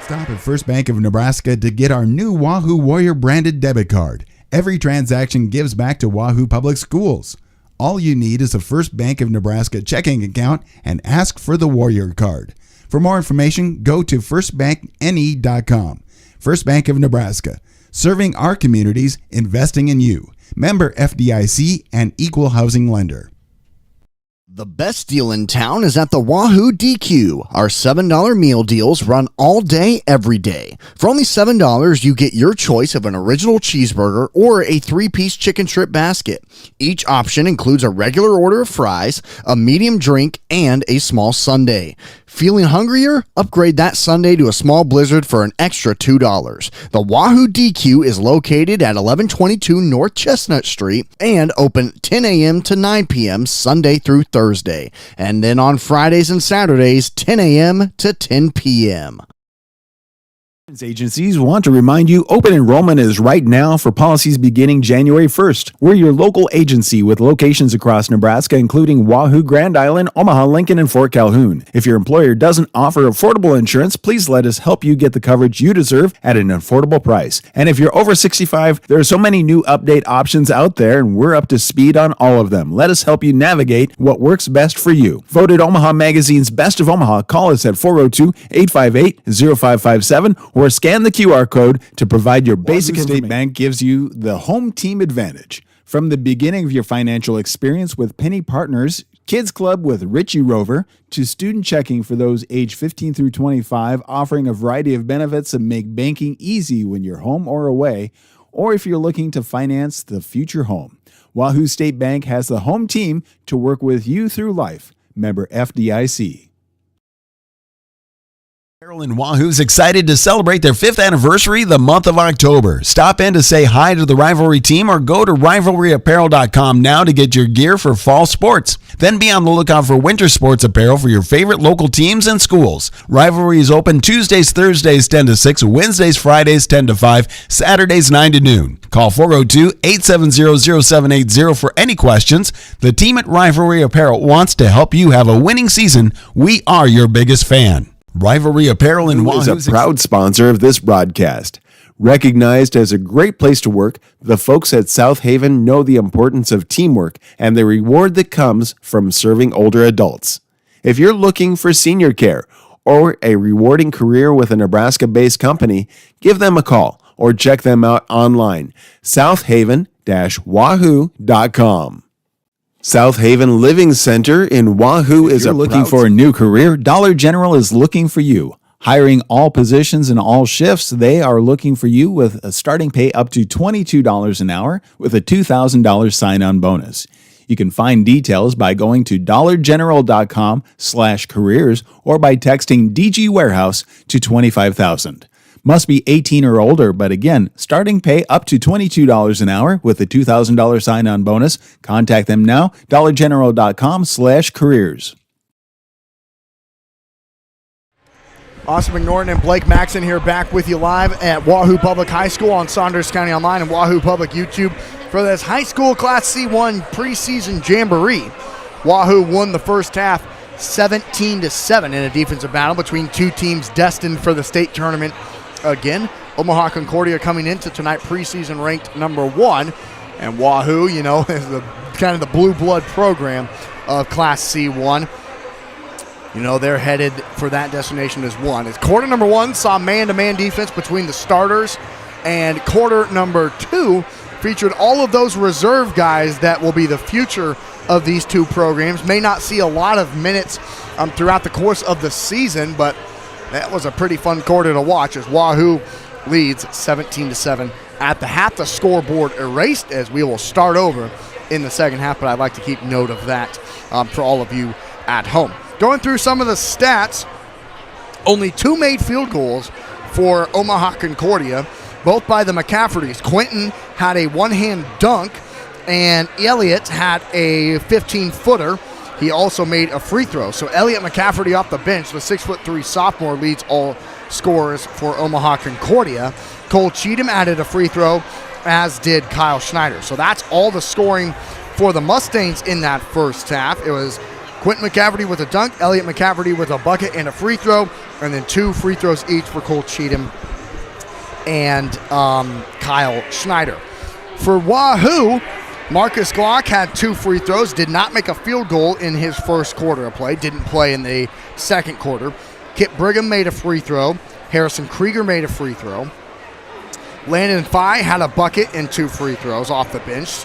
Stop at First Bank of Nebraska to get our new Wahoo Warrior branded debit card. Every transaction gives back to Wahoo Public Schools. All you need is a First Bank of Nebraska checking account and ask for the Warrior card. For more information, go to firstbankne.com. First Bank of Nebraska, serving our communities, investing in you. Member FDIC and equal housing lender. The best deal in town is at the Wahoo DQ. Our $7 meal deals run all day, every day. For only $7, you get your choice of an original cheeseburger or a 3-piece chicken strip basket. Each option includes a regular order of fries, a medium drink, and a small sundae. Feeling hungrier? Upgrade that sundae to a small blizzard for an extra $2. The Wahoo DQ is located at 1122 North Chestnut Street and open 10 a.m. to 9 p.m. Sunday through Thursday. And then on Fridays and Saturdays, 10 a.m. to 10 p.m. Agencies want to remind you open enrollment is right now for policies beginning January 1st. We're your local agency with locations across Nebraska, including Wahoo, Grand Island, Omaha, Lincoln, and Fort Calhoun. If your employer doesn't offer affordable insurance, please let us help you get the coverage you deserve at an affordable price. And if you're over 65, there are so many new update options out there, and we're up to speed on all of them. Let us help you navigate what works best for you. Voted Omaha Magazine's Best of Omaha. Call us at 402-858-0557 or scan the QR code to provide your basic information. State Bank gives you the home team advantage. From the beginning of your financial experience with Penny Partners, Kids Club with Richie Rover, to student checking for those age 15 through 25, offering a variety of benefits that make banking easy when you're home or away, or if you're looking to finance the future home. Wahoo State Bank has the home team to work with you through life. Member FDIC. Carolyn Wahoo's excited to celebrate their 5th anniversary the month of October. Stop in to say hi to the Rivalry team or go to rivalryapparel.com now to get your gear for fall sports. Then be on the lookout for winter sports apparel for your favorite local teams and schools. Rivalry is open Tuesdays, Thursdays 10 to 6, Wednesdays, Fridays 10 to 5, Saturdays 9 to noon. Call 402-870-0780 for any questions. The team at Rivalry Apparel wants to help you have a winning season. We are your biggest fan. Rivalry Apparel in Wahoo is a proud sponsor of this broadcast. Recognized as a great place to work, the folks at South Haven know the importance of teamwork and the reward that comes from serving older adults. If you're looking for senior care or a rewarding career with a Nebraska-based company, give them a call or check them out online, southaven-wahoo.com. South Haven Living Center in Wahoo is looking for a new career. Dollar General is looking for you. Hiring all positions and all shifts, they are looking for you with a starting pay up to $22 an hour with a $2,000 sign-on bonus. You can find details by going to dollargeneral.com/careers or by texting DG Warehouse to 25,000. Must be 18 or older, but again, starting pay up to $22 an hour with a $2,000 sign-on bonus. Contact them now, dollargeneral.com/careers. Austin McNorton and Blake Maxon here back with you live at Wahoo Public High School on Saunders County Online and Wahoo Public YouTube for this high school Class C1 preseason Jamboree. Wahoo won the first half 17-7 in a defensive battle between two teams destined for the state tournament again. Omaha Concordia coming into tonight preseason ranked number 1, and Wahoo, you know, is the kind of the blue blood program of Class C1. You know, they're headed for that destination as one. As quarter number 1 saw man-to-man defense between the starters, and quarter number 2 featured all of those reserve guys that will be the future of these two programs. May not see a lot of minutes throughout the course of the season, but that was a pretty fun quarter to watch as Wahoo leads 17-7 at the half. The scoreboard erased as we will start over in the second half, but I'd like to keep note of that for all of you at home. Going through some of the stats, only 2 made field goals for Omaha Concordia, both by the McCaffertys. Quentin had a one-hand dunk, and Elliott had a 15-footer. He also made a free throw. So Elliott McCafferty off the bench, the 6'3" sophomore, leads all scorers for Omaha Concordia. Cole Cheatham added a free throw, as did Kyle Schneider. So that's all the scoring for the Mustangs in that first half. It was Quentin McCafferty with a dunk, Elliott McCafferty with a bucket and a free throw, and then 2 free throws each for Cole Cheatham and Kyle Schneider. For Wahoo, Marcus Glock had 2 free throws, did not make a field goal in his first quarter of play, didn't play in the second quarter. Kip Brigham made a free throw. Harrison Krieger made a free throw. Landon Fye had a bucket and 2 free throws off the bench,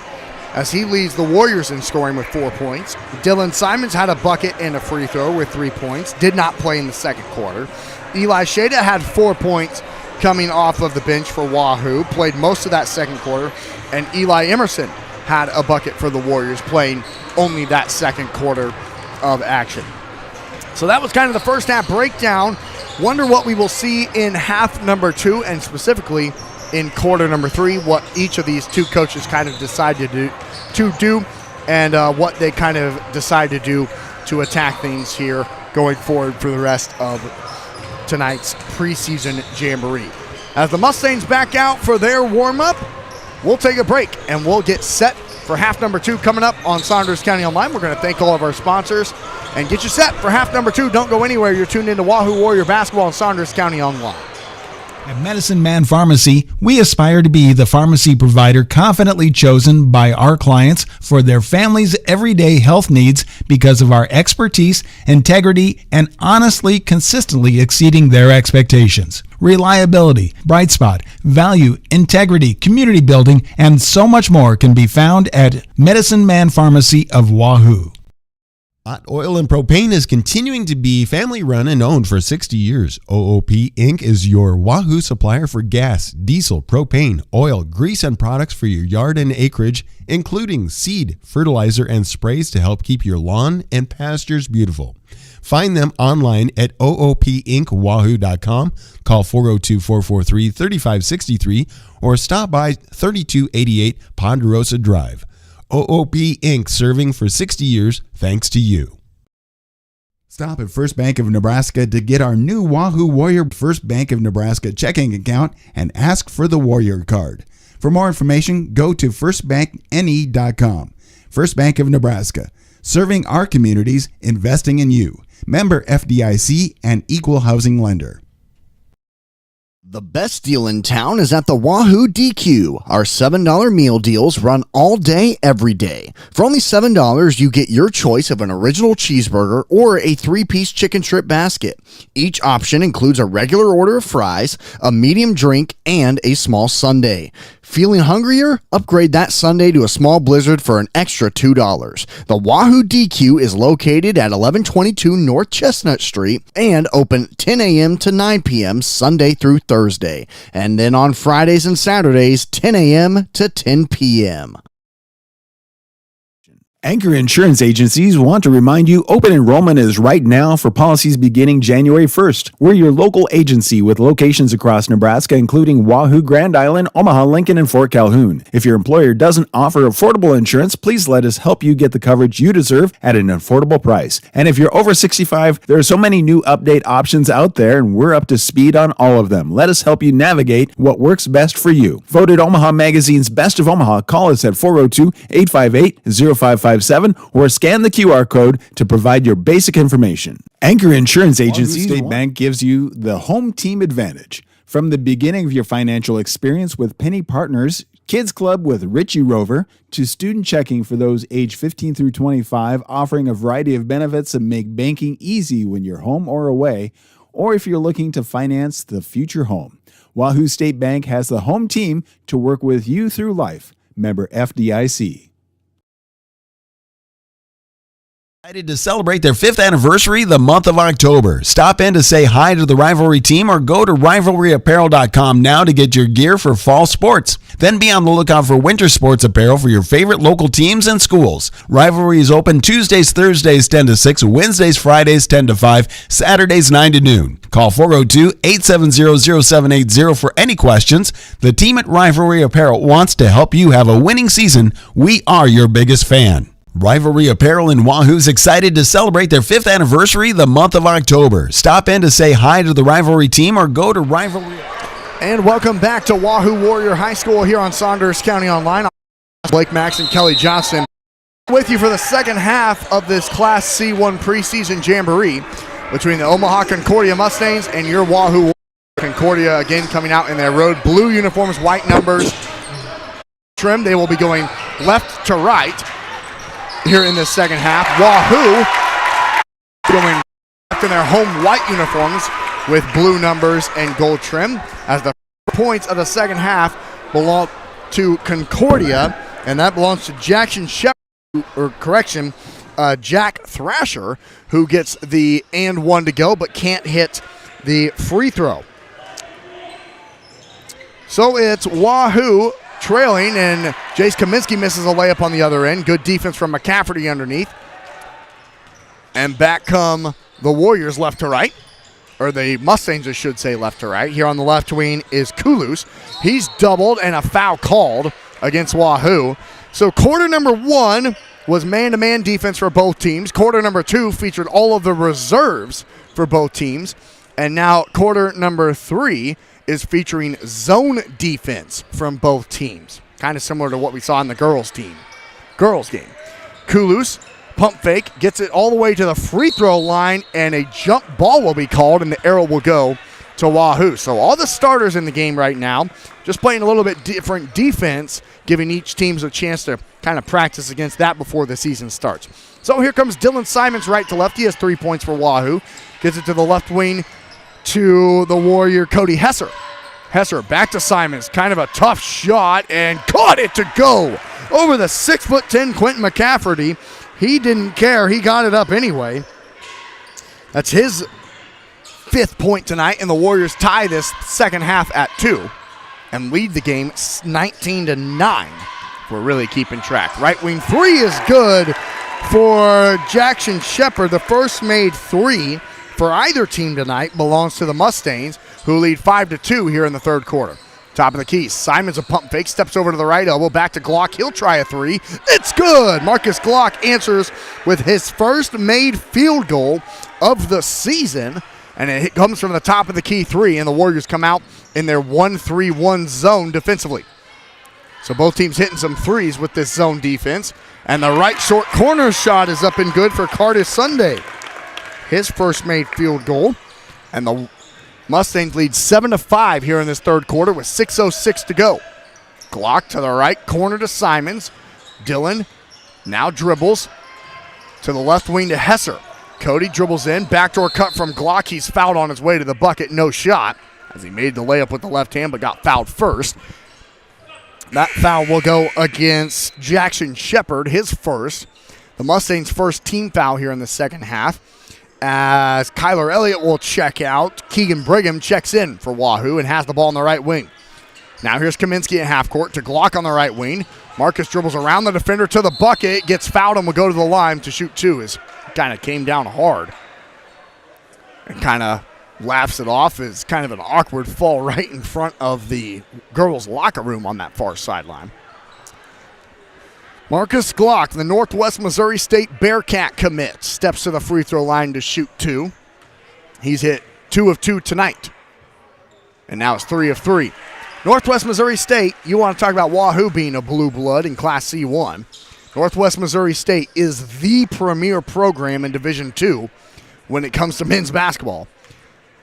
as he leads the Warriors in scoring with 4 points. Dylan Simons had a bucket and a free throw with 3 points, did not play in the second quarter. Eli Shada had 4 points coming off of the bench for Wahoo, played most of that second quarter, and Eli Emerson had a bucket for the Warriors, playing only that second quarter of action. So that was kind of the first half breakdown. Wonder what we will see in half number 2, and specifically in quarter number 3, what each of these two coaches kind of decide to do and what they kind of decide to do to attack things here going forward for the rest of tonight's preseason Jamboree. As the Mustangs back out for their warm-up, we'll take a break and we'll get set for half number 2 coming up on Saunders County Online. We're going to thank all of our sponsors and get you set for half number 2. Don't go anywhere. You're tuned into Wahoo Warrior Basketball on Saunders County Online. At Medicine Man Pharmacy, we aspire to be the pharmacy provider confidently chosen by our clients for their family's everyday health needs because of our expertise, integrity, and honestly, consistently exceeding their expectations. Reliability, bright spot, value, integrity, community building, and so much more can be found at Medicine Man Pharmacy of Wahoo. Hot Oil and Propane is continuing to be family run and owned for 60 years. OOP Inc. is your Wahoo supplier for gas, diesel, propane, oil, grease, and products for your yard and acreage, including seed, fertilizer, and sprays to help keep your lawn and pastures beautiful. Find them online at oopinkwahoo.com, call 402-443-3563, or stop by 3288 Ponderosa Drive. OOP Inc. serving for 60 years thanks to you. Stop at First Bank of Nebraska to get our new Wahoo Warrior First Bank of Nebraska checking account and ask for the Warrior card. For more information, go to firstbankne.com. First Bank of Nebraska, serving our communities, investing in you. Member FDIC and equal housing lender. The best deal in town is at the Wahoo DQ. Our $7 meal deals run all day, every day. For only $7, you get your choice of an original cheeseburger or a 3-piece chicken strip basket. Each option includes a regular order of fries, a medium drink, and a small sundae. Feeling hungrier? Upgrade that sundae to a small blizzard for an extra $2. The Wahoo DQ is located at 1122 North Chestnut Street and open 10 a.m. to 9 p.m. Sunday through Thursday. And then on Fridays and Saturdays, 10 a.m. to 10 p.m. Anchor Insurance Agencies want to remind you open enrollment is right now for policies beginning January 1st. We're your local agency with locations across Nebraska, including Wahoo, Grand Island, Omaha, Lincoln, and Fort Calhoun. If your employer doesn't offer affordable insurance, please let us help you get the coverage you deserve at an affordable price. And if you're over 65, there are so many new update options out there, and we're up to speed on all of them. Let us help you navigate what works best for you. Voted Omaha Magazine's Best of Omaha, call us at 402-858-0557 or scan the QR code to provide your basic information. Anchor Insurance Agency State Bank gives you the home team advantage. From the beginning of your financial experience with Penny Partners, Kids Club with Richie Rover, to student checking for those age 15 through 25, offering a variety of benefits that make banking easy when you're home or away, or if you're looking to finance the future home. Wahoo State Bank has the home team to work with you through life. Member FDIC. Excited to celebrate their 5th anniversary the month of October. Stop in to say hi to the Rivalry team or go to rivalryapparel.com now to get your gear for fall sports. Then be on the lookout for winter sports apparel for your favorite local teams and schools. Rivalry is open Tuesdays, Thursdays 10 to 6, Wednesdays, Fridays 10 to 5, Saturdays 9 to noon. Call 402-870-0780 for any questions. The team at Rivalry Apparel wants to help you have a winning season. We are your biggest fan. Rivalry Apparel in Wahoo's excited to celebrate their 5th anniversary the month of October. Stop in to say hi to the Rivalry team or go to Rivalry. And welcome back to Wahoo Warrior High School here on Saunders County Online. Blake Max and Kelly Johnson with you for the second half of this Class C1 preseason Jamboree between the Omaha Concordia Mustangs and your Wahoo Warriors. Concordia again coming out in their road blue uniforms, white numbers trim. They will be going left to right here in the second half. Wahoo going back in their home white uniforms with blue numbers and gold trim, as the points of the second half belong to Concordia, and that belongs to Jackson Shepard, Jack Thrasher, who gets the and one to go but can't hit the free throw. So it's Wahoo trailing, and Jace Kaminsky misses a layup on the other end. Good defense from McCafferty underneath. And back come the Warriors left to right, or the Mustangs, I should say, left to right. Here on the left wing is Kulus. He's doubled and a foul called against Wahoo. So quarter number 1 was man-to-man defense for both teams. Quarter number 2 featured all of the reserves for both teams. And now quarter number 3 is featuring zone defense from both teams. Kind of similar to what we saw in the girls game. Kulus, pump fake, gets it all the way to the free throw line, and a jump ball will be called, and the arrow will go to Wahoo. So all the starters in the game right now just playing a little bit different defense, giving each team a chance to kind of practice against that before the season starts. So here comes Dylan Simons right to left. He has 3 points for Wahoo. Gets it to the left wing to the Warrior, Cody Hesser. Hesser back to Simons. Kind of a tough shot and caught it to go over the 6'10" Quentin McCafferty. He didn't care. He got it up anyway. That's his 5th point tonight, and the Warriors tie this second half at 2 and lead the game 19-9. We're really keeping track. Right wing 3 is good for Jackson Shepard. The first made 3 for either team tonight belongs to the Mustangs, who lead 5-2 here in the third quarter. Top of the key, Simons a pump fake, steps over to the right elbow, back to Glock. He'll try a 3. It's good. Marcus Glock answers with his first made field goal of the season, and it comes from the top of the key 3, and the Warriors come out in their 1-3-1 zone defensively. So both teams hitting some threes with this zone defense, and the right short corner shot is up and good for Curtis Sunday. His first made field goal, and the Mustangs lead 7-5 here in this third quarter with 6:06 to go. Glock to the right corner to Simons. Dylan now dribbles to the left wing to Hesser. Cody dribbles in, backdoor cut from Glock. He's fouled on his way to the bucket, no shot, as he made the layup with the left hand but got fouled first. That foul will go against Jackson Shepard, his first. The Mustangs' first team foul here in the second half. As Kyler Elliott will check out, Keegan Brigham checks in for Wahoo and has the ball on the right wing. Now here's Kaminsky at half court to Glock on the right wing. Marcus dribbles around the defender to the bucket, gets fouled and will go to the line to shoot 2. As kind of came down hard and kind of laughs it off. It's kind of an awkward fall right in front of the girls' locker room on that far sideline. Marcus Glock, the Northwest Missouri State Bearcat commit, steps to the free throw line to shoot 2. He's hit 2 of 2 tonight, and now it's 3 of 3. Northwest Missouri State, you want to talk about Wahoo being a blue blood in Class C1. Northwest Missouri State is the premier program in Division II when it comes to men's basketball.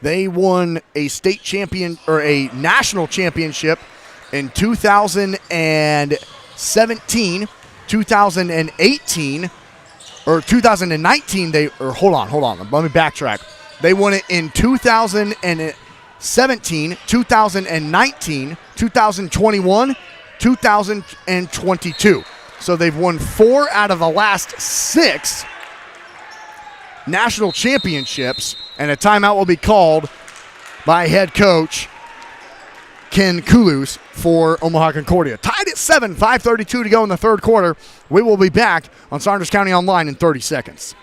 They won a state champion or a national championship in 2017, 2018, or 2019. Hold on. Let me backtrack. They won it in 2017, 2019, 2021, 2022. So they've won 4 out of the last 6 national championships, and a timeout will be called by head coach Ken Kulus for Omaha Concordia. Tied at 7, 5:32 to go in the third quarter. We will be back on Saunders County Online in 30 seconds.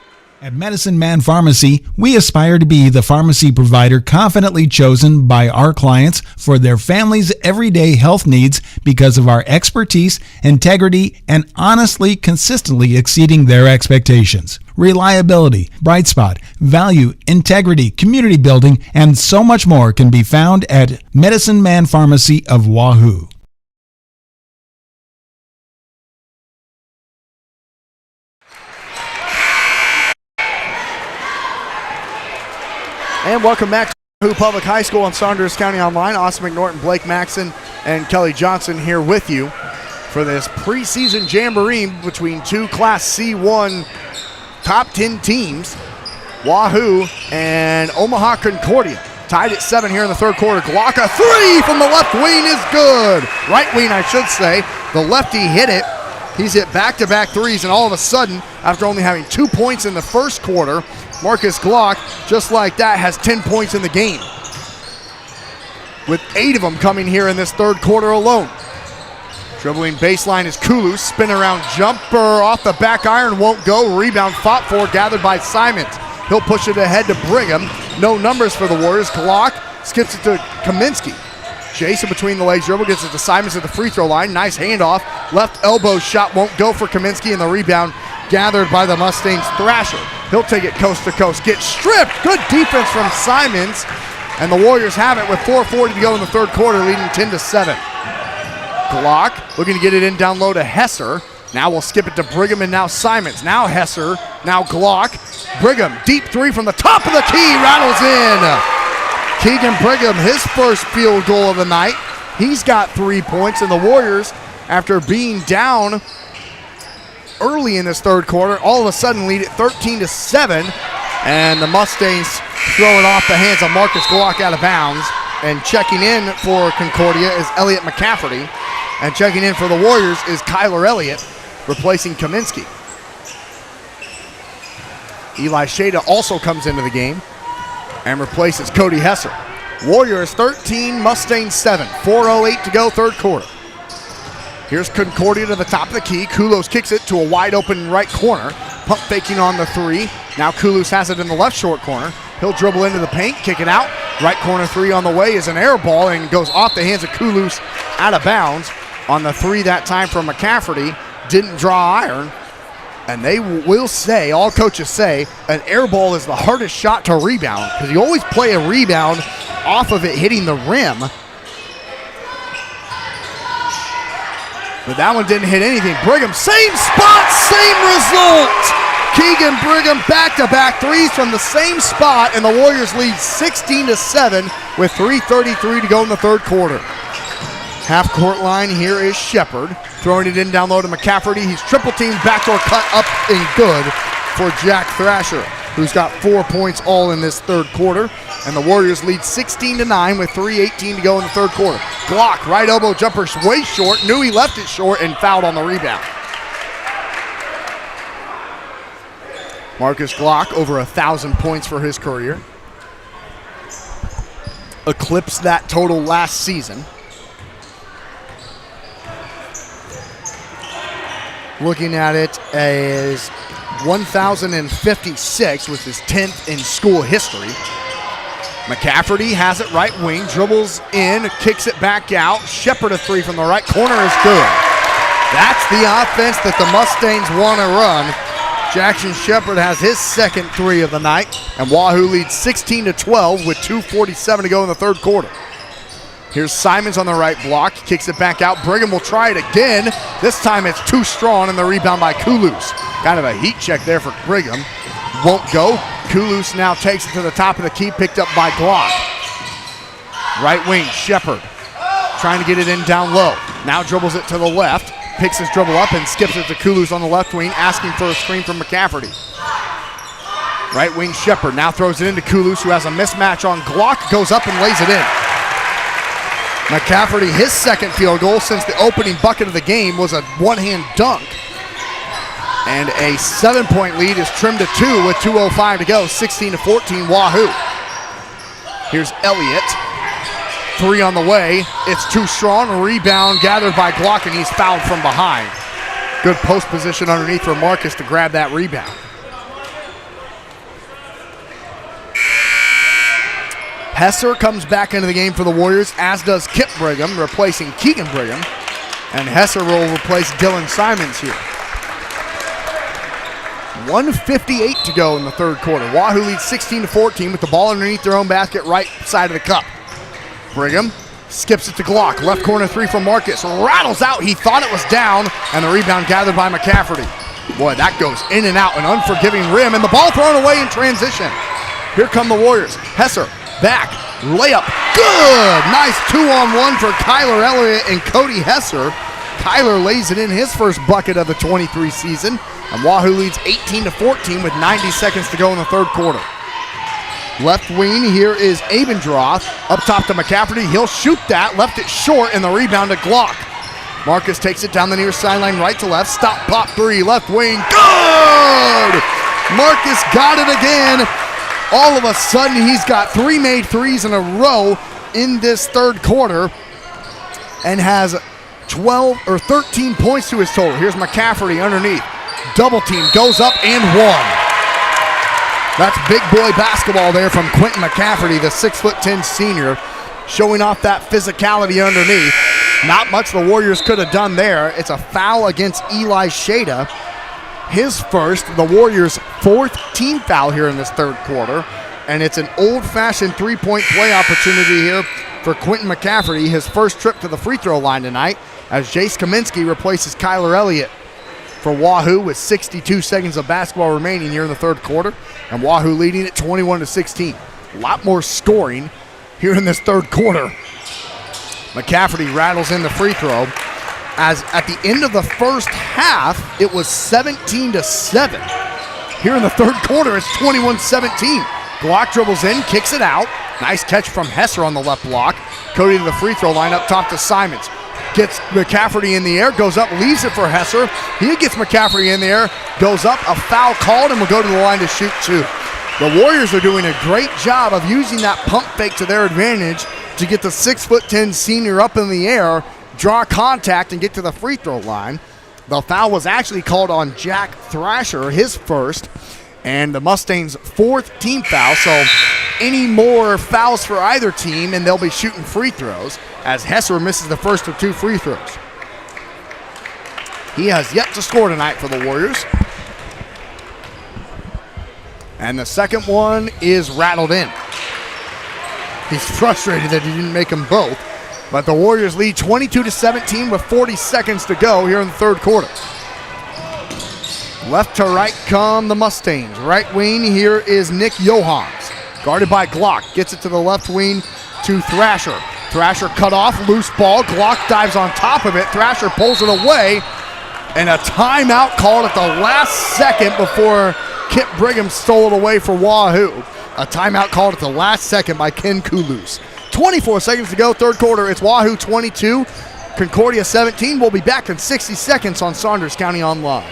At Medicine Man Pharmacy, we aspire to be the pharmacy provider confidently chosen by our clients for their family's everyday health needs because of our expertise, integrity, and honestly, consistently exceeding their expectations. Reliability, bright spot, value, integrity, community building, and so much more can be found at Medicine Man Pharmacy of Wahoo. And welcome back to Wahoo Public High School on Saunders County Online. Austin McNorton, Blake Maxson, and Kelly Johnson here with you for this preseason jamboree between 2 Class C1 top 10 teams, Wahoo and Omaha Concordia. Tied at 7 here in the third quarter. Glock a 3 from the left wing is good. Right wing, I should say. The lefty hit it. He's hit back-to-back threes, and all of a sudden, after only having 2 points in the first quarter, Marcus Glock, just like that, has 10 points in the game, with 8 of them coming here in this third quarter alone. Dribbling baseline is Kulus. Spin around jumper off the back iron, won't go. Rebound fought for, gathered by Simons. He'll push it ahead to Brigham. No numbers for the Warriors. Glock skips it to Kaminsky. Jason between the legs dribble, gets it to Simons at the free throw line. Nice handoff. Left elbow shot won't go for Kaminsky, and the rebound gathered by the Mustangs Thrasher. He'll take it coast to coast. Gets stripped. Good defense from Simons. And the Warriors have it with 4:40 to go in the third quarter, leading 10-7. Glock looking to get it in down low to Hesser. Now we'll skip it to Brigham and now Simons. Now Hesser, now Glock. Brigham, deep three from the top of the key, rattles in. Keegan Brigham, his first field goal of the night. He's got 3 points, and the Warriors, after being down early in this third quarter, all of a sudden lead it 13-7, and the Mustangs throw it off the hands of Marcus Glock out of bounds. And checking in for Concordia is Elliott McCafferty, and checking in for the Warriors is Kyler Elliott, replacing Kaminsky. Eli Shada also comes into the game and replaces Cody Hesser. Warriors 13, Mustangs 7. 4:08 to go, third quarter. Here's Concordia to the top of the key. Kulos kicks it to a wide open right corner. Pump faking on the three. Now Kulos has it in the left short corner. He'll dribble into the paint, kick it out. Right corner three on the way is an air ball and goes off the hands of Kulos out of bounds. On the three that time from McCafferty, didn't draw iron. And they will say, all coaches say, an air ball is the hardest shot to rebound because you always play a rebound off of it hitting the rim. But that one didn't hit anything. Brigham, same spot, same result. Keegan Brigham back-to-back threes from the same spot, and the Warriors lead 16-7 with 3:33 to go in the third quarter. Half-court line here is Shepard, throwing it in down low to McCafferty. He's triple-teamed, backdoor cut up and good for Jack Thrasher, who's got 4 points all in this third quarter. And the Warriors lead 16-9 with 3:18 to go in the third quarter. Glock, right elbow jumper, way short. Knew he left it short and fouled on the rebound. Marcus Glock, over 1,000 points for his career. Eclipsed that total last season. Looking at it as 1,056, which is 10th in school history. McCafferty has it right wing, dribbles in, kicks it back out. Shepard a three from the right corner is good. That's the offense that the Mustangs want to run. Jackson Shepard has his second three of the night, and Wahoo leads 16-12 with 2:47 to go in the third quarter. Here's Simons on the right block, kicks it back out. Brigham will try it again. This time it's too strong, and the rebound by Kulus. Kind of a heat check there for Brigham. Won't go. Kulus now takes it to the top of the key, picked up by Glock. Right wing, Shepard trying to get it in down low. Now dribbles it to the left, picks his dribble up and skips it to Kulus on the left wing, asking for a screen from McCafferty. Right wing, Shepard now throws it into Kulus, who has a mismatch on Glock, goes up and lays it in. McCafferty, his second field goal since the opening bucket of the game was a one-hand dunk. And a 7-point lead is trimmed to 2 with 2:05 to go, 16-14 Wahoo. Here's Elliott. Three on the way. It's too strong. Rebound gathered by Glock, and he's fouled from behind. Good post position underneath for Marcus to grab that rebound. Hesser comes back into the game for the Warriors, as does Kip Brigham, replacing Keegan Brigham. And Hesser will replace Dylan Simons here. 1:58 to go in the third quarter. Wahoo leads 16-14 with the ball underneath their own basket, right side of the cup. Brigham skips it to Glock. Left corner three from Marcus. Rattles out. He thought it was down, and the rebound gathered by McCafferty. Boy, that goes in and out, an unforgiving rim, and the ball thrown away in transition. Here come the Warriors. Hesser, back, layup, good! Nice 2-on-1 for Kyler Elliott and Cody Hesser. Kyler lays it in his first bucket of the 23 season, and Wahoo leads 18-14 with 90 seconds to go in the third quarter. Left wing, here is Abendroth. Up top to McCafferty. He'll shoot that. Left it short, and the rebound to Glock. Marcus takes it down the near sideline, right to left. Stop, pop three. Left wing. Good! Marcus got it again. All of a sudden, he's got 3 made threes in a row in this third quarter and has 13 points to his total. Here's McCafferty underneath. Double team, goes up and one. That's big boy basketball there from Quentin McCafferty, the 6'10" senior, showing off that physicality underneath. Not much the Warriors could have done there. It's a foul against Eli Shada. his first, the Warriors' fourth team foul here in this third quarter. And it's an old-fashioned three-point play opportunity here for Quentin McCafferty, his first trip to the free throw line tonight, as Jace Kaminsky replaces Kyler Elliott for Wahoo with 62 seconds of basketball remaining here in the third quarter, and Wahoo leading at 21-16. A lot more scoring here in this third quarter. McCafferty rattles in the free throw, as at the end of the first half, it was 17-7. Here in the third quarter, it's 21-17. Glock dribbles in, kicks it out. Nice catch from Hesser on the left block. Cody to the free throw line, up top to Simons. Gets McCafferty in the air, goes up, leaves it for Hesser. He gets McCafferty in the air, goes up, a foul called, and will go to the line to shoot two. The Warriors are doing a great job of using that pump fake to their advantage to get the 6'10" senior up in the air, draw contact, and get to the free throw line. The foul was actually called on Jack Thrasher, his first, and the Mustangs' fourth team foul. So any more fouls for either team, and they'll be shooting free throws, as Hesser misses the first of two free throws. He has yet to score tonight for the Warriors. And the second one is rattled in. He's frustrated that he didn't make them both. But the Warriors lead 22-17 with 40 seconds to go here in the third quarter. Left to right come the Mustangs. Right wing, here is Nick Johans. Guarded by Glock. Gets it to the left wing to Thrasher. Thrasher cut off, loose ball. Glock dives on top of it. Thrasher pulls it away. And a timeout called at the last second before Kip Brigham stole it away for Wahoo. A timeout called at the last second by Ken Kulus. 24 seconds to go, third quarter. It's Wahoo 22, Concordia 17. We'll be back in 60 seconds on Saunders County Online.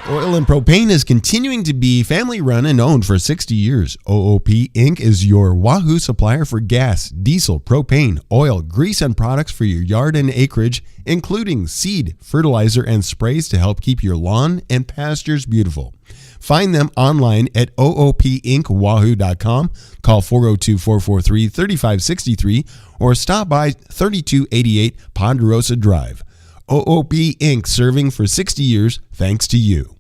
Oil and Propane is continuing to be family run and owned for 60 years. OOP Inc. is your Wahoo supplier for gas, diesel, propane, oil, grease, and products for your yard and acreage, including seed, fertilizer, and sprays to help keep your lawn and pastures beautiful. Find them online at oopinkwahoo.com. Call 402-443-3563 or stop by 3288 Ponderosa Drive. OOP Inc. serving for 60 years thanks to you.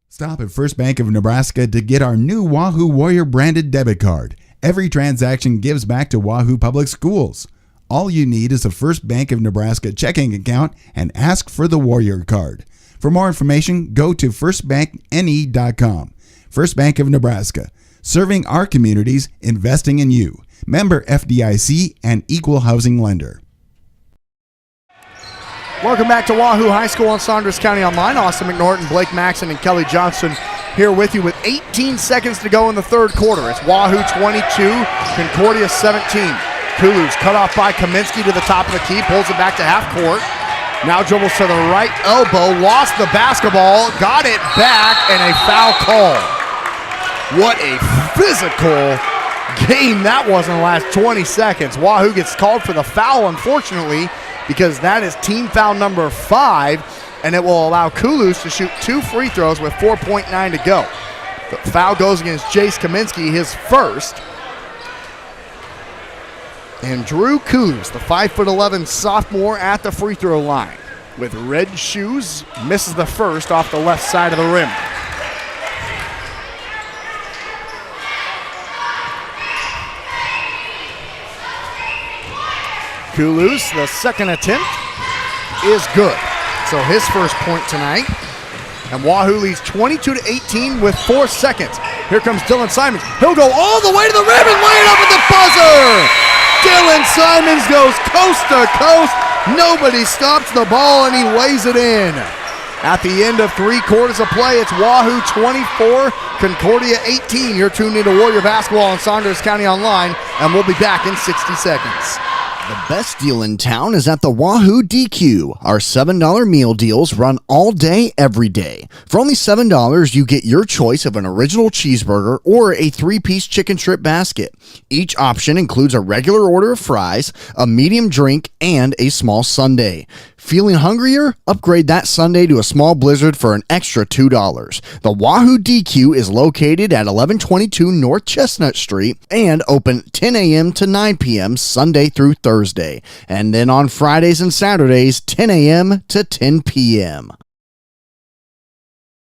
Stop at First Bank of Nebraska to get our new Wahoo Warrior branded debit card. Every transaction gives back to Wahoo Public Schools. All you need is a First Bank of Nebraska checking account and ask for the Warrior card. For more information, go to firstbankne.com. First Bank of Nebraska, serving our communities, investing in you. Member FDIC and equal housing lender. Welcome back to Wahoo High School on Saunders County Online. Austin McNorton, Blake Maxon, and Kelly Johnson here with you with 18 seconds to go in the third quarter. It's Wahoo 22, Concordia 17. Kulus cut off by Kaminsky to the top of the key, pulls it back to half court. Now dribbles to the right elbow, lost the basketball, got it back, and a foul call. What a physical game that was in the last 20 seconds. Wahoo gets called for the foul, unfortunately, because that is team foul number 5, and it will allow Kulus to shoot 2 free throws with 4.9 to go. The foul goes against Jace Kaminsky, his first. And Drew Kulus, the 5'11" sophomore at the free throw line with red shoes, misses the first off the left side of the rim. Kulus, the second attempt is good. So his first point tonight. And Wahoo leads 22-18 with 4 seconds. Here comes Dylan Simons. He'll go all the way to the rim and lay it up at the buzzer. Dylan Simons goes coast to coast. Nobody stops the ball, and he lays it in. At the end of 3 quarters of play, it's Wahoo 24, Concordia 18. You're tuned into Warrior Basketball on Saunders County Online, and we'll be back in 60 seconds. The best deal in town is at the Wahoo DQ. Our $7 meal deals run all day, every day. For only $7, you get your choice of an original cheeseburger or a 3-piece chicken strip basket. Each option includes a regular order of fries, a medium drink, and a small sundae. Feeling hungrier? Upgrade that sundae to a small blizzard for an extra $2. The Wahoo DQ is located at 1122 North Chestnut Street and open 10 a.m. to 9 p.m. Sunday through Thursday. And then on Fridays and Saturdays, 10 a.m. to 10 p.m.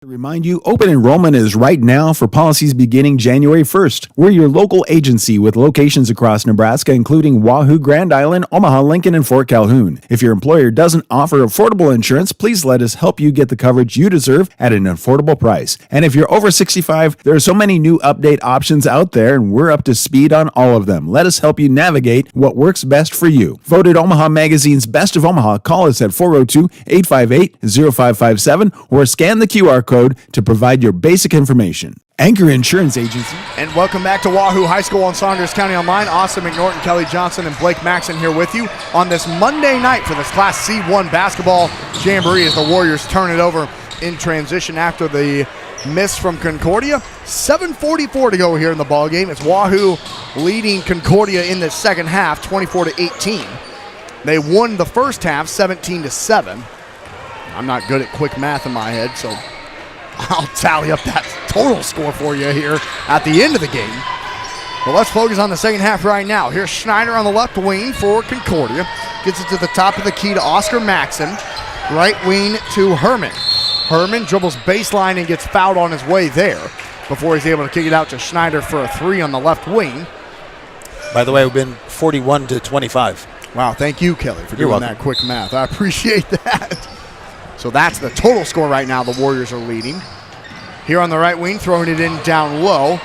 To remind you, open enrollment is right now for policies beginning January 1st. We're your local agency with locations across Nebraska, including Wahoo, Grand Island, Omaha, Lincoln, and Fort Calhoun. If your employer doesn't offer affordable insurance, please let us help you get the coverage you deserve at an affordable price. And if you're over 65, there are so many new update options out there, and we're up to speed on all of them. Let us help you navigate what works best for you. Voted Omaha Magazine's Best of Omaha, call us at 402-858-0557 or scan the QR code to provide your basic information. Anchor Insurance Agency. And welcome back to Wahoo High School on Saunders County Online. Austin McNorton, Kelly Johnson, and Blake Maxon here with you on this Monday night for this Class C1 basketball jamboree as the Warriors turn it over in transition after the miss from Concordia. 7:44 to go here in the ball game. It's Wahoo leading Concordia in the second half, 24-18. They won the first half, 17-7. I'm not good at quick math in my head, so I'll tally up that total score for you here at the end of the game. But let's focus on the second half right now. Here's Schneider on the left wing for Concordia. Gets it to the top of the key to Oscar Maxon. Right wing to Herman. Herman dribbles baseline and gets fouled on his way there before he's able to kick it out to Schneider for a three on the left wing. By the way, we've been 41-25. Wow, thank you, Kelly, for doing that quick math. I appreciate that. So that's the total score right now. The Warriors are leading. Here on the right wing, throwing it in down low.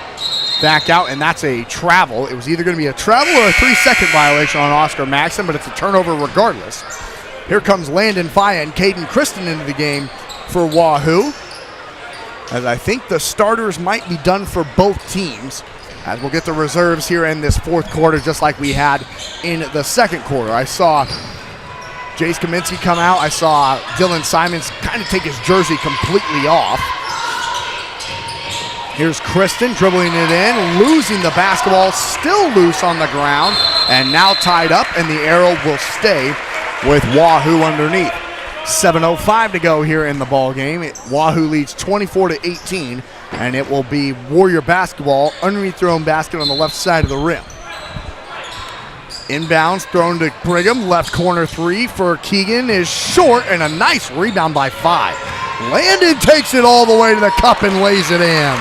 Back out, and that's a travel. It was either going to be a travel or a 3-second violation on Oscar Maxon, but it's a turnover regardless. Here comes Landon Faya and Caden Kristen into the game for Wahoo, as I think the starters might be done for both teams, as we'll get the reserves here in this fourth quarter just like we had in the second quarter. I saw Jace Kaminsky come out. I saw Dylan Simons kind of take his jersey completely off. Here's Kristen dribbling it in, losing the basketball, still loose on the ground, and now tied up, and the arrow will stay with Wahoo underneath. 7:05 to go here in the ball game. Wahoo leads 24-18, and it will be Warrior basketball underneath their own basket on the left side of the rim. Inbounds thrown to Brigham. Left corner three for Keegan is short, and a nice rebound by Fye. Landon takes it all the way to the cup and lays it in.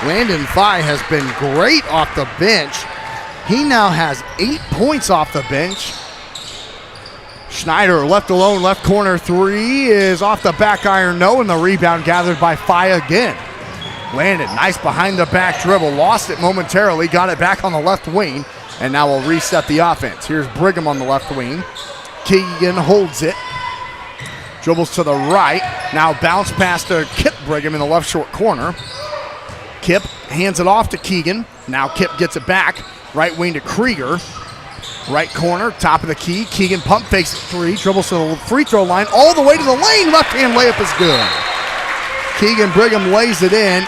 Landon Fye has been great off the bench. He now has 8 points off the bench. Schneider left alone, left corner three is off the back iron, no, and the rebound gathered by Fye again. Landon, nice behind the back dribble, lost it momentarily, got it back on the left wing, and now we'll reset the offense. Here's Brigham on the left wing. Keegan holds it. Dribbles to the right. Now bounce pass to Kip Brigham in the left short corner. Kip hands it off to Keegan. Now Kip gets it back. Right wing to Krieger. Right corner, top of the key. Keegan pump fakes three. Dribbles to the free throw line. All the way to the lane. Left hand layup is good. Keegan Brigham lays it in.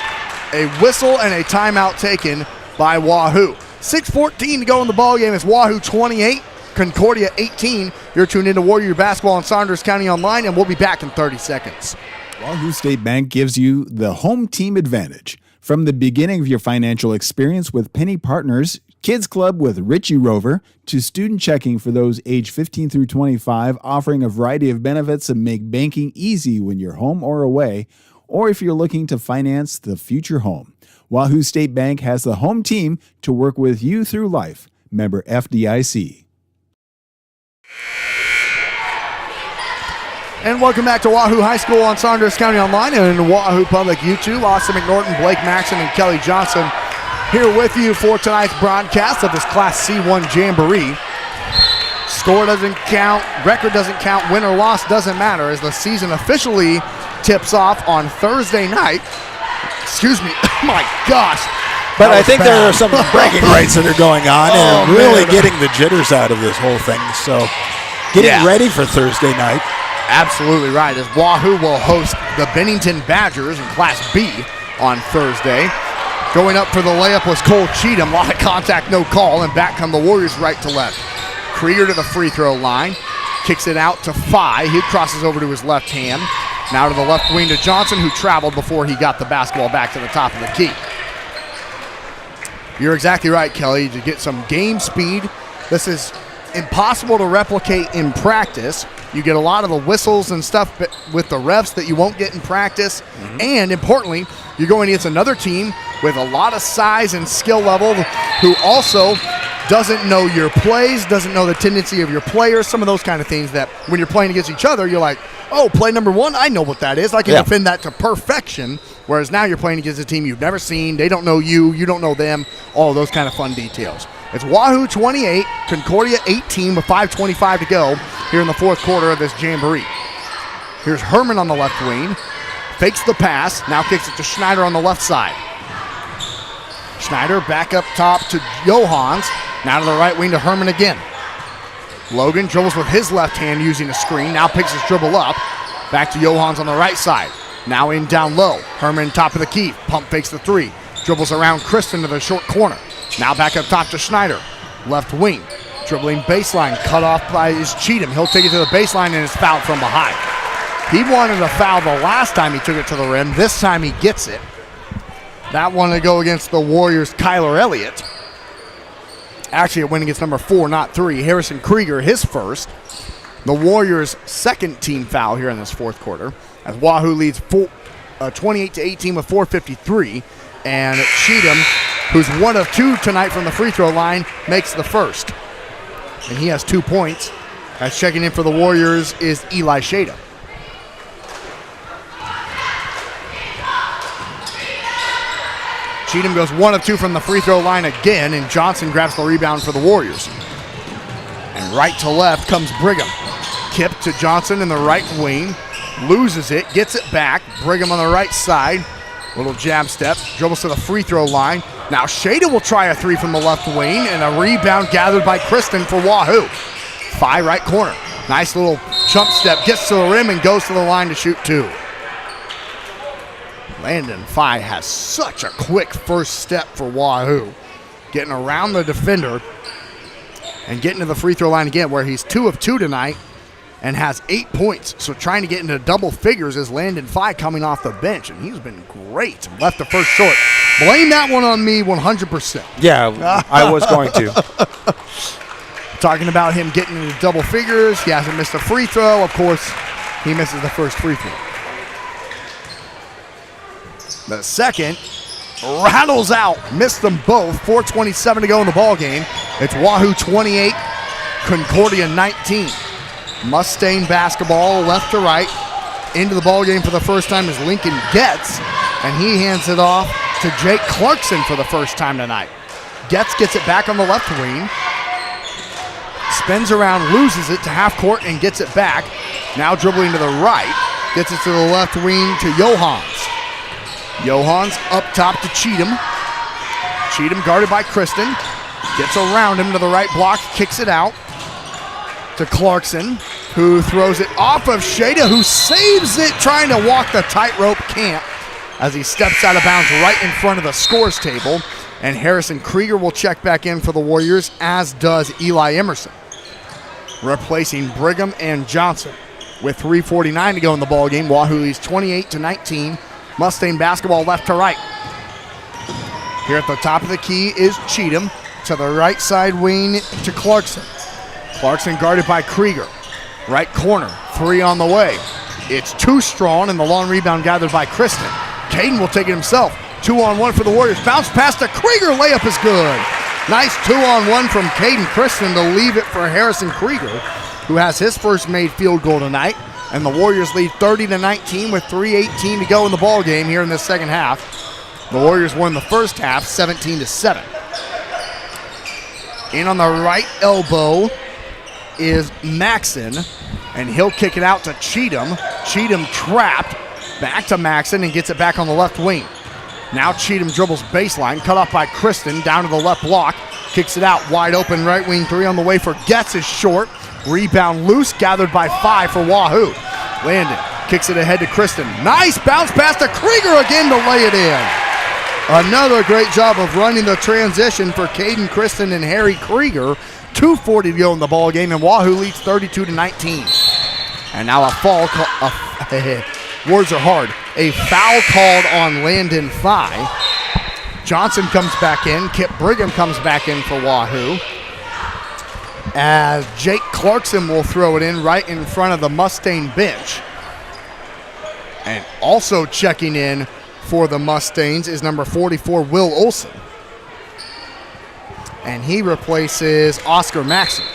A whistle and a timeout taken by Wahoo. 6:14 to go in the ballgame. It's Wahoo 28, Concordia 18. You're tuned into Warrior Basketball on Saunders County Online, and we'll be back in 30 seconds. Wahoo State Bank gives you the home team advantage. From the beginning of your financial experience with Penny Partners, Kids Club with Richie Rover, to student checking for those age 15 through 25, offering a variety of benefits that make banking easy when you're home or away, or if you're looking to finance the future home. Wahoo State Bank has the home team to work with you through life. Member FDIC. And welcome back to Wahoo High School on Saunders County Online and Wahoo Public YouTube. Austin McNorton, Blake Maxon, and Kelly Johnson here with you for tonight's broadcast of this Class C1 Jamboree. Score doesn't count, record doesn't count, win or loss doesn't matter as the season officially tips off on Thursday night. Excuse me, oh my gosh. But I think there are some bragging rights that are going on and really getting the jitters out of this whole thing. So getting ready for Thursday night. Absolutely right, as Wahoo will host the Bennington Badgers in Class B on Thursday. Going up for the layup was Cole Cheatham. A lot of contact, no call, and back come the Warriors right to left. Krieger to the free throw line. Kicks it out to Fye. He crosses over to his left hand. Now to the left wing to Johnson, who traveled before he got the basketball back to the top of the key. You're exactly right, Kelly, to get some game speed. This is impossible to replicate in practice. You get a lot of the whistles and stuff with the refs that you won't get in practice. And importantly, you're going against another team with a lot of size and skill level who also doesn't know your plays, doesn't know the tendency of your players, some of those kind of things that when you're playing against each other, you're like, oh, play number one, I know what that is. I can defend that to perfection. Whereas now you're playing against a team you've never seen. They don't know you. You don't know them. All those kind of fun details. It's Wahoo 28, Concordia 18 with 5:25 to go here in the fourth quarter of this Jamboree. Here's Herman on the left wing. Fakes the pass. Now kicks it to Schneider on the left side. Schneider back up top to Johans. Now to the right wing to Herman again. Logan dribbles with his left hand using a screen. Now picks his dribble up. Back to Johans on the right side. Now in down low. Herman top of the key. Pump fakes the three. Dribbles around Kristen to the short corner. Now back up top to Schneider. Left wing. Dribbling baseline. Cut off by his Cheatham. He'll take it to the baseline and is fouled from behind. He wanted a foul the last time he took it to the rim. This time he gets it. That one to go against the Warriors' Kyler Elliott. Actually, it went against number 4, not 3. Harrison Krieger, his first. The Warriors' second team foul here in this fourth quarter. As Wahoo leads 28-18 with 4:53. And Cheatham, who's 1 of 2 tonight from the free throw line, makes the first. And he has 2 points. As checking in for the Warriors is Eli Shada. Cheatham goes 1 of 2 from the free throw line again, and Johnson grabs the rebound for the Warriors. And right to left comes Brigham. Kip to Johnson in the right wing. Loses it, gets it back. Brigham on the right side. Little jab step, dribbles to the free throw line. Now Shada will try a 3 from the left wing, and a rebound gathered by Kristen for Wahoo. 5 right corner. Nice little jump step, gets to the rim and goes to the line to shoot 2. Landon Fye has such a quick first step for Wahoo. Getting around the defender and getting to the free throw line again, where he's 2 of 2 tonight and has 8 points. So trying to get into double figures is Landon Fye coming off the bench, and he's been great. Left the first short. Blame that one on me 100%. Yeah, I was going to. Talking about him getting into double figures. He hasn't missed a free throw. Of course, he misses the first free throw. The second rattles out. Missed them both. 4:27 to go in the ball game. It's Wahoo 28, Concordia 19. Mustang basketball left to right. Into the ball game for the first time is Lincoln Getz, and he hands it off to Jake Clarkson for the first time tonight. Getz gets it back on the left wing. Spins around, loses it to half court, and gets it back. Now dribbling to the right. Gets it to the left wing to Johans. Johans up top to Cheatham. Cheatham guarded by Kristen. Gets around him to the right block, kicks it out to Clarkson, who throws it off of Shada, who saves it, trying to walk the tightrope, can't, as he steps out of bounds right in front of the scores table. And Harrison Krieger will check back in for the Warriors, as does Eli Emerson, replacing Brigham and Johnson. With 3:49 to go in the ball game, Wahoo leads 28-19. Mustang basketball left to right. Here at the top of the key is Cheatham. To the right side wing to Clarkson. Clarkson guarded by Krieger. Right corner, 3 on the way. It's too strong, and the long rebound gathered by Kristen. Caden will take it himself. 2-on-1 for the Warriors. Bounce pass to Krieger. Layup is good. Nice 2-on-1 from Caden Kristen to leave it for Harrison Krieger, who has his first made field goal tonight. And the Warriors lead 30-19 with 3:18 to go in the ball game here in the second half. The Warriors won the first half 17-7. In on the right elbow is Maxon, and he'll kick it out to Cheatham. Cheatham trapped, back to Maxon, and gets it back on the left wing. Now Cheatham dribbles baseline, cut off by Kristen, down to the left block, kicks it out, wide open right wing 3 on the way for Getz is short. Rebound loose, gathered by 5 for Wahoo. Landon kicks it ahead to Kristen. Nice bounce pass to Krieger again to lay it in. Another great job of running the transition for Caden Kristen and Harry Krieger. 2:40 to go in the ball game, and Wahoo leads 32-19. And now a foul words are hard. A foul called on Landon Fye. Johnson comes back in. Kip Brigham comes back in for Wahoo. as Jake Clarkson will throw it in right in front of the Mustang bench. And also checking in for the Mustangs is number 44, Will Olson. And he replaces Oscar Maxson.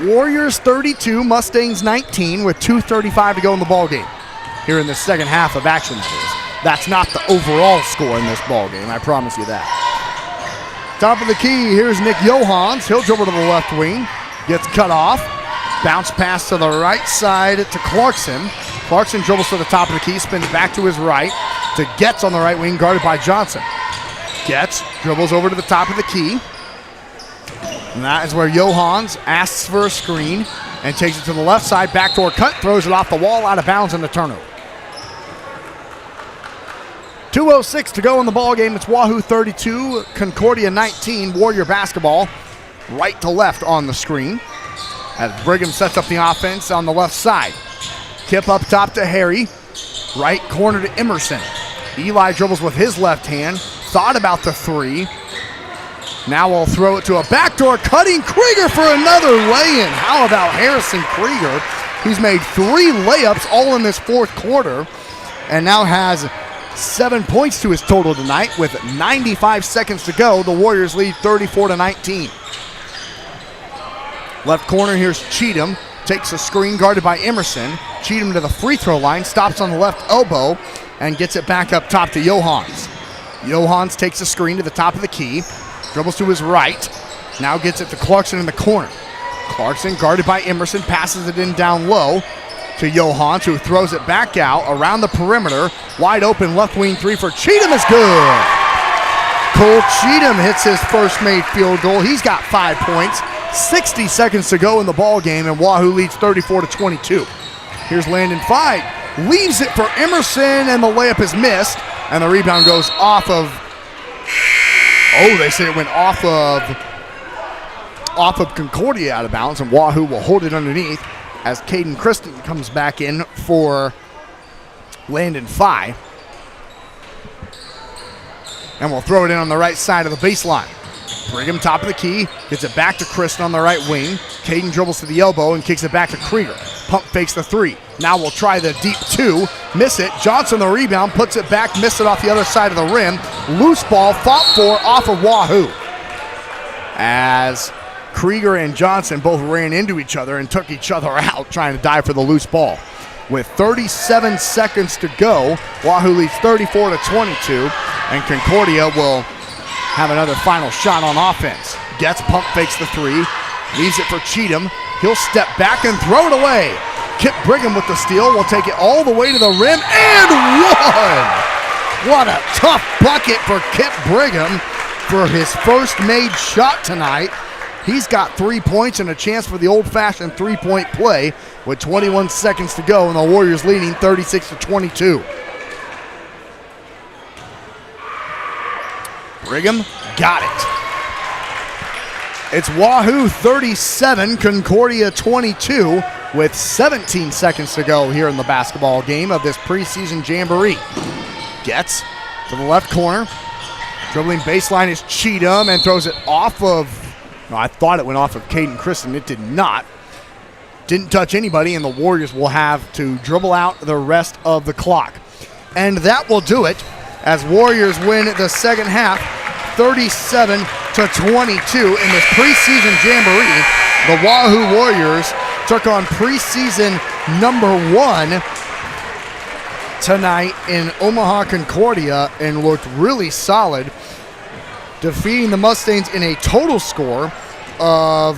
Warriors 32, Mustangs 19 with 2:35 to go in the ballgame. Here in the second half of action, that is. That's not the overall score in this ballgame, I promise you that. Top of the key, here's Nick Johans. He'll dribble to the left wing. Gets cut off. Bounce pass to the right side to Clarkson. Clarkson dribbles to the top of the key, spins back to his right to Getz on the right wing, guarded by Johnson. Getz dribbles over to the top of the key. And that is where Johans asks for a screen and takes it to the left side. Backdoor cut, throws it off the wall, out of bounds, and the turnover. 2:06 to go in the ball game. It's Wahoo 32, Concordia 19. Warrior basketball, right to left on the screen. As Brigham sets up the offense on the left side. Kip up top to Harry. Right corner to Emerson. Eli dribbles with his left hand. Thought about the three. Now we'll throw it to a backdoor cutting Krieger for another lay-in. How about Harrison Krieger? He's made 3 layups all in this fourth quarter and now has 7 points to his total tonight with 95 seconds to go. The Warriors lead 34-19. Left corner, here's Cheatham. Takes a screen guarded by Emerson. Cheatham to the free throw line, stops on the left elbow, and gets it back up top to Johans. Johans takes a screen to the top of the key, dribbles to his right, now gets it to Clarkson in the corner. Clarkson, guarded by Emerson, passes it in down low to Johans, who throws it back out around the perimeter. Wide open left wing three for Cheatham is good. Cole Cheatham hits his first made field goal. He's got 5 points. 60 seconds to go in the ball game, and Wahoo leads 34-22. Here's Landon Fide. Leaves it for Emerson, and the layup is missed. And the rebound goes off of, they say it went off of Concordia out of bounds, and Wahoo will hold it underneath as Caden Kristen comes back in for Landon Fye. And we'll throw it in on the right side of the baseline. Brigham top of the key, gets it back to Kristen on the right wing. Caden dribbles to the elbow and kicks it back to Krieger. Pump fakes the three. Now we'll try the deep two. Miss it. Johnson the rebound, puts it back, missed it off the other side of the rim. Loose ball, fought for off of Wahoo. As Krieger and Johnson both ran into each other and took each other out trying to dive for the loose ball. With 37 seconds to go, Wahoo leads 34-22, and Concordia will have another final shot on offense. Gets pump fakes the three, leaves it for Cheatham. He'll step back and throw it away. Kip Brigham with the steal will take it all the way to the rim and one. What a tough bucket for Kip Brigham for his first made shot tonight. He's got 3 points and a chance for the old-fashioned three-point play with 21 seconds to go, and the Warriors leading 36-22. Brigham got it. It's Wahoo 37, Concordia 22, with 17 seconds to go here in the basketball game of this preseason Jamboree. Gets to the left corner. Dribbling baseline is Cheatham and throws it off of, I thought it went off of Caden Kristen. It did not. Didn't touch anybody, and the Warriors will have to dribble out the rest of the clock. And that will do it as Warriors win the second half 37-22 in this preseason Jamboree. The Wahoo Warriors took on preseason number 1 tonight in Omaha, Concordia, and looked really solid, defeating the Mustangs in a total score of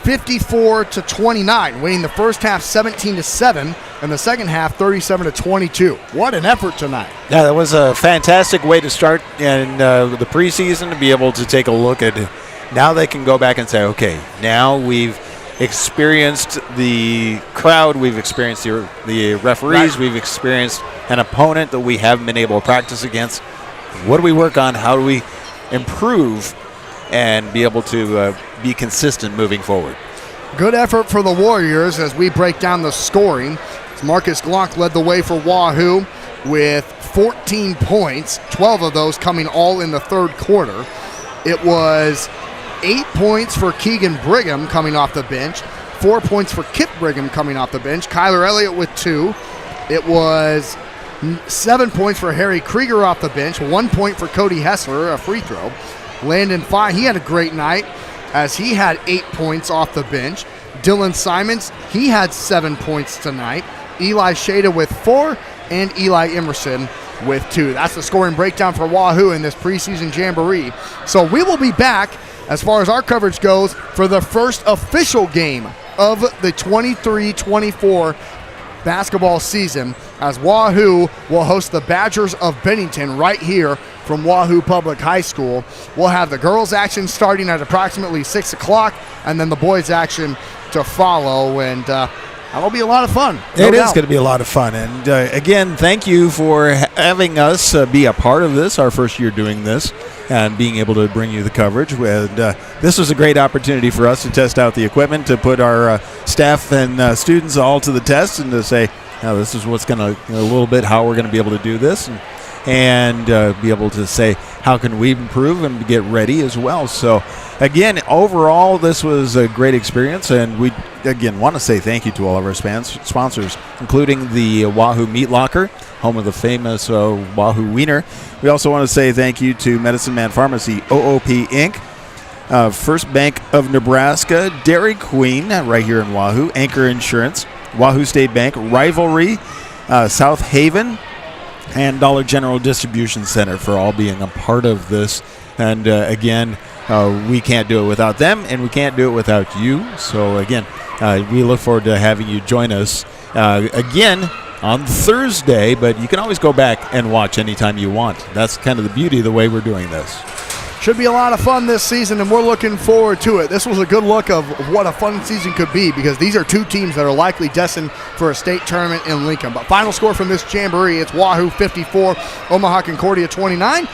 54-29, winning the first half 17-7 and the second half 37-22. What an effort tonight. Yeah, that was a fantastic way to start in the preseason, to be able to take a look at, now they can go back and say, okay, now we've experienced the crowd, we've experienced the referees, we've experienced an opponent that we haven't been able to practice against. What do we work on? How do we improve and be able to be consistent moving forward? Good effort for the Warriors as we break down the scoring. Marcus Glock led the way for Wahoo with 14 points, 12 of those coming all in the third quarter. It was 8 points for Keegan Brigham coming off the bench. 4 points for Kip Brigham coming off the bench. Kyler Elliott with 2. It was 7 points for Harry Krieger off the bench. 1 point for Cody Hessler, a free throw. Landon Fye, he had a great night as he had 8 points off the bench. Dylan Simons, he had 7 points tonight. Eli Shada with 4, and Eli Emerson with 2. That's the scoring breakdown for Wahoo in this preseason Jamboree. So we will be back as far as our coverage goes for the first official game of the 23-24 basketball season as Wahoo will host the Badgers of Bennington right here from Wahoo Public High School. We'll have the girls action starting at approximately 6 o'clock and then the boys action to follow, and that'll be a lot of fun. It is going to be a lot of fun. And again, thank you for having us be a part of this, our first year doing this, and being able to bring you the coverage. And this was a great opportunity for us to test out the equipment, to put our staff and students all to the test, and to say, this is what's going to, a little bit how we're going to be able to do this, and be able to say, how can we improve and get ready as well. So again, overall, this was a great experience, and we again want to say thank you to all of our sponsors, including the Wahoo Meat Locker, home of the famous Wahoo Wiener. We also want to say thank you to Medicine Man Pharmacy, OOP Inc., First Bank of Nebraska, Dairy Queen right here in Wahoo, Anchor Insurance, Wahoo State Bank, Rivalry, South Haven, and Dollar General Distribution Center for all being a part of this. And again, we can't do it without them, and we can't do it without you. So again, we look forward to having you join us again on Thursday, but you can always go back and watch anytime you want. That's kind of the beauty of the way we're doing this. Should be a lot of fun this season, and we're looking forward to it. This was a good look of what a fun season could be, because these are two teams that are likely destined for a state tournament in Lincoln. But final score from this Jamboree, it's Wahoo 54, Omaha Concordia 29.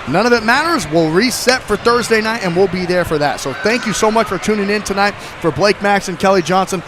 None of it matters. We'll reset for Thursday night, and we'll be there for that. So thank you so much for tuning in tonight. For Blake Max and Kelly Johnson,